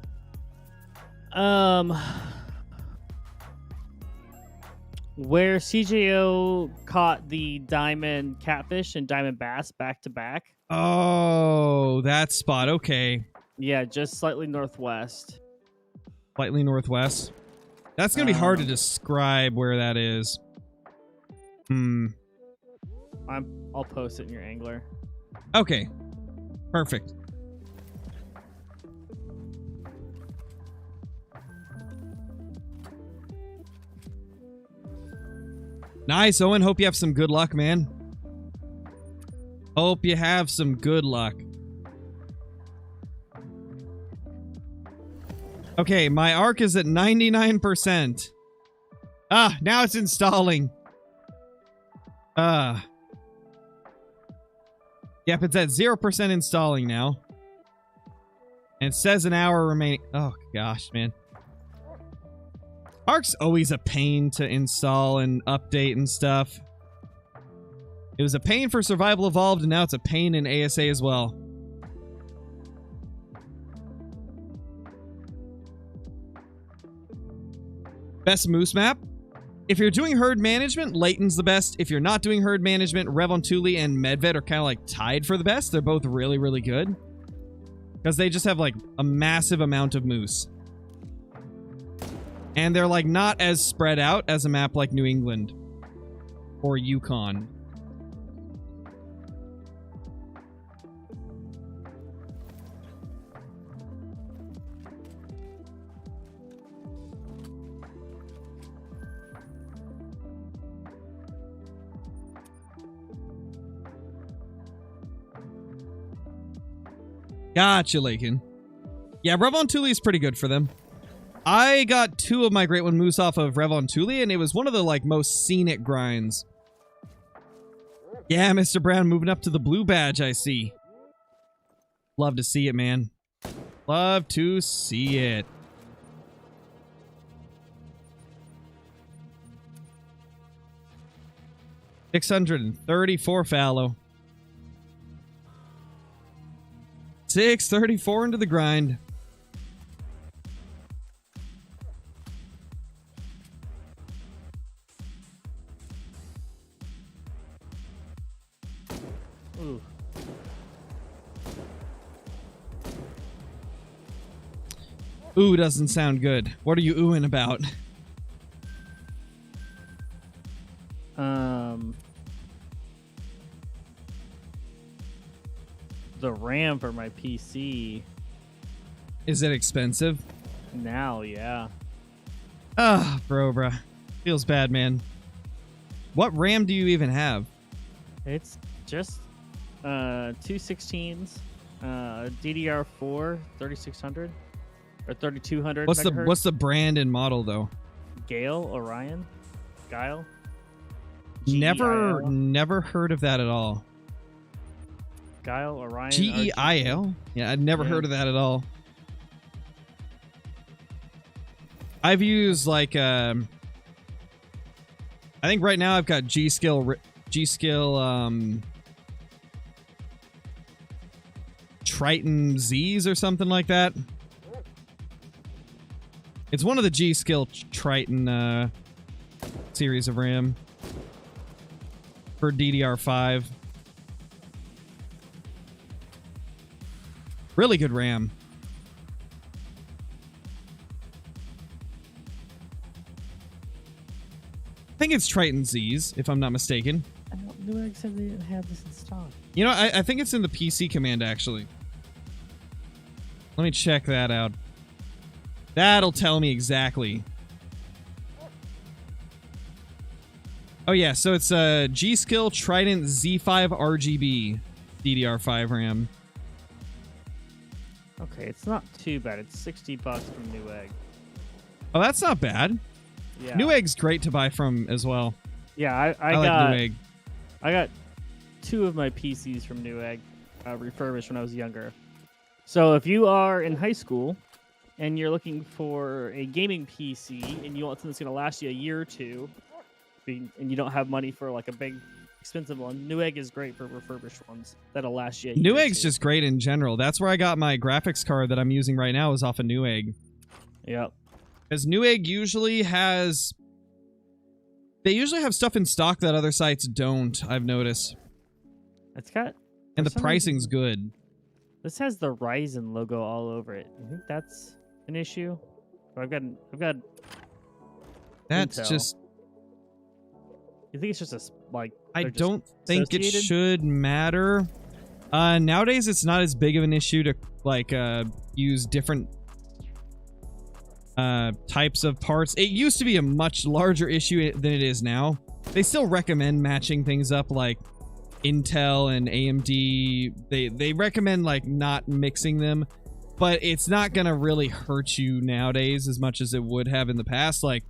where CJO caught the diamond catfish and diamond bass back to back. Oh, that spot. Okay. Yeah, just slightly northwest. Slightly northwest. That's going to be hard to describe where that is. I'll post it in your angler. Okay. Perfect. Nice, Owen. Hope you have some good luck, man. Hope you have some good luck. Okay, my Ark is at 99%. Ah, now it's installing. Yep, it's at 0% installing now. And it says an hour remaining. Oh, gosh, man. Ark's always a pain to install and update and stuff. It was a pain for Survival Evolved, and now it's a pain in ASA as well. Best moose map? If you're doing herd management, Layton's the best. If you're not doing herd management, Revontuli and Medved are kind of like tied for the best. They're both really, really good. Because they just have like a massive amount of moose. And they're like not as spread out as a map like New England or Yukon. Gotcha, Lakin. Yeah, Revontuli is pretty good for them. I got 2 of my Great One Moose off of Revontuli, and it was one of the, like, most scenic grinds. Yeah, Mr. Brown moving up to the blue badge, I see. Love to see it, man. Love to see it. $634 fallow. 634 into the grind. Ooh. Ooh doesn't sound good. What are you oohing about? The RAM for my PC. Is it expensive? Now, yeah. Ah, bruh. Feels bad, man. What RAM do you even have? It's just 216s, DDR4 3600 or 3200 megahertz. What's the brand and model though? Gale, Orion, Guile. Never heard of that at all. Guile, Orion. GEIL? Yeah, I'd never heard of that at all. I've used like I think right now I've got G-Skill Triton Z's or something like that. It's one of the G-Skill Triton series of RAM for DDR5. Really good RAM. I think it's Triton Z's, if I'm not mistaken. I don't know. Newegg said they didn't have this in stock. You know, I think it's in the PC command, actually. Let me check that out. That'll tell me exactly. Oh, yeah, so it's a G-Skill Trident Z5 RGB DDR5 RAM. Okay, it's not too bad. It's $60 from Newegg. Oh, that's not bad. Yeah. Newegg's great to buy from as well. Yeah, I like got Newegg. I got 2 of my PCs from Newegg, refurbished when I was younger. So if you are in high school and you're looking for a gaming PC and you want something that's going to last you a year or two, and you don't have money for like a big expensive one, Newegg is great for refurbished ones that'll last you a year. Newegg's just great in general. That's where I got my graphics card that I'm using right now is off of Newegg. Yep. Because Newegg usually has... They usually have stuff in stock that other sites don't, I've noticed. It's got... And the pricing's good. This has the Ryzen logo all over it. You think that's an issue? I've got That's Intel. just... You think it's just a, like... I they're just don't think it associated? should matter. Nowadays, it's not as big of an issue to, like, use different types of parts. It used to be a much larger issue than it is now. They still recommend matching things up, like Intel and AMD. They recommend, like, not mixing them, but it's not gonna really hurt you nowadays as much as it would have in the past. Like,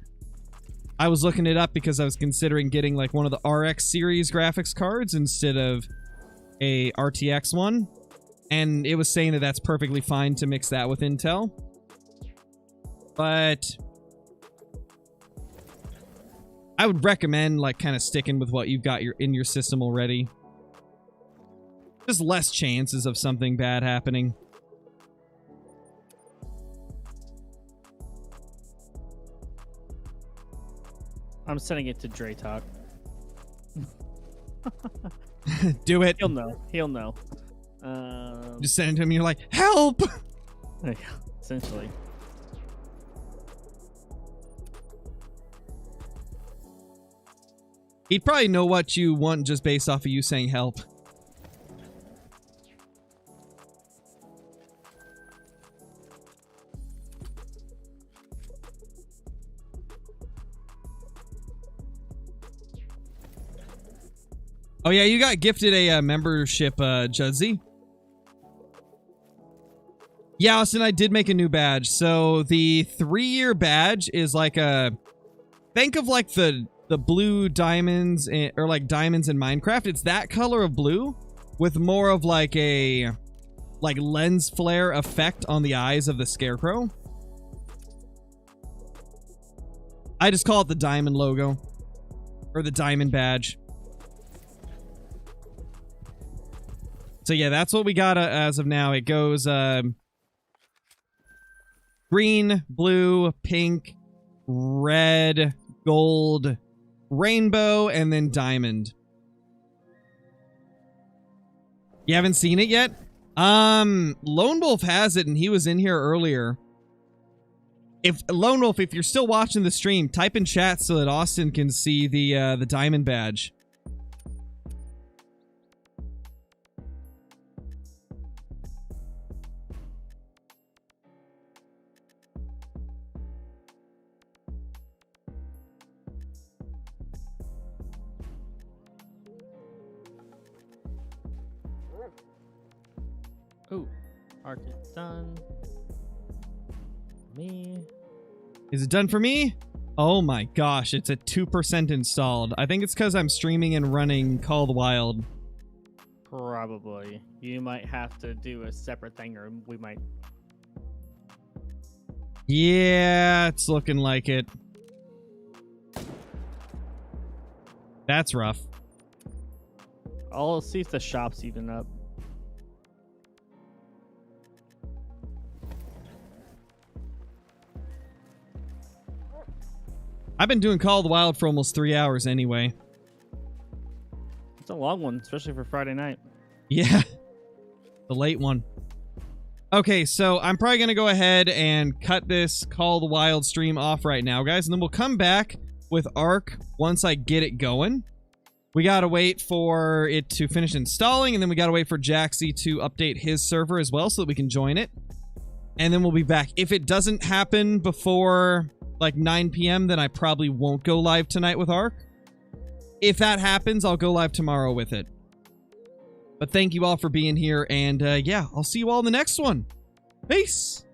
I was looking it up because I was considering getting, like, one of the RX series graphics cards instead of a RTX one, and it was saying that that's perfectly fine to mix that with Intel. But I would recommend, like, kind of sticking with what you've got in your system already. Just less chances of something bad happening. I'm sending it to Dre Talk. Do it. He'll know. He'll know. Just send it to him and you're like, help! Yeah, essentially. He'd probably know what you want just based off of you saying help. Oh yeah, you got gifted a membership, Judzy. Yeah, Austin, I did make a new badge. So the 3-year badge is like a... Think of like the blue diamonds, or like diamonds in Minecraft. It's that color of blue with more of like a lens flare effect on the eyes of the scarecrow. I just call it the diamond logo. Or the diamond badge. So yeah, that's what we got as of now. It goes green, blue, pink, red, gold, rainbow, and then diamond. You haven't seen it yet? Lone Wolf has it, and he was in here earlier. If Lone Wolf, if you're still watching the stream, type in chat so that Austin can see the diamond badge. Oh, Ark is done. Me. Is it done for me? Oh my gosh, it's at 2% installed. I think it's because I'm streaming and running Call of the Wild. Probably. You might have to do a separate thing, or we might. Yeah, it's looking like it. That's rough. I'll see if the shop's even up. I've been doing Call of the Wild for almost 3 hours anyway. It's a long one, especially for Friday night. Yeah. The late one. Okay, so I'm probably going to go ahead and cut this Call of the Wild stream off right now, guys, and then we'll come back with Ark once I get it going. We gotta wait for it to finish installing, and then we gotta wait for Jaxie to update his server as well so that we can join it. And then we'll be back. If it doesn't happen before like 9 p.m., then I probably won't go live tonight with Ark. If that happens, I'll go live tomorrow with it. But thank you all for being here, and yeah, I'll see you all in the next one. Peace!